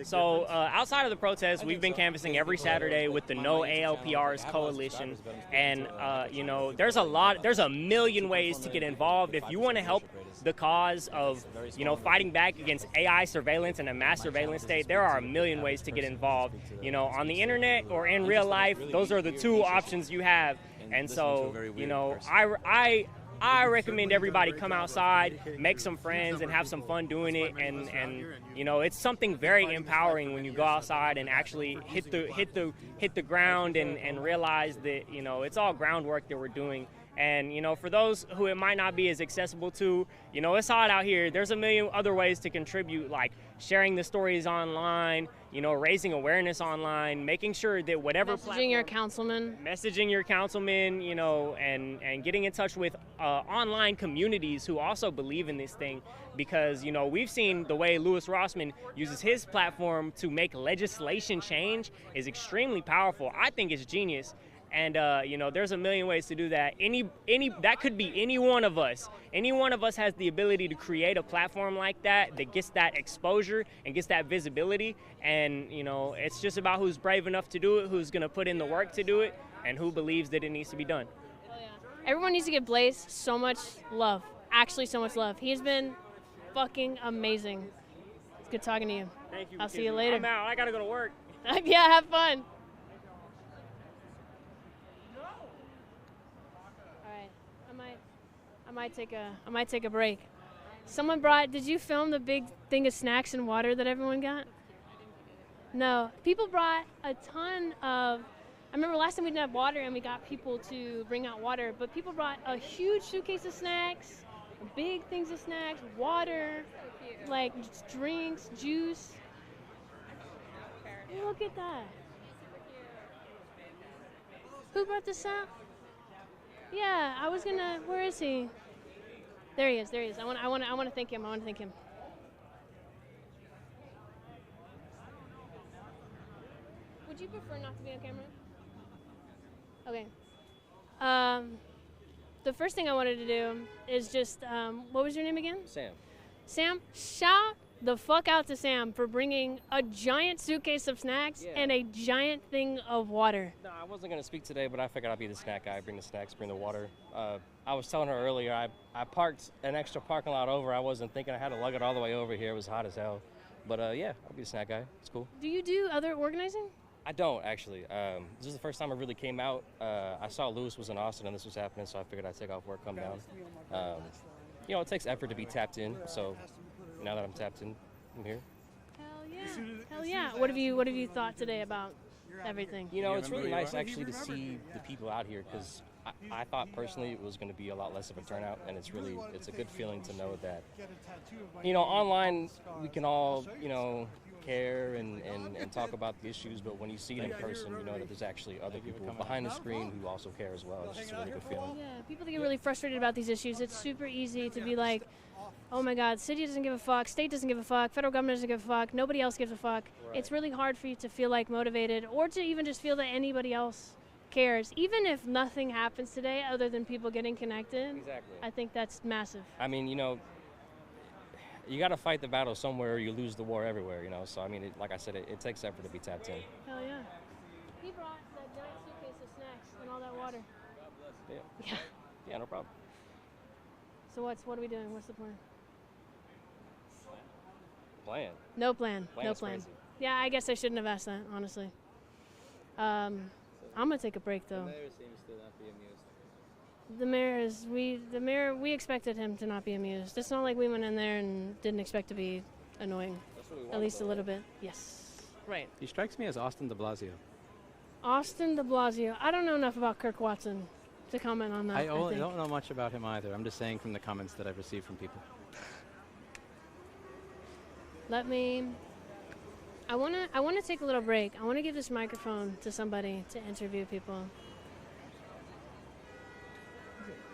So outside of the protests, we've been canvassing every Saturday with the No ALPRs Coalition, and you know, there's a million ways to get involved. If you want to help the cause of, you know, fighting back against AI surveillance and a mass surveillance state, there are a million ways to get involved. You know, on the internet or in real life, those are the two options you have. And so, you know, I recommend everybody come outside, make some friends, and have some fun doing it. And you know, it's something very empowering when you go outside and actually hit the ground and realize that, you know, it's all groundwork that we're doing. And, you know, for those who it might not be as accessible to, you know, it's hot out here. There's a million other ways to contribute, like sharing the stories online, you know, raising awareness online, making sure that whatever messaging your councilman, you know, and getting in touch with online communities who also believe in this thing. Because, you know, we've seen the way Louis Rossman uses his platform to make legislation change is extremely powerful. I think it's genius. And, you know, there's a million ways to do that. That could be any one of us. Any one of us has the ability to create a platform like that gets that exposure and gets that visibility. And, you know, it's just about who's brave enough to do it, who's going to put in the work to do it, and who believes that it needs to be done. Oh, yeah. Everyone needs to give Blaze so much love. Actually, so much love. He has been fucking amazing. It's good talking to you. Thank you. I'll see you later. I'm out. I got to go to work. Yeah, have fun. I might take a break. Someone did you film the big thing of snacks and water that everyone got? No. People brought a ton of, I remember last time we didn't have water and we got people to bring out water, but people brought a huge suitcase of snacks, big things of snacks, water, like drinks, juice. Look at that. Who brought this out? Yeah, I was gonna, where is he? There he is. I want to thank him. Would you prefer not to be on camera? Okay. The first thing I wanted to do is just, what was your name again? Sam. Sam, shout the fuck out to Sam for bringing a giant suitcase of snacks and a giant thing of water. No, I wasn't going to speak today, but I figured I'd be the snack guy. Bring the snacks, bring the water. I was telling her earlier, I parked an extra parking lot over. I wasn't thinking I had to lug it all the way over here. It was hot as hell. But yeah, I'll be the snack guy. It's cool. Do you do other organizing? I don't, actually. This is the first time I really came out. I saw Lewis was in Austin and this was happening, so I figured I'd take off work, come down. You know, it takes effort to be tapped in, so now that I'm tapped in, I'm here. Hell yeah. Hell yeah. What have you thought today about everything? You know, it's really nice actually to see the people out here, because I thought personally it was going to be a lot less of a turnout, and it's a good feeling to know that, you know, online we can all, you know, care and talk about the issues, but when you see it in person, you know that there's actually other people behind the screen who also care as well. It's just a really good feeling. Yeah, people that get really frustrated about these issues, it's super easy to be like, oh my God, city doesn't give a fuck, state doesn't give a fuck, federal government doesn't give a fuck, nobody else gives a fuck. Right. It's really hard for you to feel like motivated or to even just feel that anybody else cares. Even if nothing happens today other than people getting connected, exactly. I think that's massive. I mean, you know, you got to fight the battle somewhere or you lose the war everywhere, you know. So, I mean, like I said, it takes effort to be tapped in. Hell yeah. He brought that giant suitcase of snacks and all that water. Yeah. Yeah, no problem. So what are we doing? What's the plan? Plan? No plan. Plan no is plan. crazy. Yeah, I guess I shouldn't have asked that, honestly. I'm going to take a break, though. The mayor seems to not be amused. The mayor, we expected him to not be amused. It's not like we went in there and didn't expect to be annoying. At least a little bit. Yes. Right. He strikes me as Austin de Blasio. Austin de Blasio. I don't know enough about Kirk Watson to comment on that. I don't know much about him either. I'm just saying from the comments that I've received from people. I wanna take a little break. I wanna give this microphone to somebody to interview people.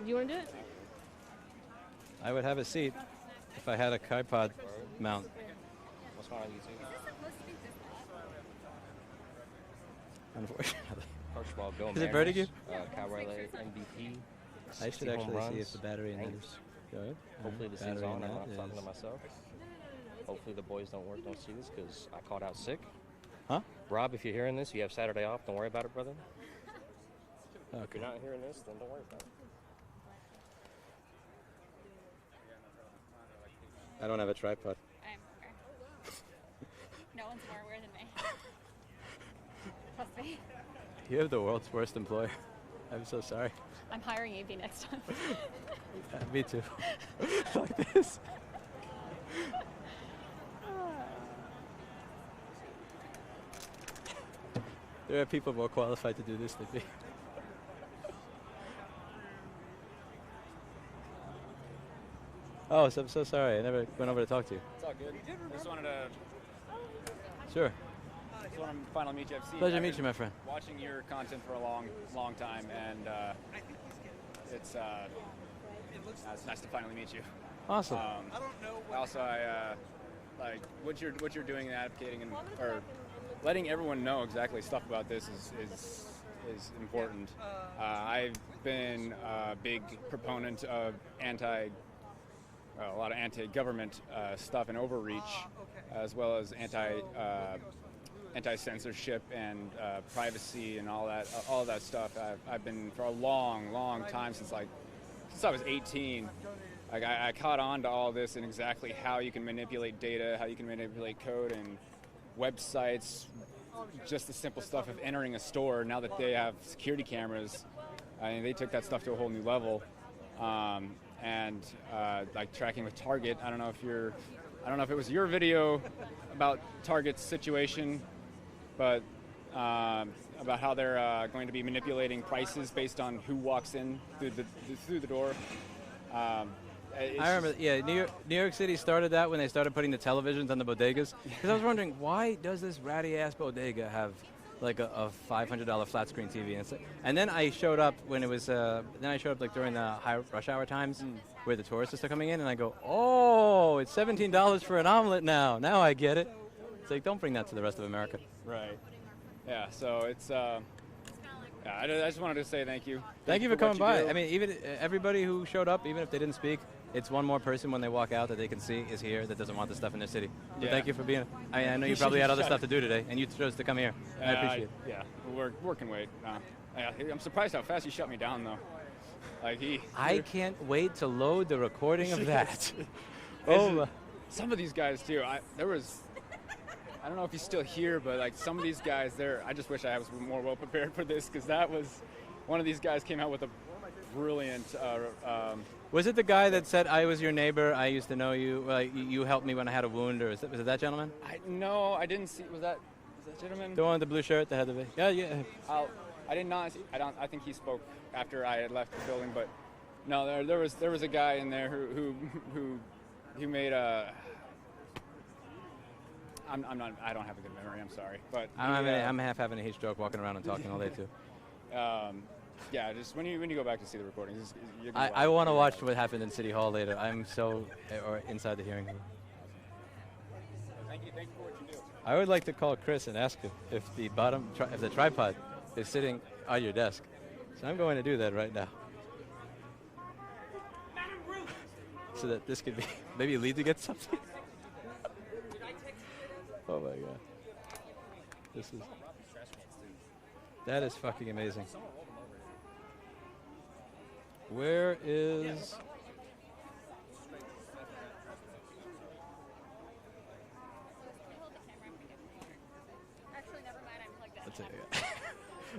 Do you wanna do it? I would have a seat if I had a tripod mount. What's going on YouTube? Unfortunately. Archibald, go Is it burning you? Cowboy MVP. I should actually see if the battery in there is good. Hopefully this is on. I'm not talking to myself. Hopefully the boys don't see this because I called out sick. Huh? Rob, if you're hearing this, you have Saturday off. Don't worry about it, brother. Okay. If you're not hearing this, then don't worry about it. I don't have a tripod. I'm okay. No one's more aware than me. Trust me. You have the world's worst employer. I'm so sorry. I'm hiring AB next time. Me too. Like this. There are people more qualified to do this than me. Oh, so I'm so sorry. I never went over to talk to you. It's all good. I just wanted to. Sure. Just want to finally meet you. Pleasure to meet you, my friend. Watching your content for a long time, and it's nice to finally meet you. Awesome. Also, I like what you're doing and advocating and or letting everyone know exactly stuff about this is important. I've been a big proponent of a lot of anti-government stuff and overreach, as well as anti-censorship and privacy and all that stuff. I've been for a long time since I was 18. I caught on to all this and exactly how you can manipulate data, how you can manipulate code and websites, just the simple stuff of entering a store. Now that they have security cameras, I mean, they took that stuff to a whole new level. And like tracking with Target. I don't know if it was your video about Target's situation, but about how they're going to be manipulating prices based on who walks in through the door. I remember, yeah, New York City started that when they started putting the televisions on the bodegas. Because I was wondering, why does this ratty-ass bodega have like a $500 flat screen TV? And then I showed up when it was, like during the high rush hour times where the tourists are still coming in, and I go, oh, it's $17 for an omelet now. Now I get it. It's like, don't bring that to the rest of America. Right. Yeah, so it's, I just wanted to say thank you. Thank you for coming by. I mean, even everybody who showed up, even if they didn't speak, it's one more person when they walk out that they can see is here that doesn't want this stuff in their city. So Yeah. thank you for being. I know you probably had other stuff to do today, and you chose to come here. I appreciate it. Yeah, work can wait. I'm surprised how fast he shut me down, though. Like I can't wait to load the recording of that. Some of these guys too. I don't know if he's still here, but like some of these guys, I just wish I was more well prepared for this, because that was one of these guys came out with a brilliant. Was it the guy that said, "I was your neighbor, I used to know you, you helped me when I had a wound," or was it that gentleman? No, I didn't see. Was that gentleman? The one with the blue shirt that had the yeah. I did not. I think he spoke after I had left the building, but no, there was a guy in there who made a. I don't have a good memory. I'm sorry, but I'm half having a heat stroke walking around and talking all day too. Yeah, just when you go back to see the recordings, I want to watch what happened in City Hall later. I'm so or inside the hearing room. Thank you for what you do. I would like to call Chris and ask him if the if the tripod is sitting on your desk. So I'm going to do that right now. So that this could be maybe lead to get something. Oh my god. That is fucking amazing. Where is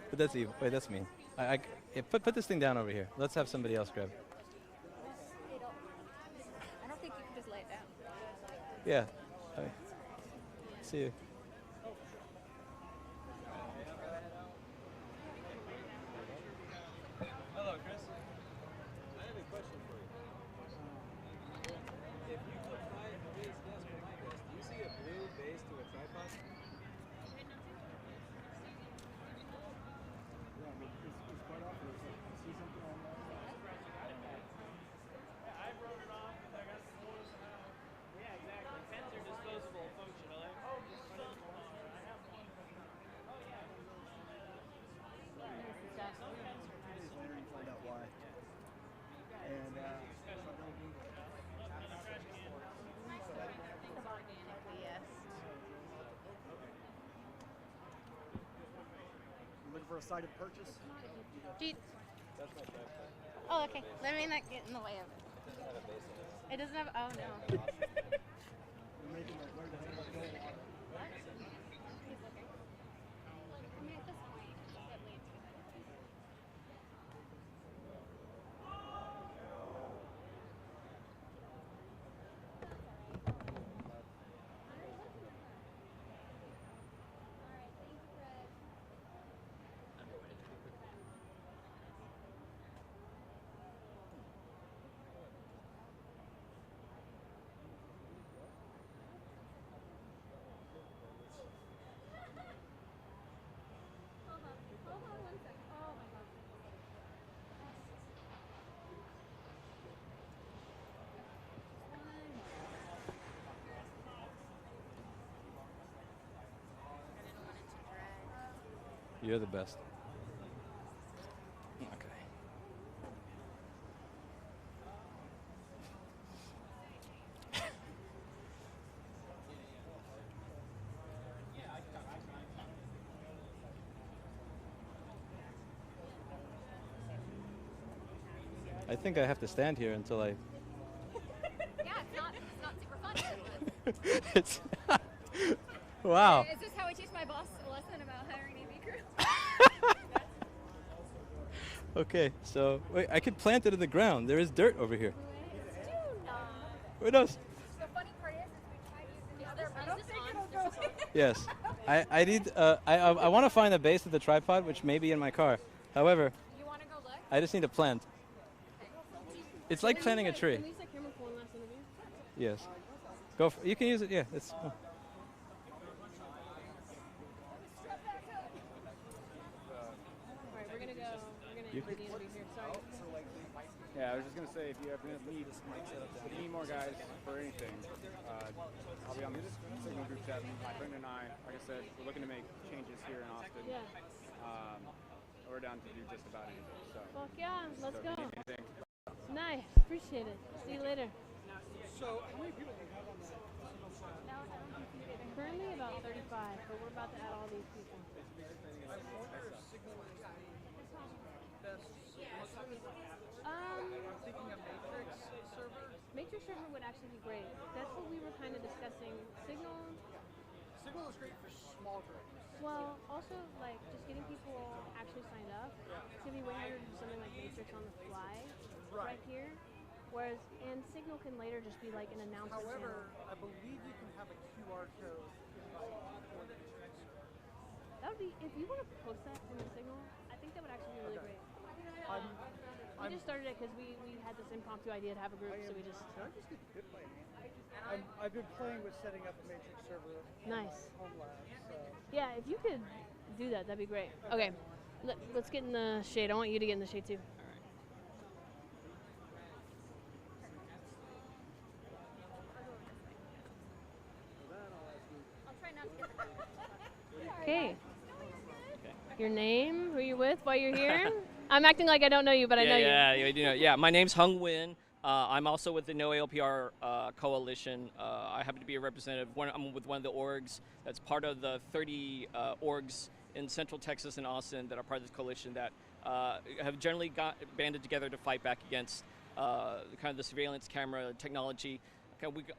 but that's evil. Wait, that's mean. Put this thing down over here. Let's have somebody else grab it. I don't think you can just lay it down. Yeah. All right. See you. Hello, Chris. I have a question for you. If you apply a base desk or my desk, do you see a blue base to a tripod? For a site of purchase? Oh, okay. Let me not get in the way of it. It doesn't have. Oh no. You're the best. Okay. I think I have to stand here until I... Yeah, it's not super fun. It's wow. Is this how I teach my boss a lesson about hiring AV crew? Okay, so wait, I could plant it in the ground. There is dirt over here. Wait, no. The funny part is we tried using the other. Yes, I need. I want to find the base of the tripod, which may be in my car. However, You want to go look? I just need to plant. It's like planting a tree. Can we use that camera for one last interview? Yes. Go. You can use it. Yeah. It's. Oh. Alright, we're gonna go. We're gonna end the interview here. Sorry. Yeah, I was just gonna say if you need more guys for anything, I'll be on this Signal group chat. My friend and I, like I said, we're looking to make changes here in Austin. Yeah. We're down to do just about anything. So. Fuck yeah, let's go. Anything. Nice. appreciate it. See you later. So, how many people do you have on the signal side? Currently about 35, but we're about to add all these people. I wonder if signal is the best. I'm thinking a Matrix server. Matrix server would actually be great. That's what we were kind of discussing. Signal is great for small groups. Well, also like just getting people actually signed up. It's gonna be way harder to do something like Matrix on the fly right here. Whereas Signal can later just be like an announcement. However, channel. I believe you can have a QR code for the Matrix server. That would be, if you want to post that in the Signal, I think that would actually be really great. We just started it because we had this impromptu idea to have a group, so we just. Can I just get bit by I've been playing with setting up a Matrix server. Nice. Home lab. So. Yeah, if you could do that, that'd be great. Okay, let's get in the shade. I want you to get in the shade too. I'll try not to get Okay. Your name, who you're with, why you're here? I'm acting like I don't know you, but I know you. Yeah, you know. Yeah, my name's Hung Win. I'm also with the No ALPR coalition. I happen to be a representative. I'm with one of the orgs that's part of the 30 orgs in Central Texas and Austin that are part of this coalition that have generally banded together to fight back against kind of the surveillance camera technology.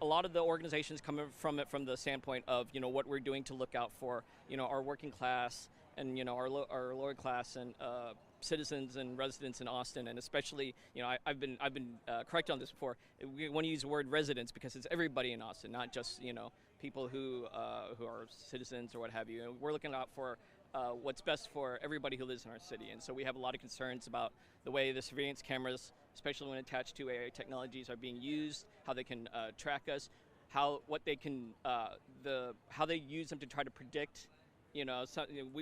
A lot of the organizations come from it from the standpoint of what we're doing to look out for our working class and our lower class and citizens and residents in Austin, and especially I've been corrected on this before. We want to use the word residents because it's everybody in Austin, not just people who are citizens or what have you. And we're looking out for what's best for everybody who lives in our city, and so we have a lot of concerns about the way the surveillance cameras, especially when attached to AI technologies, are being used, how they can track us, how they use them to try to predict. We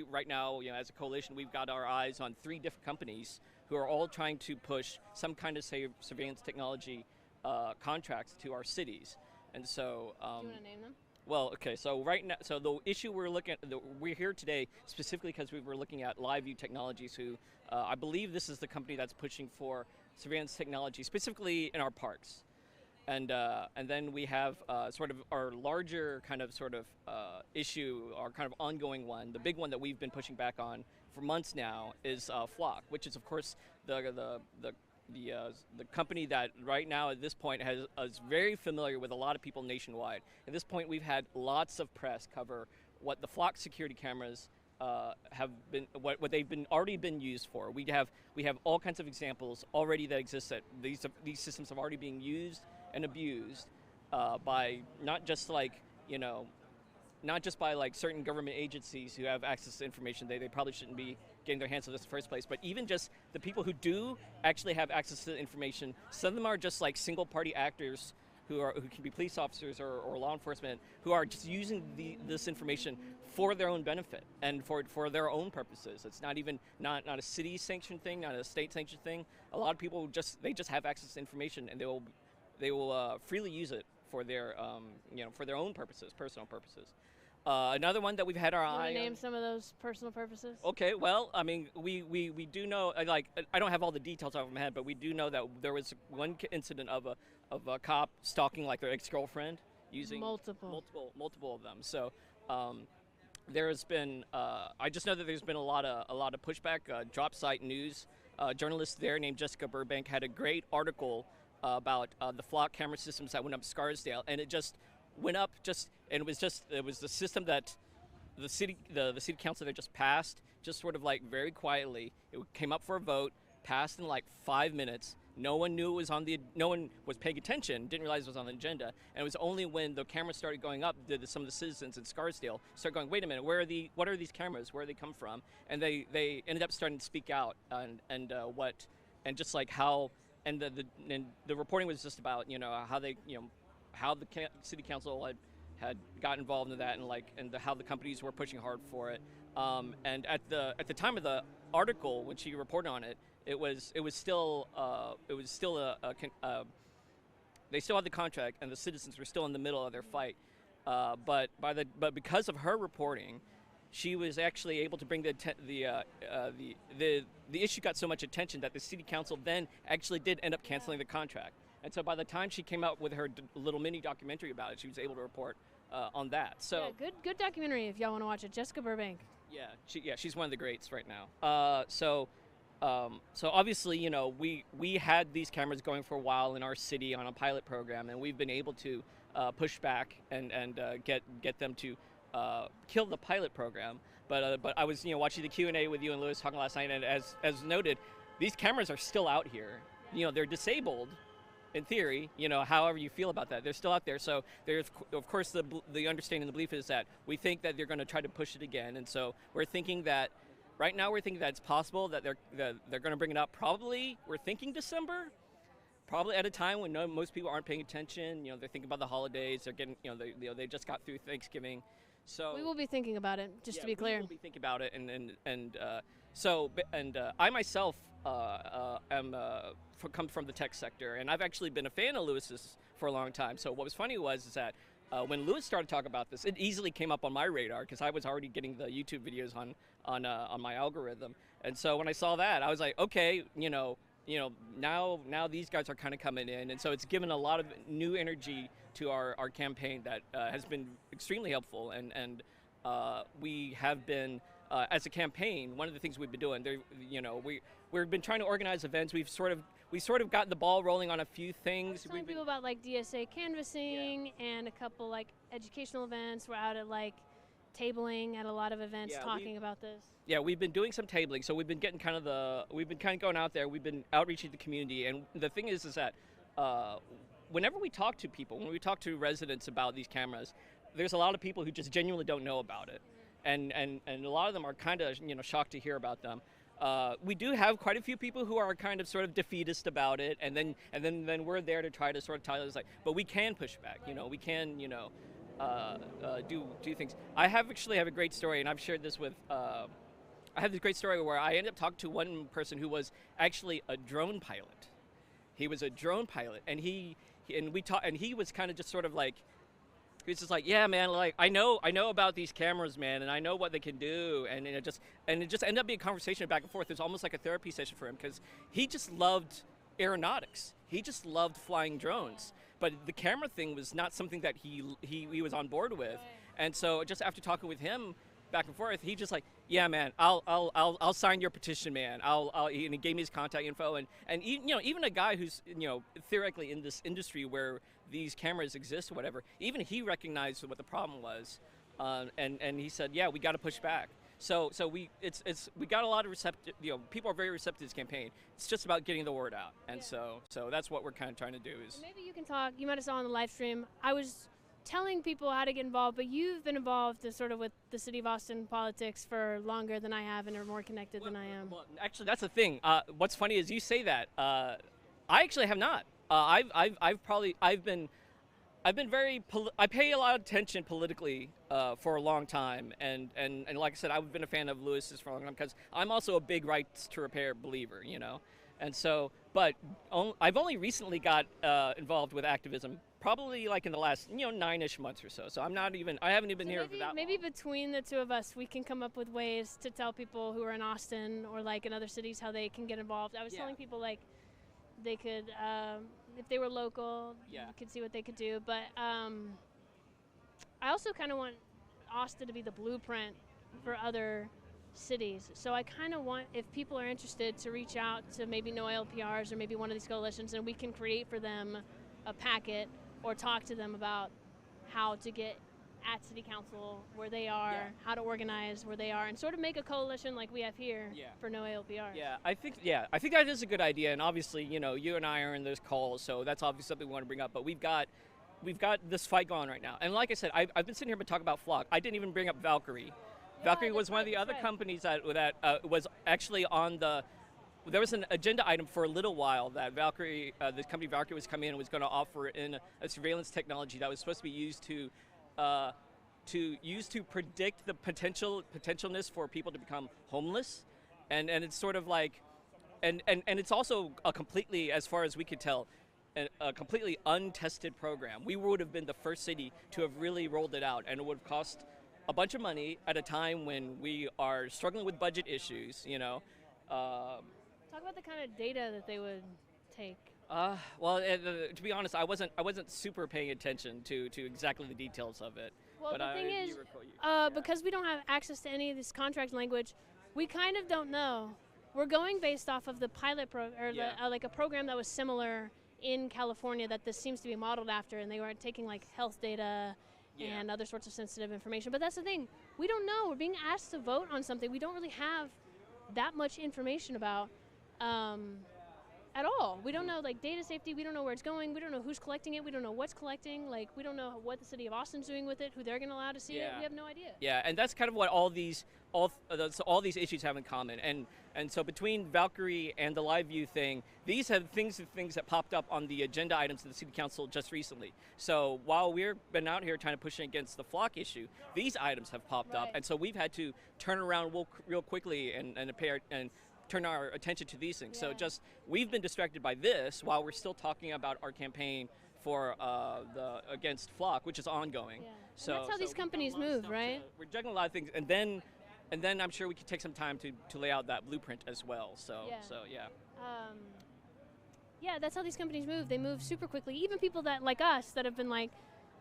right now, as a coalition, we've got our eyes on 3 different companies who are all trying to push some kind of surveillance technology contracts to our cities, and so. Do you want to name them? Well, okay. So right now, the issue we're here today specifically because we were looking at LiveU Technologies, who I believe this is the company that's pushing for surveillance technology specifically in our parks. And then we have sort of our larger kind of issue, our kind of ongoing one. The big one that we've been pushing back on for months now is Flock, which is of course the company that right now at this point is very familiar with a lot of people nationwide. At this point, we've had lots of press cover what the Flock security cameras have been, what they've already been used for. We have all kinds of examples already that exist that these systems have already been used and abused by not just by certain government agencies who have access to information they probably shouldn't be getting their hands on this in the first place, but even just the people who do actually have access to the information. Some of them are just like single party actors who can be police officers or law enforcement who are just using this information for their own benefit and for their own purposes. It's not even not a city sanctioned thing, not a state sanctioned thing. A lot of people just have access to information and they will freely use it for their for their own purposes, personal purposes. Another one that we've had our eye on. Name some of those personal purposes. Okay, well, I mean, we do know, like, I don't have all the details off my head, but we do know that there was one incident of a cop stalking like their ex-girlfriend using multiple of them. So there has been, I just know that there's been a lot of pushback. Drop Site News journalist there named Jessica Burbank had a great article about the Flock camera systems that went up Scarsdale, and it just went up and it was the system that the city council there just passed, just sort of like very quietly. It came up for a vote, passed in like 5 minutes. No one knew it was no one was paying attention, didn't realize it was on the agenda, and it was only when the cameras started going up did some of the citizens in Scarsdale start going, wait a minute, what are these cameras, where do they come from? And they ended up starting to speak out and just like how, and the reporting was just about how they how the city council had got involved in that and how the companies were pushing hard for it. And at the time of the article when she reported on it, it was still they still had the contract and the citizens were still in the middle of their fight. But because of her reporting, she was actually able to bring the issue got so much attention that the city council then actually did end up canceling the contract. And so by the time she came out with her little mini documentary about it, she was able to report on that. So yeah, good documentary if y'all want to watch it. Jessica Burbank. Yeah, she's one of the greats right now. So obviously, you know, we had these cameras going for a while in our city on a pilot program, and we've been able to push back and get them to kill the pilot program. But I was, you know, watching the Q&A with you and Lewis talking last night, and as noted, these cameras are still out here. You know, they're disabled in theory, you know, however you feel about that, they're still out there. So there's, of course, the understanding, the belief is that we think that they're going to try to push it again. And so we're thinking that, right now we're thinking that it's possible that they're going to bring it up. Probably, we're thinking December, probably at a time when most people aren't paying attention. You know, they're thinking about the holidays. They're getting, you know, they just got through Thanksgiving. So we will be thinking about it, just to be clear. We will be thinking about it, and I myself come from the tech sector, and I've actually been a fan of Lewis's for a long time. So what was funny is that when Lewis started talking about this, it easily came up on my radar because I was already getting the YouTube videos on my algorithm. And so when I saw that, I was like, okay, you know, now these guys are kind of coming in, and so it's given a lot of new energy to our campaign that has been extremely helpful. And we have been, as a campaign, one of the things we've been doing, you know, we've been trying to organize events. We've sort of gotten the ball rolling on a few things. Telling people about like DSA canvassing and a couple like educational events. We're out at like tabling at a lot of events talking about this. Yeah, we've been doing some tabling, so we've been getting we've been going out there. We've been outreaching the community, and the thing is that whenever we talk to people, when we talk to residents about these cameras, there's a lot of people who just genuinely don't know about it, and a lot of them are kind of, you know, shocked to hear about them. We do have quite a few people who are kind of sort of defeatist about it, and then we're there to try to sort of tell us, like, but we can push back, you know, we can, you know, do things. I actually have a great story, and I've shared this with. I have this great story where I ended up talking to one person who was actually a drone pilot. He was a drone pilot, and he was kind of just sort of like, he was just like, yeah, man, like I know about these cameras, man, and I know what they can do, and it just ended up being a conversation back and forth. It was almost like a therapy session for him because he just loved aeronautics. He just loved flying drones, but the camera thing was not something that he was on board with, and so just after talking with him back and forth, he just like, yeah, man, I'll sign your petition, man. And he gave me his contact info, and you know, even a guy who's, you know, theoretically in this industry where these cameras exist or whatever, even he recognized what the problem was, and he said, yeah, we got to push back. So we got a lot of receptive, you know, people are very receptive to this campaign. It's just about getting the word out, and so that's what we're kind of trying to do. Is maybe you can talk. You might have saw on the live stream. I was telling people how to get involved, but you've been involved sort of with the city of Austin politics for longer than I have and are more connected than I am. Well, actually, that's the thing. What's funny is you say that. I actually have not. I've been very. I pay a lot of attention politically for a long time, and like I said, I've been a fan of Lewis's for a long time because I'm also a big rights to repair believer, you know, and so. But I've only recently got involved with activism. Probably like in the last, you know, 9-ish months or so. So I haven't even been here for that long. Maybe between the two of us, we can come up with ways to tell people who are in Austin or like in other cities how they can get involved. I was telling people like they could, if they were local, you could see what they could do. But I also kind of want Austin to be the blueprint for other cities. So I kind of want, if people are interested, to reach out to maybe No LPRs or maybe one of these coalitions, and we can create for them a packet or talk to them about how to get at city council where they are, how to organize where they are, and sort of make a coalition like we have here for No LPR. Yeah, I think that is a good idea, and obviously, you know, you and I are in those calls, so that's obviously something we want to bring up. But we've got this fight going on right now, and like I said, I've been sitting here and talking about Flock. I didn't even bring up Valkyrie. Valkyrie was one of the other companies that was actually on the. There was an agenda item for a little while that Valkyrie, the company Valkyrie was coming in and was going to offer in a surveillance technology that was supposed to be used to predict the potentialness for people to become homeless, and it's sort of like, and it's also a completely, as far as we could tell, a completely untested program. We would have been the first city to have really rolled it out, and it would have cost a bunch of money at a time when we are struggling with budget issues, you know. Talk about the kind of data that they would take. Well, to be honest, I wasn't super paying attention to exactly the details of it. Well, but the thing is, because we don't have access to any of this contract language, we kind of don't know. We're going based off of the pilot like a program that was similar in California that this seems to be modeled after, and they were taking like health data and other sorts of sensitive information. But that's the thing, we don't know. We're being asked to vote on something we don't really have that much information about. At all. We don't know like data safety, we don't know where it's going, we don't know who's collecting it, we don't know what's collecting, like we don't know what the city of Austin's doing with it, who they're going to allow to see it, we have no idea. Yeah, and that's kind of what all these issues have in common. And so between Valkyrie and the LiveU thing, these have things that popped up on the agenda items of the city council just recently. So while we've been out here trying to push against the flock issue, these items have popped up, and so we've had to turn around real quickly and turn our attention to these things. So just we've been distracted by this while we're still talking about our campaign for against flock, which is ongoing. Yeah. So and that's how these companies move, right? We're juggling a lot of things, and then I'm sure we could take some time to lay out that blueprint as well. So yeah, that's how these companies move. They move super quickly. Even people that like us that have been like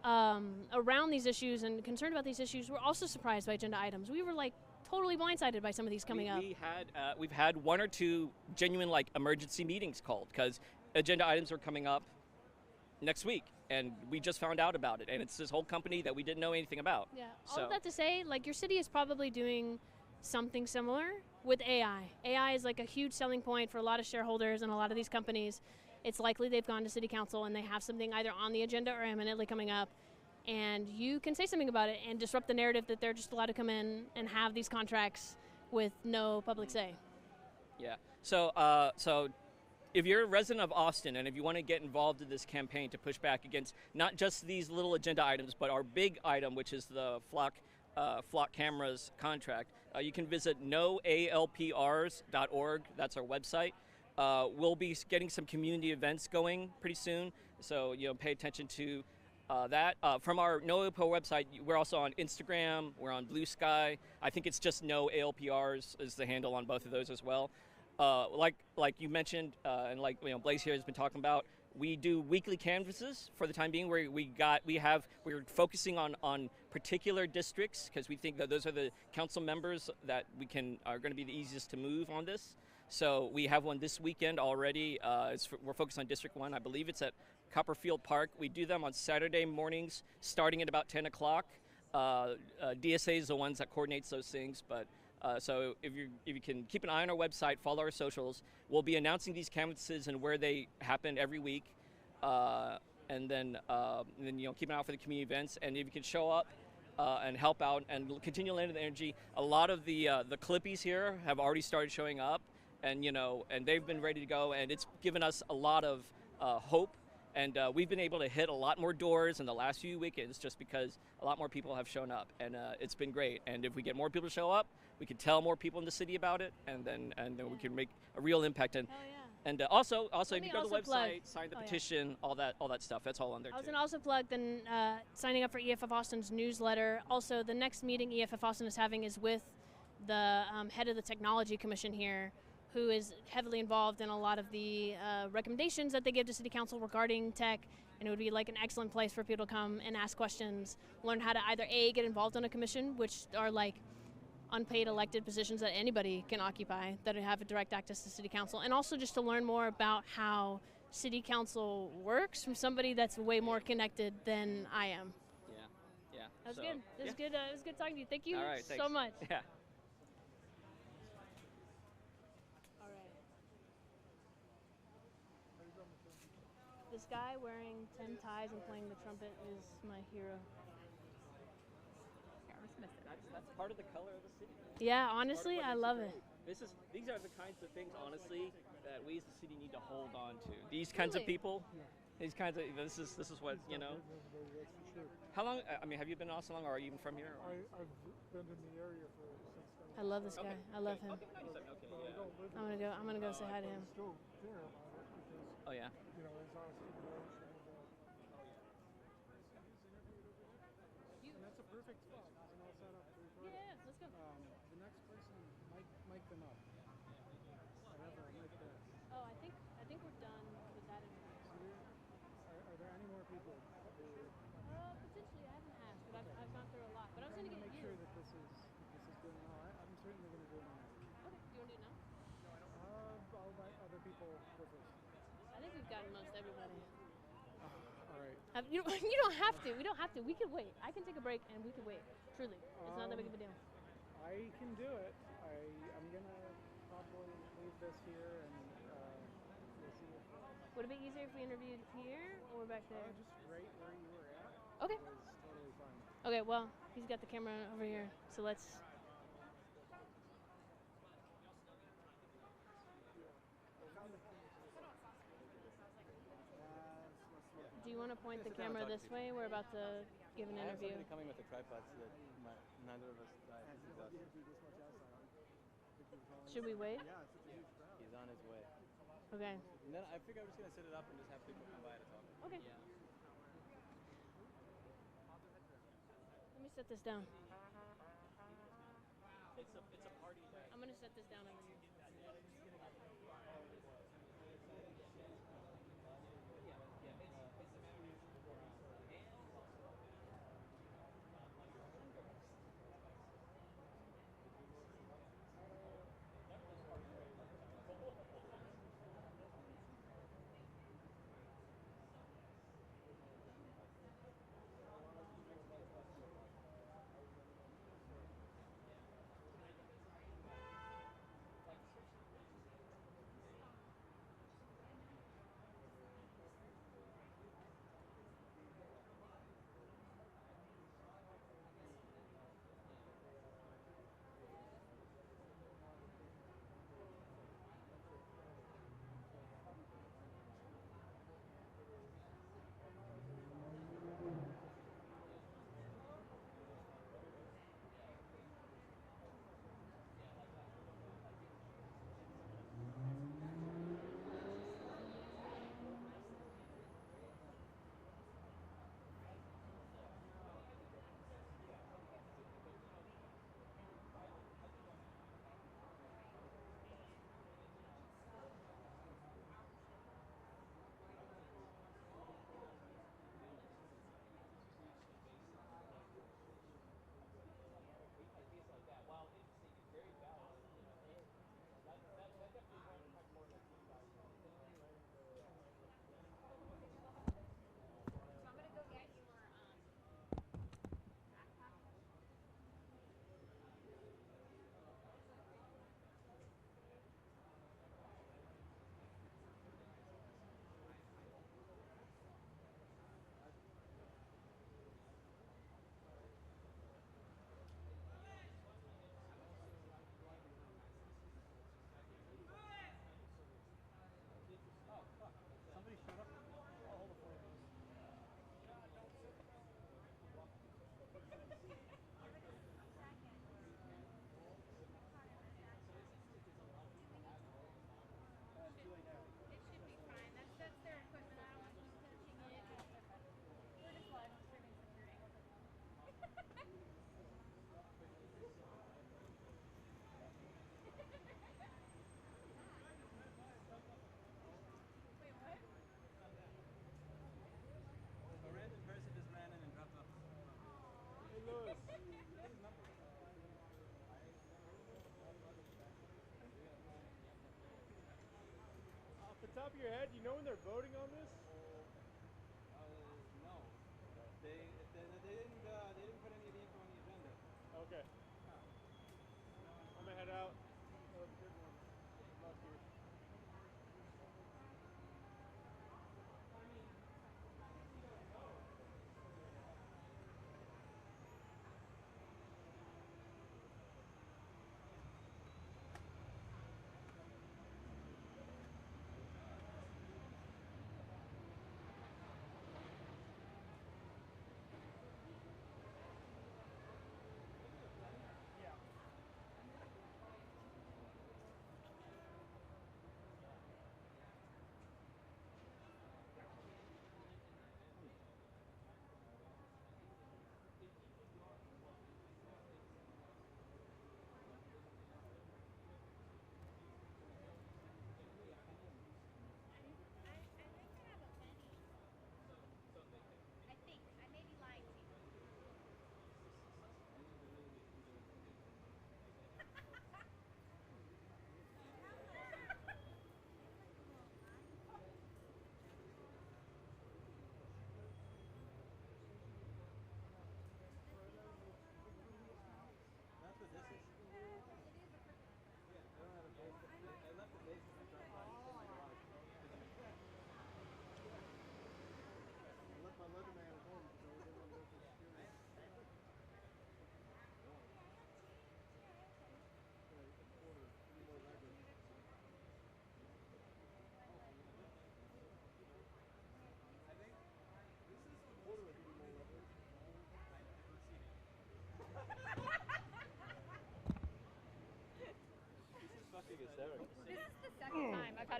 around these issues and concerned about these issues were also surprised by agenda items. We were like totally blindsided by some of these coming up. We've had one or two genuine like emergency meetings called because agenda items are coming up next week, and we just found out about it, and it's this whole company that we didn't know anything about. Yeah, all of that to say, like your city is probably doing something similar with AI. AI is like a huge selling point for a lot of shareholders and a lot of these companies. It's likely they've gone to city council and they have something either on the agenda or imminently coming up. And you can say something about it and disrupt the narrative that they're just allowed to come in and have these contracts with no public say. Yeah. So if you're a resident of Austin and if you want to get involved in this campaign to push back against not just these little agenda items, but our big item, which is the flock cameras contract, you can visit noalprs.org. That's our website. We'll be getting some community events going pretty soon, so pay attention to that. From our NoALPR website, we're also on Instagram, we're on Blue Sky. I think it's just NoALPRs is the handle on both of those as well. Like you mentioned, and like Blaze here has been talking about, we do weekly canvases for the time being where we're focusing on particular districts because we think that those are the council members that are going to be the easiest to move on this. So we have one this weekend already. We're focused on District 1. I believe it's at Copperfield Park. We do them on Saturday mornings starting at about 10 o'clock. DSA is the ones that coordinates those things, but so if you can keep an eye on our website, follow our socials, we'll be announcing these canvases and where they happen every week, and then keep an eye out for the community events. And if you can show up and help out and continue lending the energy, a lot of the Clippies here have already started showing up, and they've been ready to go, and it's given us a lot of hope. And we've been able to hit a lot more doors in the last few weekends just because a lot more people have shown up, and it's been great. And if we get more people to show up, we can tell more people in the city about it, and then we can make a real impact. And also if you go to the website, sign the petition, all that stuff. That's all on there. I was going to also plug signing up for EFF Austin's newsletter. Also, the next meeting EFF Austin is having is with the head of the Technology Commission here, who is heavily involved in a lot of the recommendations that they give to City Council regarding tech, and it would be like an excellent place for people to come and ask questions, learn how to either A, get involved in a commission, which are like unpaid elected positions that anybody can occupy that have a direct access to City Council, and also just to learn more about how City Council works from somebody that's way more connected than I am. Yeah. That was good. It was good. It was good talking to you. Thank you so thanks. much. Yeah. This guy wearing 10 ties and playing the trumpet is my hero. That's part of the color of the city. Yeah, honestly, I love it. These are the kinds of things, honestly, that we as the city need to hold on to. These kinds of people, these kinds of this is what How long? I mean, have you been in Austin long, or are you even from here? I've been in the area since. I love this guy. I love him. Okay, yeah. I'm gonna go say hi to him. Oh yeah. That's a perfect spot. Yeah, let's go. The next person, mic them up. Oh, I think we're done with that interview. certainly going to do it now. Okay, do you want to do it now? I'll let other people go first. I think we've gotten most everybody. All right. You don't have to. We don't have to. We can wait. I can take a break and we can wait. Truly, it's not that big of a deal. I can do it. I'm gonna probably leave this here and we'll see. Would it be easier if we interviewed here or back there? Just right where you were at. Okay. Was totally fine. Okay. Well, he's got the camera over here, so let's. Do you want to point the camera this way? We're about to give an interview. I have somebody coming with a tripod so that neither of us die. Should we wait? Yeah, it's such a huge crowd. He's on his way. Okay. And then I figure I'm just going to set it up and just have people come by to talk. Okay. Yeah. Let me set this down. It's a party day. I'm going to set this down over here. Top of your head, you know when they're voting on this? No. They didn't put any of the info on the agenda. Okay. I'm gonna head out. That was a good one. Love you.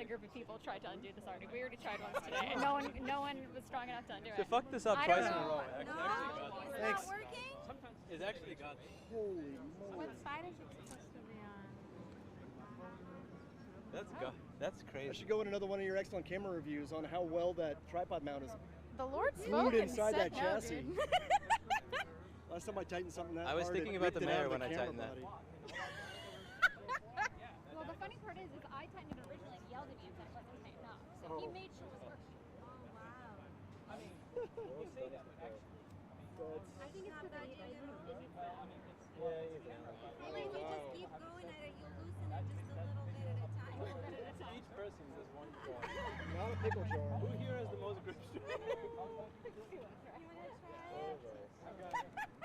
a group of people tried to undo this already. We already tried once today, and no one was strong enough to undo it. To fuck this up I twice don't in a row. know. Thanks. working? It's actually got. Holy moly. What side is it supposed to be on? That's crazy. I should go in another one of your excellent camera reviews on how well that tripod mount is The Lord glued spoke and inside said that no, chassis. dude. Last time I tightened something that I was hard, thinking it about the ripped it out mayor of when I camera tightened that. body. Well, the funny part is I tightened it originally and yelled at me and said it wasn't tightened up. So he made sure it was working. Oh, wow. I mean, you say that, but actually. I think it's not that you Yeah, you can. Well, if you just keep going at it, you'll loosen it just a little bit at a time. Each person does one point. Not a pickle jar. Who here has the most grip strength? You want to try it?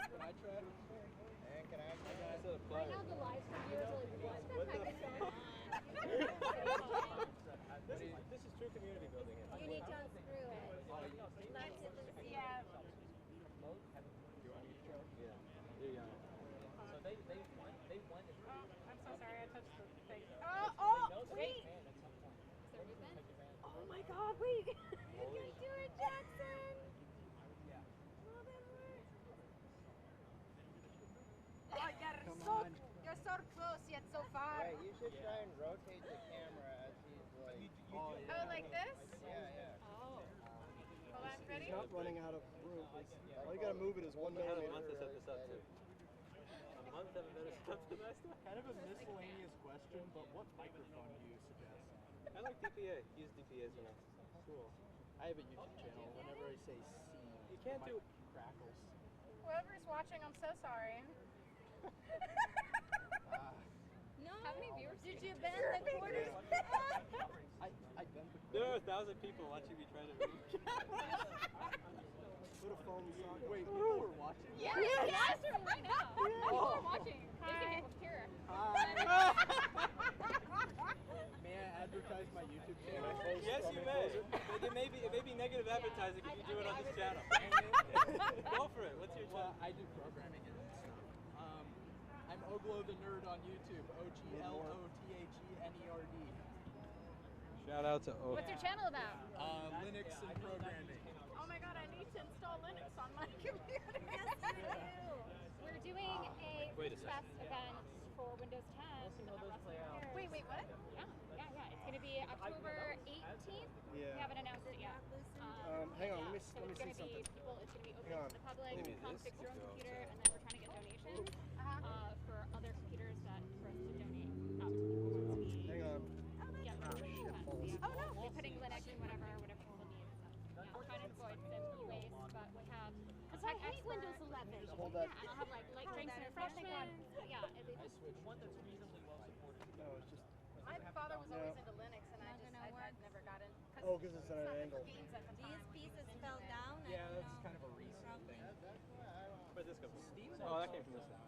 Can I try it? And can I set a Right now, the live stream here is only one time it's on. This is true community building. You need to unscrew it. Not to lose. Yeah. So they went. I'm so sorry, I touched the thing. Wait. Oh my God, wait. You can do it, Jackson. Well, that works. Oh, you're so close yet so far. Right, you should try and rotate the camera as he's like. Oh, like this? Yeah. Oh. Hold on, ready? He's not running out of room. All you gotta move it is 1 millimeter. A month to set this up too. A month to have a better stuff to master. Kind of a miscellaneous question, but what microphone do you suggest? I like DPA. Use DPAs when it's cool. I have a YouTube channel. Whenever I say C, You can't do crackles. Whoever's watching, I'm so sorry. No. How many viewers Did you bend the quarters? I bent the There are 1,000 people watching me try to move. Put a foam socket. Wait, people are watching? Yeah, yes, right now. People are watching. They can hear. May I advertise my YouTube channel? Yes, you may. It may be negative advertising if you do it on this channel. Go for it. What's your channel? I do programming and stuff. I'm Oglo the Nerd on YouTube. OGLOTHENERD. Shout out to O. What's your channel about? Linux and programming. Oh my God, I need to install Linux on my computer. Yes, you do. We're doing a Wait a test event for Windows 10. Wait, what? Yeah. It's going to be October 18th. We Yeah. haven't announced it yet. Hang on, let me So see it's going to something. be people. It's going to be open Hang on. to the public. Maybe Come this fix your own will go. computer, and then we're trying to get donations for other computers for us to donate out to people once we Hang on. get the test. Oh, no. We're putting Linux and whatever people need. So, yeah, trying to avoid some e-waste, but we have a tech I hate expert. Windows 11. Hold that. Yeah, and I'll have like drinks and refreshments. Yeah, it's just One that's reasonably well supported. No, it's just. My father was Yeah. always into Linux, and I never got in. Oh, because it's at an not angle. for games at the time. These pieces fell down. Yeah, that's kind of a recent thing. Where'd this come from? Oh, that came from this one.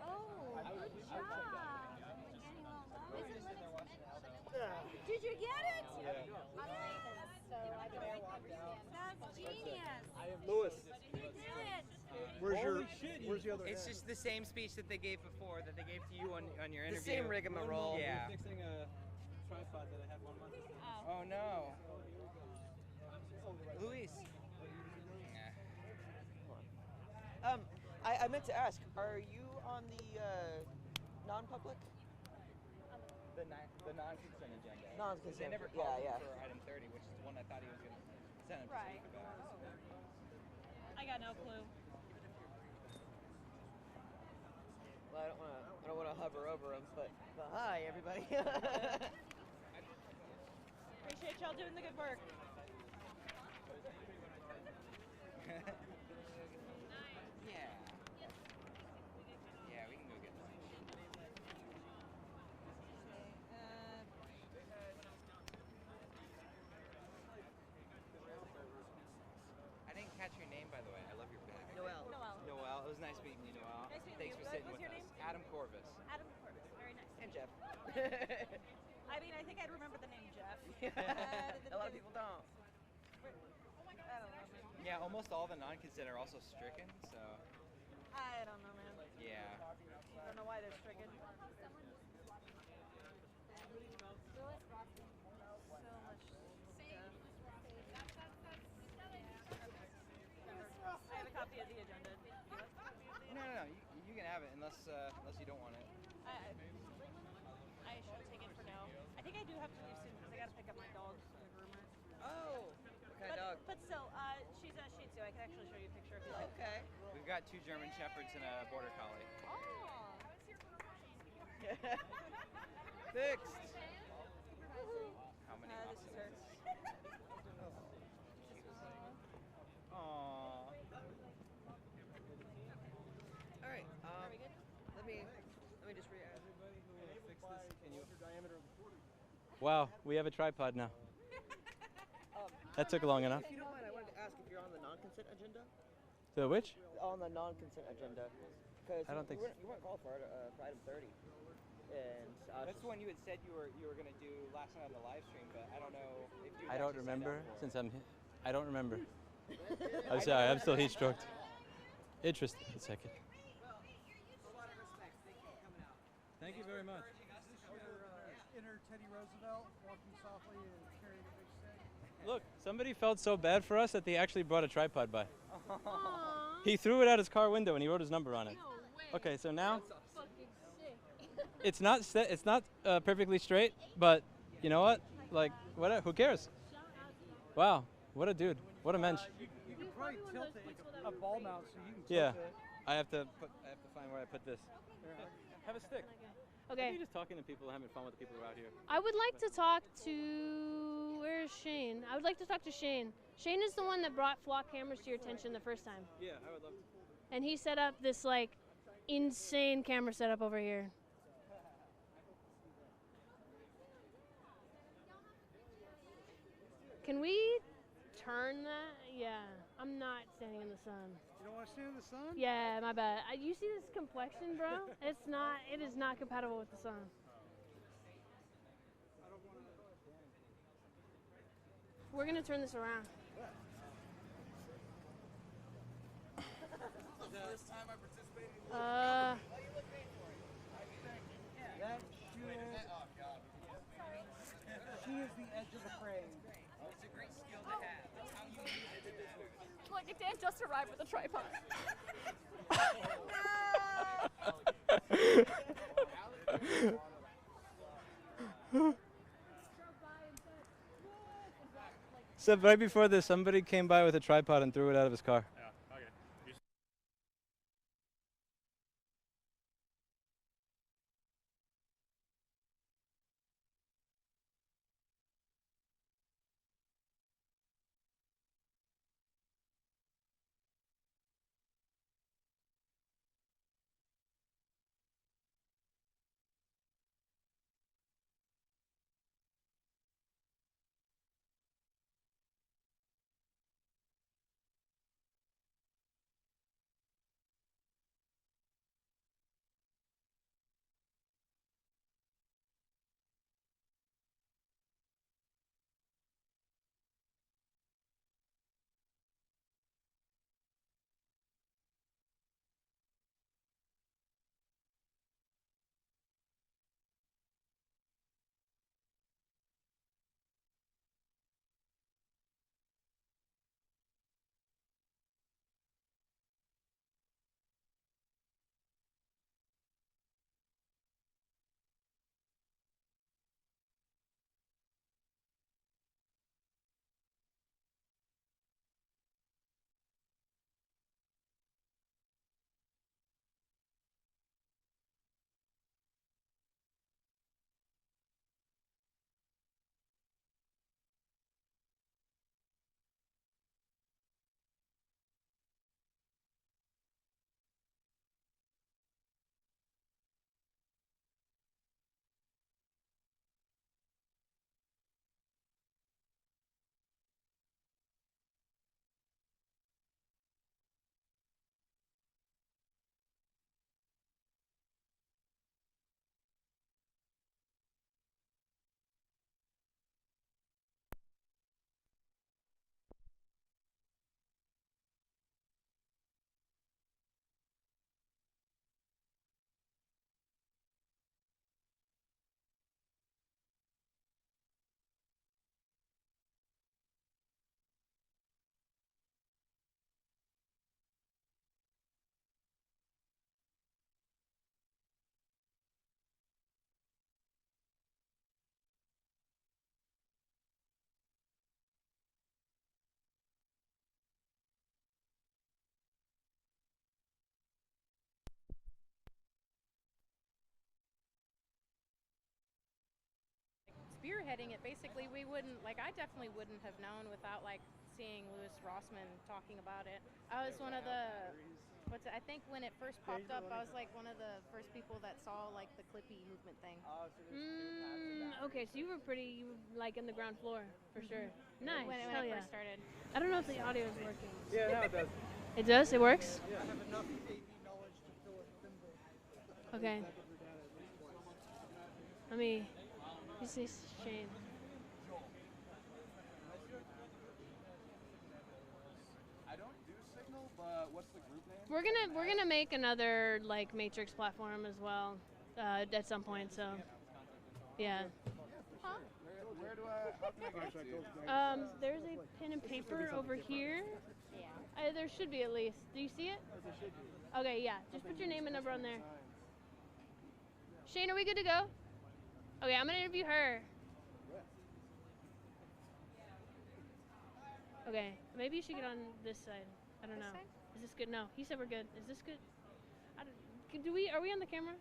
Oh, good job. Did you get it? Yeah. I'm late, so I don't understand. That's genius. Lewis, You did it. where's the other It's end? just the same speech that they gave before, that they gave to you on your interview. The same rigmarole. Yeah. We're fixing a tripod that I had 1 month ago. Oh no. Luis. I meant to ask, are you on the non-public? The non-consent agenda. Non-consent, They never called yeah. him for item 30, which is the one I thought he was going to send him to Right. speak about. I got no clue. Well, I don't want to hover over him, but hi everybody. Appreciate y'all doing the good work. Yeah. Yeah, we can go get lunch. I didn't catch your name, by the way. I love your bag. Noel. Noel. It was nice meeting you, Noel. Nice meeting Thanks you. for sitting What's with your us. name? Adam Corvus. Adam Corbis. Very nice. And Jeff. I mean, I think I'd remember the name Jeff. A lot of people don't. Oh my God. I don't know, man. Yeah, almost all the non-consent are also stricken, so I don't know, man. yeah. I don't know why they're stricken. unless you don't want it. I should take it for now. I think I do have to leave soon because I got to pick up my dog from the groomer. Oh, what kind of dog? But still, she's a Shih Tzu. I can actually show you a picture if you like. Okay. We've got 2 German Shepherds and a Border Collie. Oh. Fixed. How many This is her. Aww. All right. Are we good? Let me just Fix this. Can you? Wow, we have a tripod now. That took long enough. If you don't mind, I wanted to ask if you're on the non-consent agenda. So which? On the non-consent agenda, because I don't think so. you weren't called for item 30. And That's the one you had said you were going to do last night on the live stream, but I don't know if you. I don't remember since I don't remember. I'm sorry, I'm still heat stroked. Interesting. A second. Thank you very much. Inner Teddy Roosevelt walking softly and carrying a big stick. Look, somebody felt so bad for us that they actually brought a tripod by. He threw it out his car window and he wrote his number on it. No way. Okay, so now That's fucking sick. it's not it's not perfectly straight, but you know what? Like, what? Who cares? Wow, what a dude! What a mensch. You can probably tilt it like a ball mount, so you can tilt Yeah, it. I have to find where I put this. Have a stick. Okay. Maybe just talking to people and having fun with the people who are out here. I would like to talk to, where's Shane? I would like to talk to Shane. Shane is the one that brought flock cameras to your attention the first time. Yeah, I would love to. And he set up this like insane camera setup over here. Can we turn that? Yeah, I'm not standing in the sun. You don't want to stand in the sun? Yeah, my bad. You see this complexion, bro? It is not compatible with the sun. We're gonna turn this around. First time I participated in She is the edge of the frame. It's a great skill to have. That's how you use it in business. Look, Dan just arrived with a tripod. So right before this, somebody came by with a tripod and threw it out of his car. spearheading it. Basically, we wouldn't, like, I definitely wouldn't have known without, like, seeing Louis Rossman talking about it. I was one of the, I think when it first popped up, I was like one of the first people that saw like the Clippy movement thing. Okay, so you were like in the ground floor for sure. Nice. When Hell it yeah. first started. I don't know if the audio is working. Yeah, now it does. It does? It works? Yeah. I have enough AV knowledge to fill a thimble. Okay. Let me see Shane. I don't do Signal, but what's the group name? We're gonna make another like Matrix platform as well at some point. So yeah. Huh? Where do how can I get to? There's a pen and paper over here. Yeah. There should be at least. Do you see it? Okay, yeah. Just put your name and number on there. Shane, are we good to go? Okay, I'm gonna interview her. Okay, maybe you should get on this side. I don't know. Is this good? No, he said we're good. Is this good? Are we on the camera?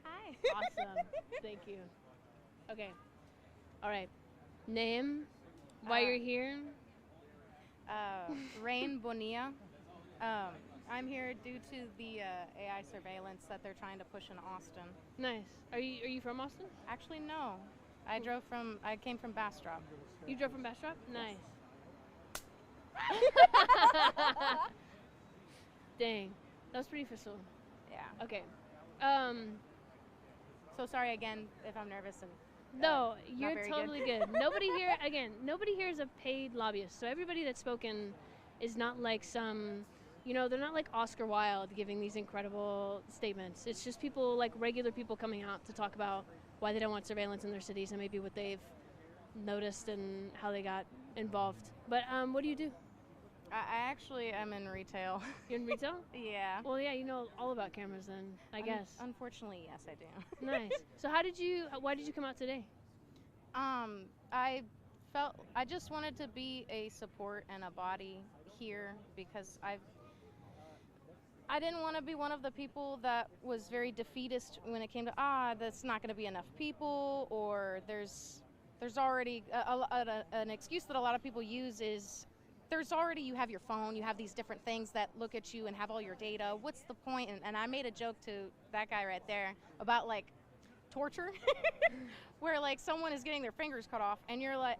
Hi. Awesome. Thank you. Okay. All right. Name, why you're here? Rain Bonilla. I'm here due to the AI surveillance that they're trying to push in Austin. Nice. Are you from Austin? Actually, no. I came from Bastrop. You drove from Bastrop? Nice. Dang. That was pretty official. Yeah. Okay. So sorry again if I'm nervous and no, not you're very totally good. Nobody here is a paid lobbyist. So everybody that's spoken is not like some, they're not like Oscar Wilde giving these incredible statements. It's just people, like regular people coming out to talk about why they don't want surveillance in their cities and maybe what they've noticed and how they got involved. But what do you do? I actually am in retail. You're in retail? Yeah. Well, yeah, you know all about cameras then, I guess. Unfortunately, yes, I do. Nice. So why did you come out today? I just wanted to be a support and a body here because I didn't want to be one of the people that was very defeatist when it came to, that's not going to be enough people, or there's already an excuse that a lot of people use is, you have your phone, you have these different things that look at you and have all your data. What's the point? And I made a joke to that guy right there about like torture, where like someone is getting their fingers cut off, and you're like,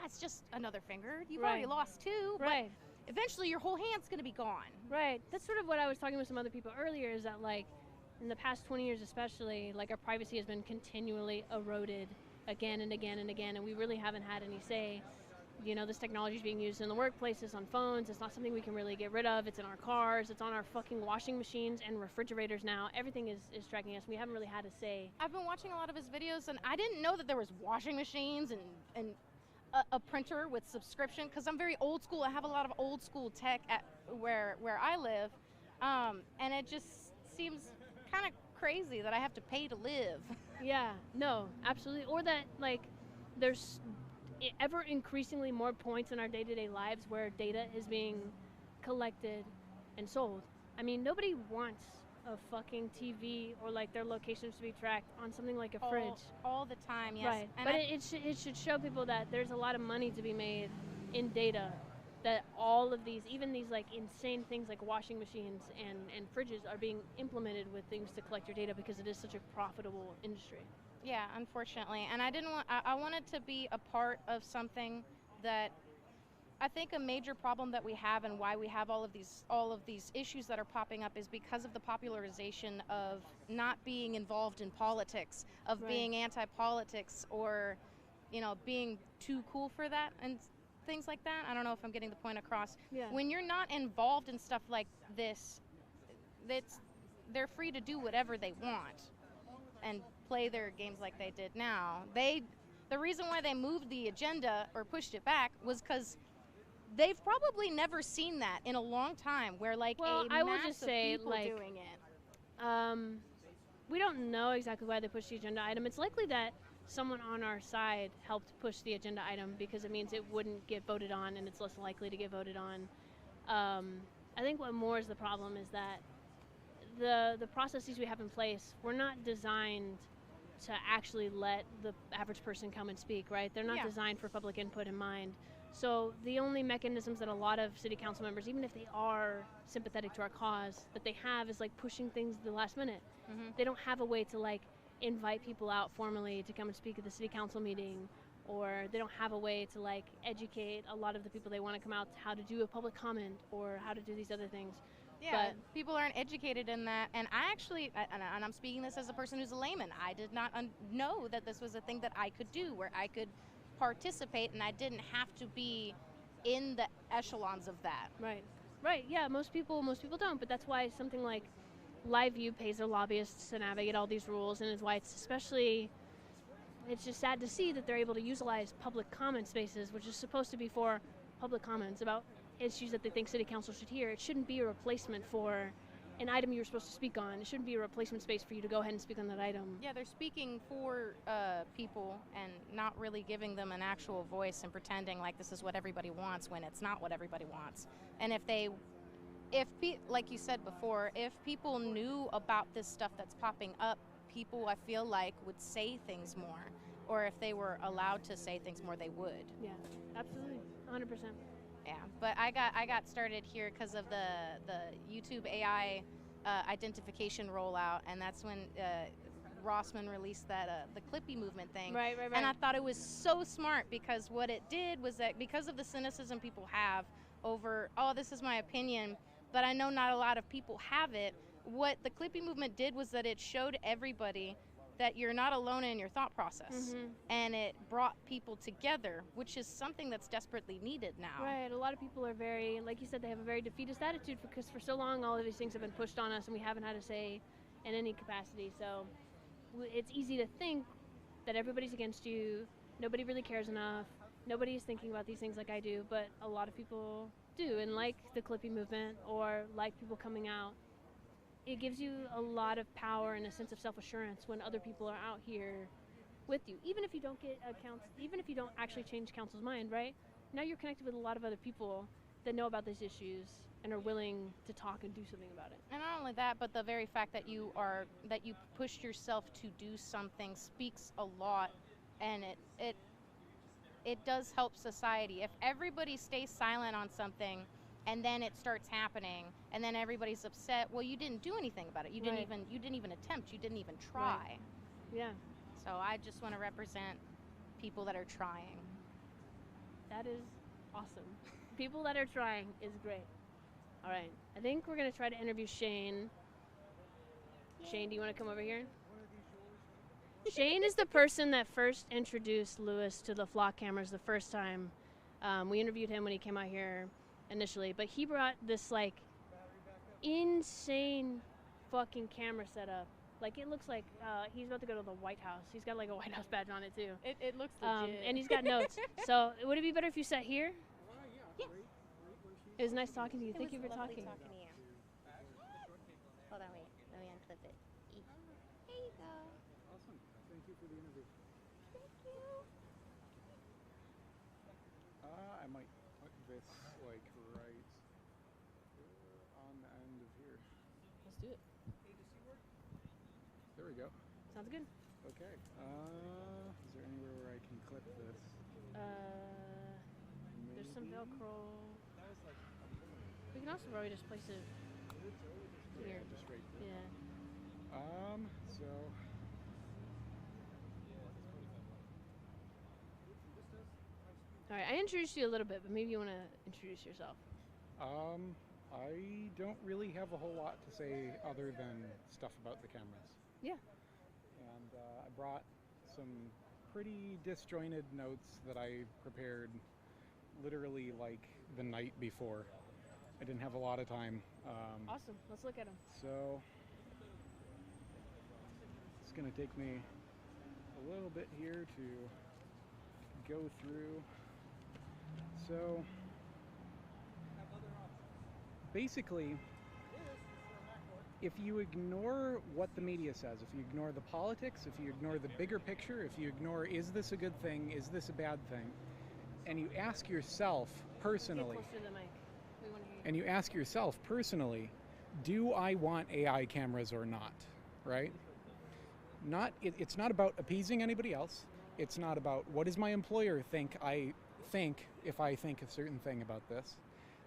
it's just another finger. You've already lost two. Right. But eventually, your whole hand's gonna be gone. Right. That's sort of what I was talking with some other people earlier. Is that like, in the past 20 years, especially, like our privacy has been continually eroded again and again and again, and we really haven't had any say. This technology is being used in the workplaces, on phones. It's not something we can really get rid of. It's in our cars. It's on our fucking washing machines and refrigerators now. Everything is tracking us. We haven't really had a say. I've been watching a lot of his videos, and I didn't know that there was washing machines and a printer with subscription, because I'm very old school. I have a lot of old school tech at where I live, and it just seems kind of crazy that I have to pay to live. Yeah, no, absolutely. Or that, like, there's ever increasingly more points in our day-to-day lives where data is being collected and sold. I mean, nobody wants a fucking TV or like their locations to be tracked on something like a fridge. All the time, yes. Right, And but it should show people that there's a lot of money to be made in data, that all of these, even these like insane things like washing machines and fridges are being implemented with things to collect your data because it is such a profitable industry. Yeah, unfortunately. And I wanted to be a part of something that I think a major problem that we have, and why we have all of these issues that are popping up, is because of the popularization of not being involved in politics, of being anti-politics, or being too cool for that and things like that. I don't know if I'm getting the point across. Yeah. When you're not involved in stuff like this, they're free to do whatever they want and play their games like they did now. The reason why they moved the agenda or pushed it back was because they've probably never seen that in a long time, where like I will just say, people like, doing it. We don't know exactly why they pushed the agenda item. It's likely that someone on our side helped push the agenda item because it means it wouldn't get voted on, and it's less likely to get voted on. I think what more is the problem is that the processes we have in place were not designed to actually let the average person come and speak, right? They're not Yeah. designed for public input in mind. So the only mechanisms that a lot of city council members, even if they are sympathetic to our cause, that they have is like pushing things the last minute. Mhm. They don't have a way to like invite people out formally to come and speak at the city council meeting, or they don't have a way to like educate a lot of the people they want to come out how to do a public comment or how to do these other things. Yeah, But people aren't educated in that, and I actually, and I'm speaking this as a person who's a layman, I did not know that this was a thing that I could do, where I could participate and I didn't have to be in the echelons of that. Right, yeah, most people don't, but that's why something like LiveU pays their lobbyists to navigate all these rules, and it's why it's just sad to see that they're able to utilize public comment spaces, which is supposed to be for public comments about issues that they think city council should hear. It shouldn't be a replacement for an item you're supposed to speak on. It shouldn't be a replacement space for you to go ahead and speak on that item. Yeah, they're speaking for people and not really giving them an actual voice and pretending like this is what everybody wants when it's not what everybody wants. And like you said before, if people knew about this stuff that's popping up, people, I feel like, would say things more. Or if they were allowed to say things more, they would. Yeah, absolutely, 100%. Yeah, but I got started here because of the YouTube AI identification rollout, and that's when Rossman released that the Clippy movement thing. Right. And I thought it was so smart, because what it did was that because of the cynicism people have over, oh, this is my opinion, but I know not a lot of people have it, what the Clippy movement did was that it showed everybody that you're not alone in your thought process. And it brought people together, which is something that's desperately needed now. Right, a lot of people are very, like you said, they have a very defeatist attitude because for so long all of these things have been pushed on us and we haven't had a say in any capacity. So it's easy to think that everybody's against you, nobody really cares enough, nobody is thinking about these things like I do, but a lot of people do. And like the Clippy movement or like people coming out, it gives you a lot of power and a sense of self-assurance when other people are out here with you. Even if you don't get accounts, even if you don't actually change council's mind, right? Now you're connected with a lot of other people that know about these issues and are willing to talk and do something about it. And not only that, but the very fact that you pushed yourself to do something speaks a lot, and it does help society. If everybody stays silent on something, and then it starts happening, and then everybody's upset, well, you didn't do anything about it. You didn't even attempt. You didn't even try. Right. Yeah. So I just want to represent people that are trying. That is awesome. People that are trying is great. All right. I think we're going to try to interview Shane. Shane, do you want to come over here? Shane is the person that first introduced Lewis to the flock cameras the first time. We interviewed him when he came out here initially, but he brought this like insane fucking camera setup. Like it looks like he's about to go to the White House. He's got like a White House badge on it too. It looks legit. And he's got notes. So would it be better if you sat here? Yeah. It was nice talking to you. Thank you for lovely talking. talking to you. Hold on, wait. Let me unclip it. There you go. Awesome. Thank you for the interview. Thank you. I might put this like right on the end of here. Let's do it. There we go. Sounds good. Okay. Is there anywhere where I can clip this? There's some Velcro. We can also probably just place it here. Just right there. Yeah. So. All right, I introduced you a little bit, but maybe you want to introduce yourself. I don't really have a whole lot to say other than stuff about the cameras. Yeah. And I brought some pretty disjointed notes that I prepared literally like the night before. I didn't have a lot of time. Awesome. Let's look at them. So it's going to take me a little bit here to go through. So basically, if you ignore what the media says, if you ignore the politics, if you ignore the bigger picture, if you ignore is this a good thing, is this a bad thing, and you ask yourself personally, Get closer to the mic. We want to hear you. and you ask yourself personally, do I want AI cameras or not, right? It's not about appeasing anybody else. It's not about what does my employer think if I think a certain thing about this.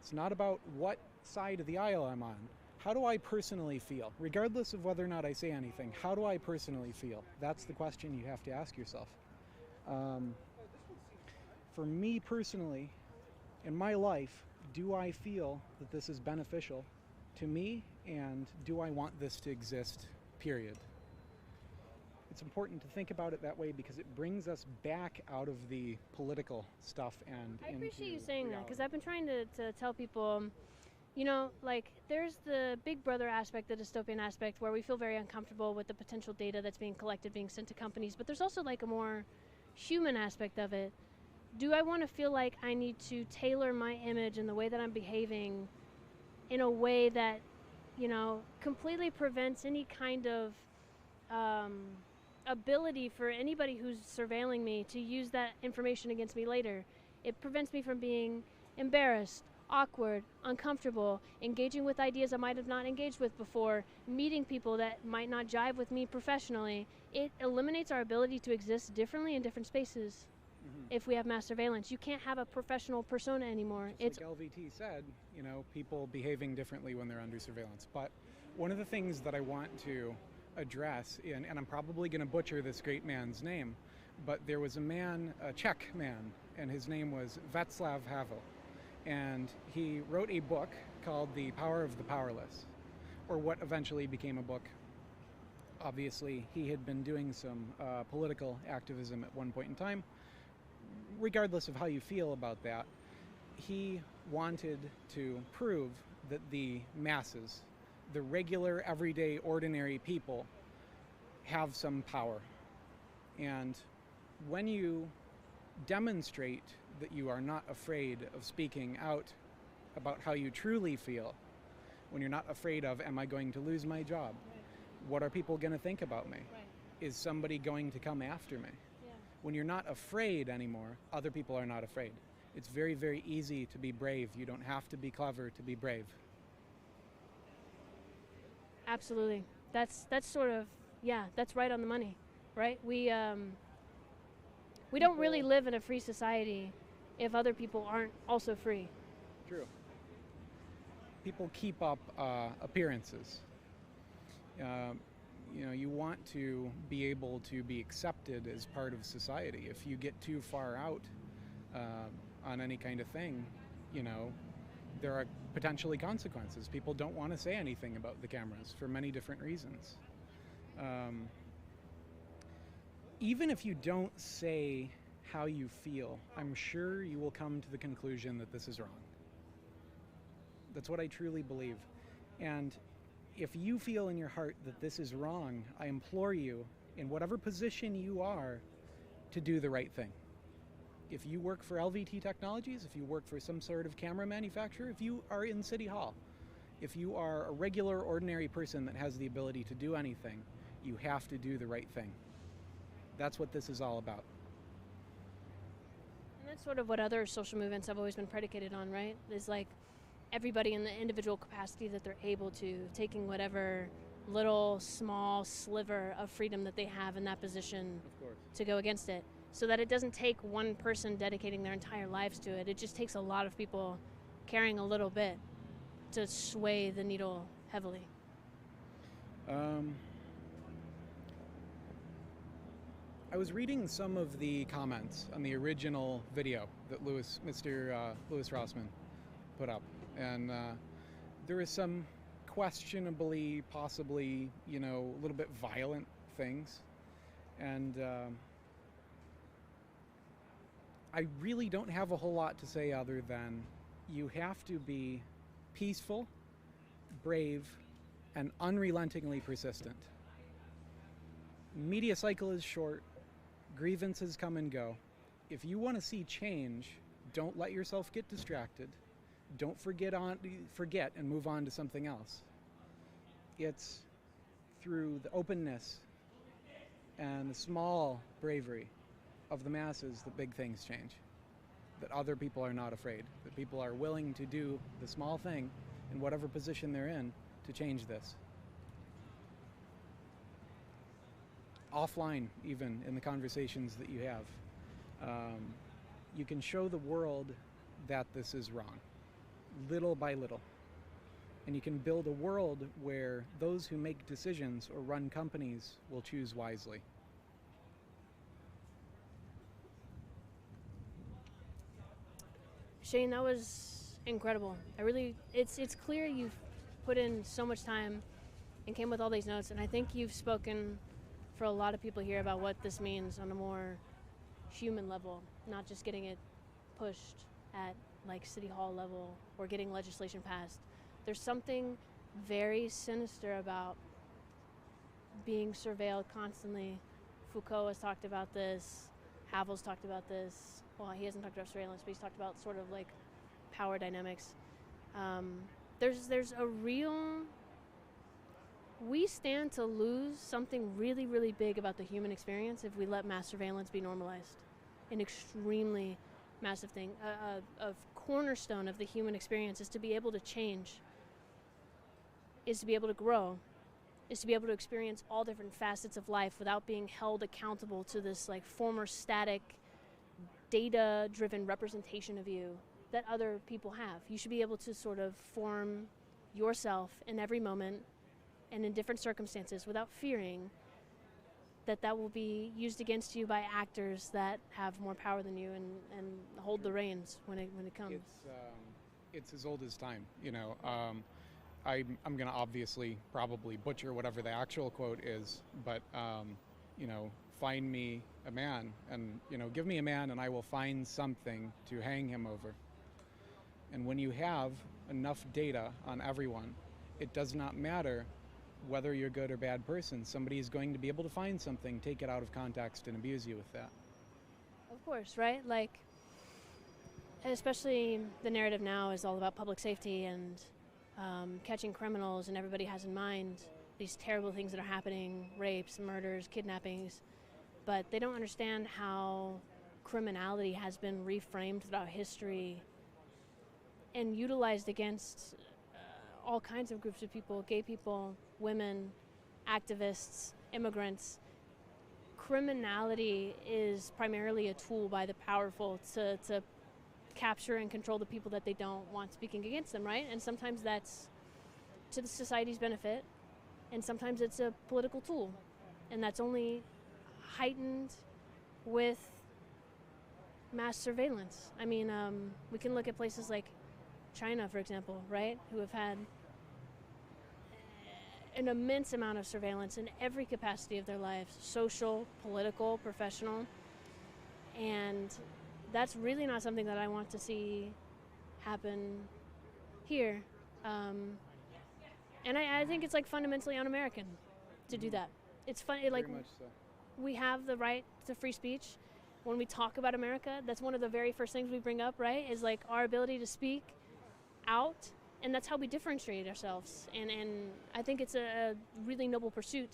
It's not about what side of the aisle I'm on. How do I personally feel? Regardless of whether or not I say anything, how do I personally feel? That's the question you have to ask yourself. For me personally, in my life, do I feel that this is beneficial to me, and do I want this to exist, period? It's important to think about it that way because it brings us back out of the political stuff and I appreciate you into saying that reality. because I've been trying to tell people, you know, like there's the big brother aspect, the dystopian aspect where we feel very uncomfortable with the potential data that's being collected, being sent to companies, but there's also like a more human aspect of it. Do I want to feel like I need to tailor my image and the way that I'm behaving in a way that, you know, completely prevents any kind of ability for anybody who's surveilling me to use that information against me later? It prevents me from being embarrassed, awkward, uncomfortable, engaging with ideas I might have not engaged with before, meeting people that might not jive with me professionally. It eliminates our ability to exist differently in different spaces. If we have mass surveillance, you can't have a professional persona anymore. Just like LVT said, you know, people behaving differently when they're under surveillance. But one of the things that I want to address, and I'm probably going to butcher this great man's name, but there was a man, a Czech man, and his name was Václav Havel. And he wrote a book called The Power of the Powerless, or what eventually became a book. Obviously, he had been doing some political activism at one point in time. Regardless of how you feel about that, he wanted to prove that the masses, the regular, everyday, ordinary people, have some power. And when you demonstrate that you are not afraid of speaking out about how you truly feel, when you're not afraid of, am I going to lose my job? What are people going to think about me? Is somebody going to come after me? When you're not afraid anymore, other people are not afraid. It's very, very easy to be brave. You don't have to be clever to be brave. Absolutely. That's sort of, yeah, that's right on the money, right? We don't really live in a free society if other people aren't also free. True. People keep up appearances. You know, you want to be able to be accepted as part of society. If you get too far out on any kind of thing, you know, there are potentially consequences. People don't want to say anything about the cameras for many different reasons. Even if you don't say how you feel, I'm sure you will come to the conclusion that this is wrong. That's what I truly believe. And if you feel in your heart that this is wrong, I implore you, in whatever position you are, to do the right thing. If you work for LVT Technologies, if you work for some sort of camera manufacturer, if you are in City Hall, if you are a regular, ordinary person that has the ability to do anything, you have to do the right thing. That's what this is all about. And that's sort of what other social movements have always been predicated on, right? Is like everybody in the individual capacity that they're able to, taking whatever little small sliver of freedom that they have in that position to go against it, so that it doesn't take one person dedicating their entire lives to it. It just takes a lot of people caring a little bit to sway the needle heavily. I was reading some of the comments on the original video that Mr. Louis Rossmann put up, and there was some questionably, possibly, you know, a little bit violent things, and I really don't have a whole lot to say other than you have to be peaceful, brave, and unrelentingly persistent. Media cycle is short, grievances come and go. If you want to see change, don't let yourself get distracted. Don't forget and move on to something else. It's through the openness and the small bravery of the masses that big things change. That other people are not afraid. That people are willing to do the small thing in whatever position they're in to change this. offline, even in the conversations that you have. You can show the world that this is wrong, little by little. And you can build a world where those who make decisions or run companies will choose wisely. Shane, that was incredible. It's clear you've put in so much time and came with all these notes, and I think you've spoken for a lot of people here about what this means on a more human level, not just getting it pushed at like City Hall level or getting legislation passed. There's something very sinister about being surveilled constantly. Foucault has talked about this, Havel's talked about this. Well, he hasn't talked about surveillance, but he's talked about sort of like power dynamics. There's a real, we stand to lose something really, really big about the human experience if we let mass surveillance be normalized. An extremely massive thing. A cornerstone of the human experience is to be able to change, is to be able to grow, is to be able to experience all different facets of life without being held accountable to this like former static, data-driven representation of you that other people have. You should be able to sort of form yourself in every moment and in different circumstances without fearing that will be used against you by actors that have more power than you and hold the reins when it comes. It's as old as time, you know. I'm going to obviously probably butcher whatever the actual quote is, but you know, find me a man, and you know, give me a man and I will find something to hang him over. And when you have enough data on everyone, it does not matter whether you're a good or bad person. Somebody is going to be able to find something, take it out of context, and abuse you with that. Of course, right? Like, especially the narrative now is all about public safety and catching criminals, and everybody has in mind these terrible things that are happening, rapes, murders, kidnappings, but they don't understand how criminality has been reframed throughout history and utilized against all kinds of groups of people, gay people, women, activists, immigrants. Criminality is primarily a tool by the powerful to capture and control the people that they don't want speaking against them, right? And sometimes that's to the society's benefit, and sometimes it's a political tool. And that's only heightened with mass surveillance. I mean, we can look at places like China, for example, right? Who have had an immense amount of surveillance in every capacity of their lives, social, political, professional. And that's really not something that I want to see happen here. And I think it's like fundamentally un-American to do that. It's fun. Like, Very much so. We have the right to free speech. When we talk about America, that's one of the very first things we bring up, right? Is like our ability to speak out, and that's how we differentiate ourselves. And I think it's a really noble pursuit.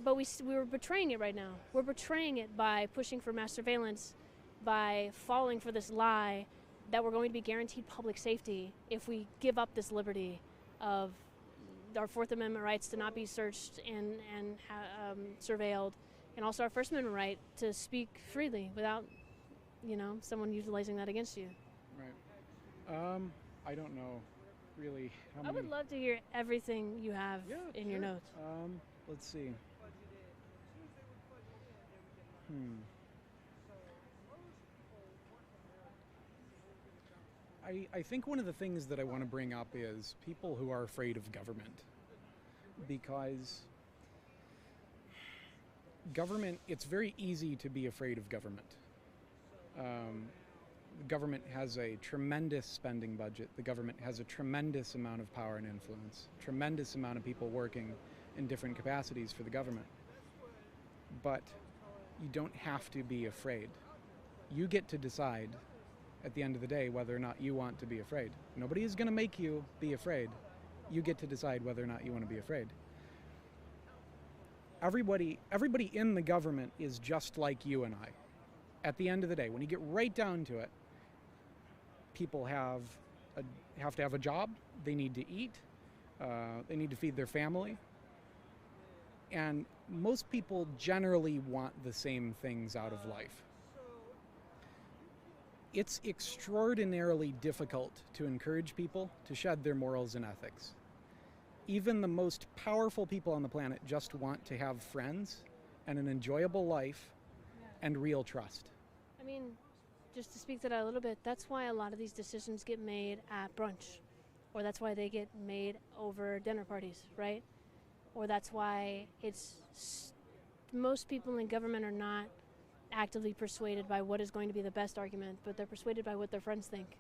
But we're betraying it right now. We're betraying it by pushing for mass surveillance, by falling for this lie that we're going to be guaranteed public safety if we give up this liberty of our Fourth Amendment rights to not be searched and surveilled, and also our First Amendment right to speak freely without, you know, someone utilizing that against you. Right. I don't know really how many. I would love to hear everything you have in your notes. Let's see. I think one of the things that I want to bring up is people who are afraid of government, because government, it's very easy to be afraid of government. The government has a tremendous spending budget. The government has a tremendous amount of power and influence, tremendous amount of people working in different capacities for the government. But you don't have to be afraid. You get to decide at the end of the day whether or not you want to be afraid. Nobody is going to make you be afraid. You get to decide whether or not you want to be afraid. Everybody in the government is just like you and I. At the end of the day, when you get right down to it, people have to have a job, they need to eat, they need to feed their family, And most people generally want the same things out of life. It's extraordinarily difficult to encourage people to shed their morals and ethics. Even the most powerful people on the planet just want to have friends and an enjoyable life and real trust. I mean, just to speak to that a little bit, that's why a lot of these decisions get made at brunch, or that's why they get made over dinner parties, right? Or that's why most people in government are not actively persuaded by what is going to be the best argument, but they're persuaded by what their friends think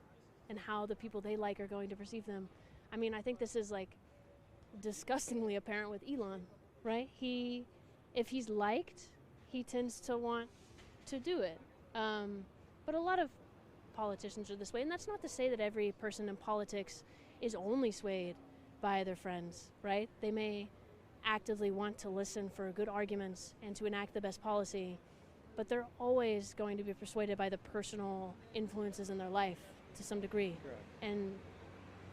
and how the people they like are going to perceive them. I mean, I think this is like disgustingly apparent with Elon, right? If he's liked, he tends to want to do it. But a lot of politicians are this way, and that's not to say that every person in politics is only swayed by their friends, right? They may actively want to listen for good arguments and to enact the best policy, but they're always going to be persuaded by the personal influences in their life to some degree. Correct. And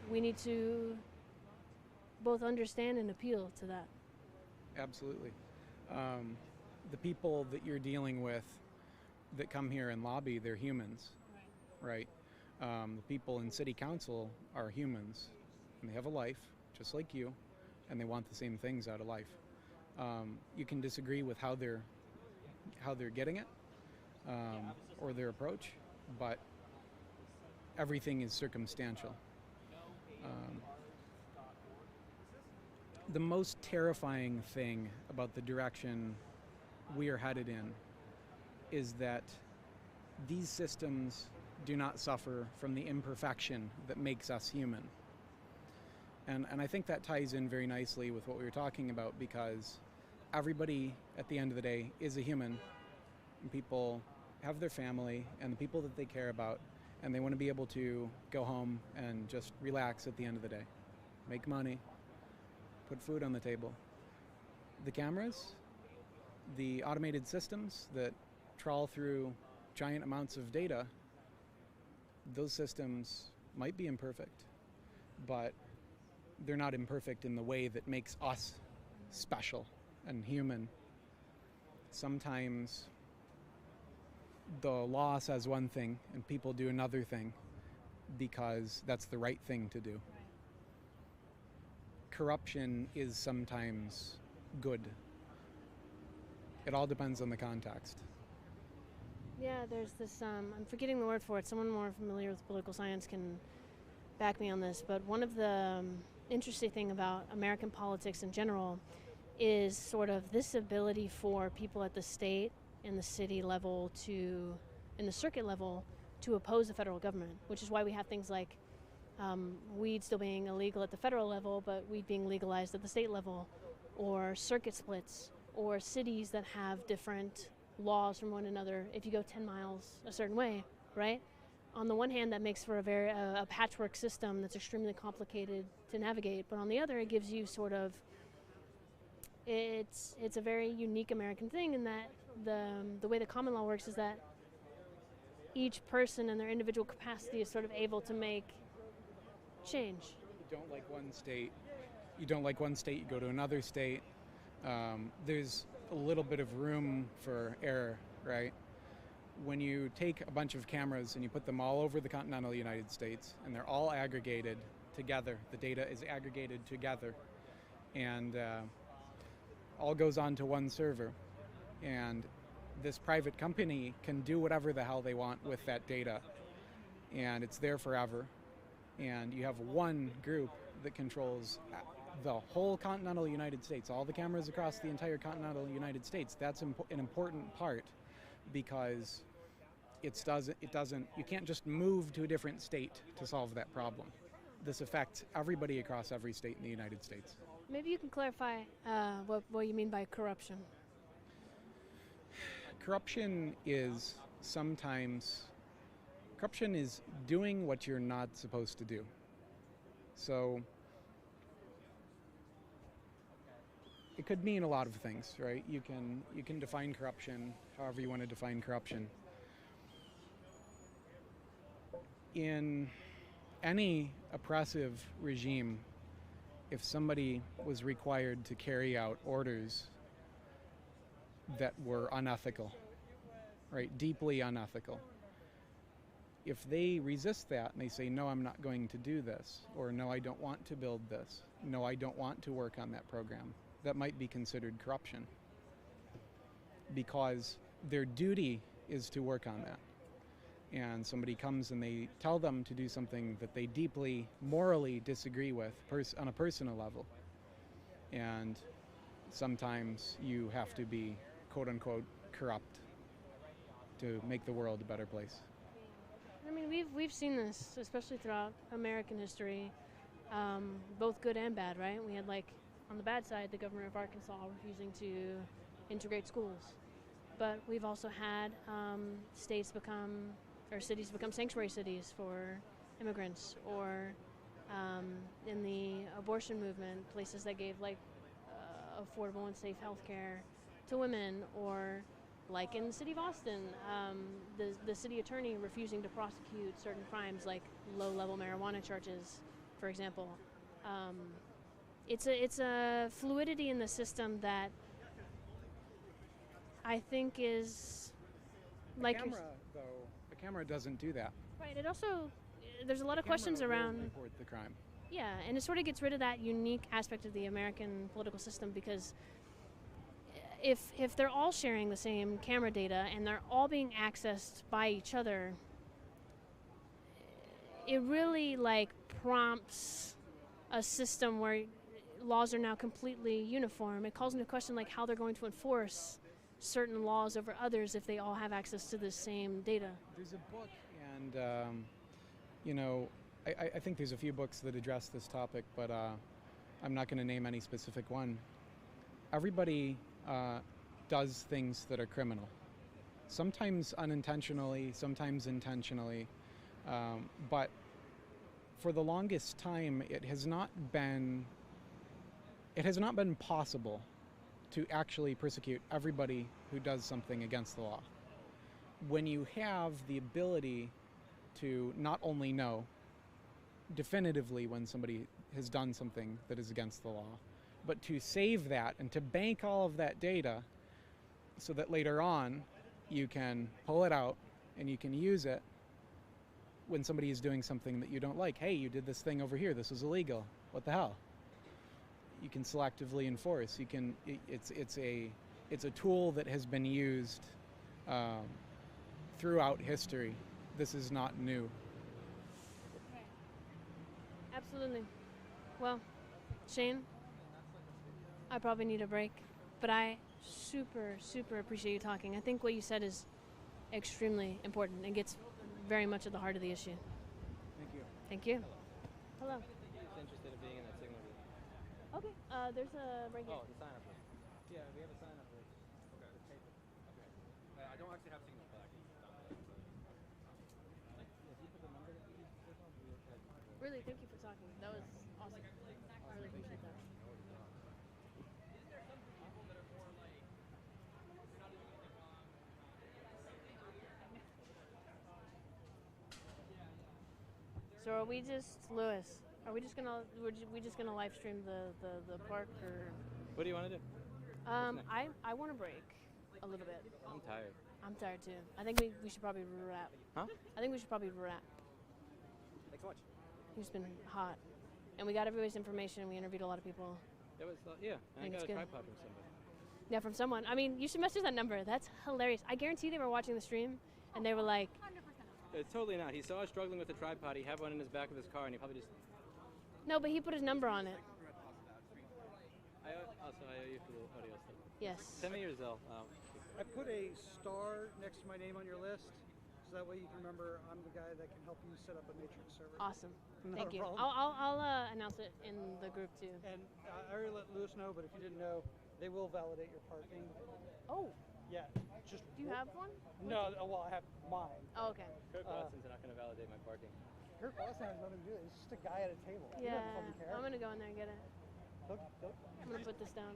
we need to both understand and appeal to that. Absolutely. The people that you're dealing with that come here and lobby, they're humans, right? The people in city council are humans, and they have a life, just like you, and they want the same things out of life. You can disagree with how they're getting it, or their approach, but everything is circumstantial. The most terrifying thing about the direction we are headed in is that these systems do not suffer from the imperfection that makes us human. And I think that ties in very nicely with what we were talking about, because everybody at the end of the day is a human, and people have their family and the people that they care about, and they want to be able to go home and just relax at the end of the day, make money, put food on the table. The cameras, the automated systems that trawl through giant amounts of data, those systems might be imperfect, but they're not imperfect in the way that makes us special and human. Sometimes the law says one thing and people do another thing because that's the right thing to do. Corruption is sometimes good. It all depends on the context. Yeah, there's this, I'm forgetting the word for it. Someone more familiar with political science can back me on this, but one of the interesting thing about American politics in general is sort of this ability for people at the state and the city level to, and the circuit level, to oppose the federal government, which is why we have things like weed still being illegal at the federal level, but weed being legalized at the state level, or circuit splits, or cities that have different laws from one another if you go 10 miles a certain way, right? On the one hand, that makes for a very a patchwork system that's extremely complicated to navigate, but on the other, it gives you sort of, it's a very unique American thing in that the way the common law works is that each person in their individual capacity is sort of able to make change. You don't like one state, you go to another state. There's a little bit of room for error, right? When you take a bunch of cameras and you put them all over the continental United States and they're all aggregated together, the data is aggregated together, and all goes onto one server, and this private company can do whatever the hell they want with that data, and it's there forever, and you have one group that controls the whole continental United States, all the cameras across the entire continental United States. That's an important part, because you can't just move to a different state to solve that problem. This affects everybody across every state in the United States. Maybe you can clarify what you mean by corruption. Corruption is doing what you're not supposed to do. So it could mean a lot of things, right? You can define corruption however you want to define corruption. In any oppressive regime, if somebody was required to carry out orders that were unethical, right? Deeply unethical. If they resist that and they say, no, I'm not going to do this, or no, I don't want to build this, no, I don't want to work on that program, that might be considered corruption, because their duty is to work on that. And somebody comes and they tell them to do something that they deeply morally disagree with on a personal level. And sometimes you have to be, quote unquote, corrupt to make the world a better place. I mean, we've seen this, especially throughout American history, both good and bad, right? We had, like, on the bad side, the governor of Arkansas refusing to integrate schools. But we've also had cities become sanctuary cities for immigrants, or in the abortion movement, places that gave, like, affordable and safe health care to women, or like in the city of Austin, the city attorney refusing to prosecute certain crimes like low-level marijuana charges, for example. It's a fluidity in the system that I think is like The camera doesn't do that. right. It also, there's a lot of questions around report the crime. Yeah, and it sort of gets rid of that unique aspect of the American political system, because if they're all sharing the same camera data and they're all being accessed by each other, it really, like, prompts a system where laws are now completely uniform. It calls into question, like, how they're going to enforce certain laws over others if they all have access to the same data. There's a book, and you know, I think there's a few books that address this topic, but I'm not going to name any specific one. Everybody does things that are criminal, sometimes unintentionally, sometimes intentionally, but for the longest time it has not been possible to actually persecute everybody who does something against the law. When you have the ability to not only know definitively when somebody has done something that is against the law, but to save that and to bank all of that data so that later on you can pull it out and you can use it when somebody is doing something that you don't like. Hey, you did this thing over here, this was illegal, what the hell? You can selectively enforce. You can. It's a tool that has been used throughout history. This is not new. Absolutely. Well, Shane, I probably need a break, but I super appreciate you talking. I think what you said is extremely important and gets very much at the heart of the issue. Thank you. Thank you. Hello. Who's interested in being in that signal group? Okay, there's a right here. Oh, the sign up list. Yeah, we have a sign up list. Okay. The paper. Okay. I don't actually have signals, but I can Really, thank you for talking. That was awesome. I really appreciate that. So are we just, Lewis, are we just gonna, we just gonna live stream the park, or? What do you want to do? I want to break a little bit. I'm tired. I'm tired too. I think we should probably wrap. Huh? I think we should probably wrap. Thanks so much. It's been hot. And we got everybody's information. We interviewed a lot of people. It was, yeah, and I got a good. tripod from somebody. Yeah, from someone. I mean, you should message that number. That's hilarious. I guarantee they were watching the stream, and they were like... Totally not. He saw us struggling with the tripod. He had one in his back of his car, and he probably just... No, but he put his number on it. I owe you for the audio stuff. Yes. Send me your Zelle. I put a star next to my name on your list, so that way you can remember I'm the guy that can help you set up a Matrix server. Awesome. Not Thank a you. problem. I'll announce it in the group too. And I already let Lewis know, but if you didn't know, they will validate your parking. Oh. Yeah. Just. Do you have one? No. Well, I have mine. Oh, okay. Kirk Watson's not going to validate my parking. Kirk Watson has nothing to do with it. It's just a guy at a table. He Yeah. doesn't fucking care. I'm gonna go in there and get it. I'm gonna put this down.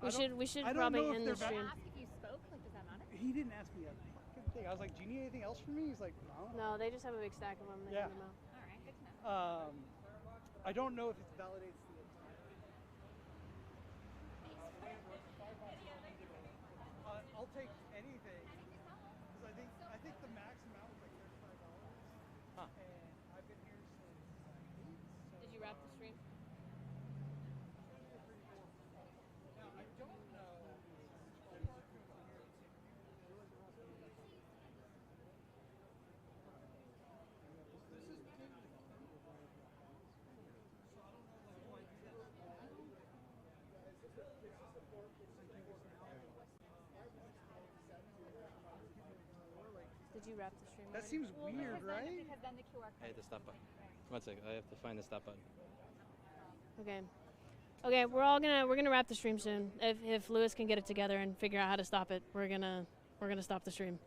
We should probably end the stream. Ask if you spoke. Like, does that matter? He didn't ask me a fucking thing. I was like, "Do you need anything else from me?" He's like, "No." No, they just have a big stack of them. They hand them out. All right, good to know. I don't know if it validates the. I'll take anything. Because I think the max amount was like $35. Huh. And I've been here since 8. Did you wrap the stream? Now I don't know. Did you wrap the stream? That already? seems weird, right? Because then the QR I hit the stop button. 1 second, I have to find the stop button. Okay. Okay, we're gonna wrap the stream soon. If Lewis can get it together and figure out how to stop it, we're gonna stop the stream.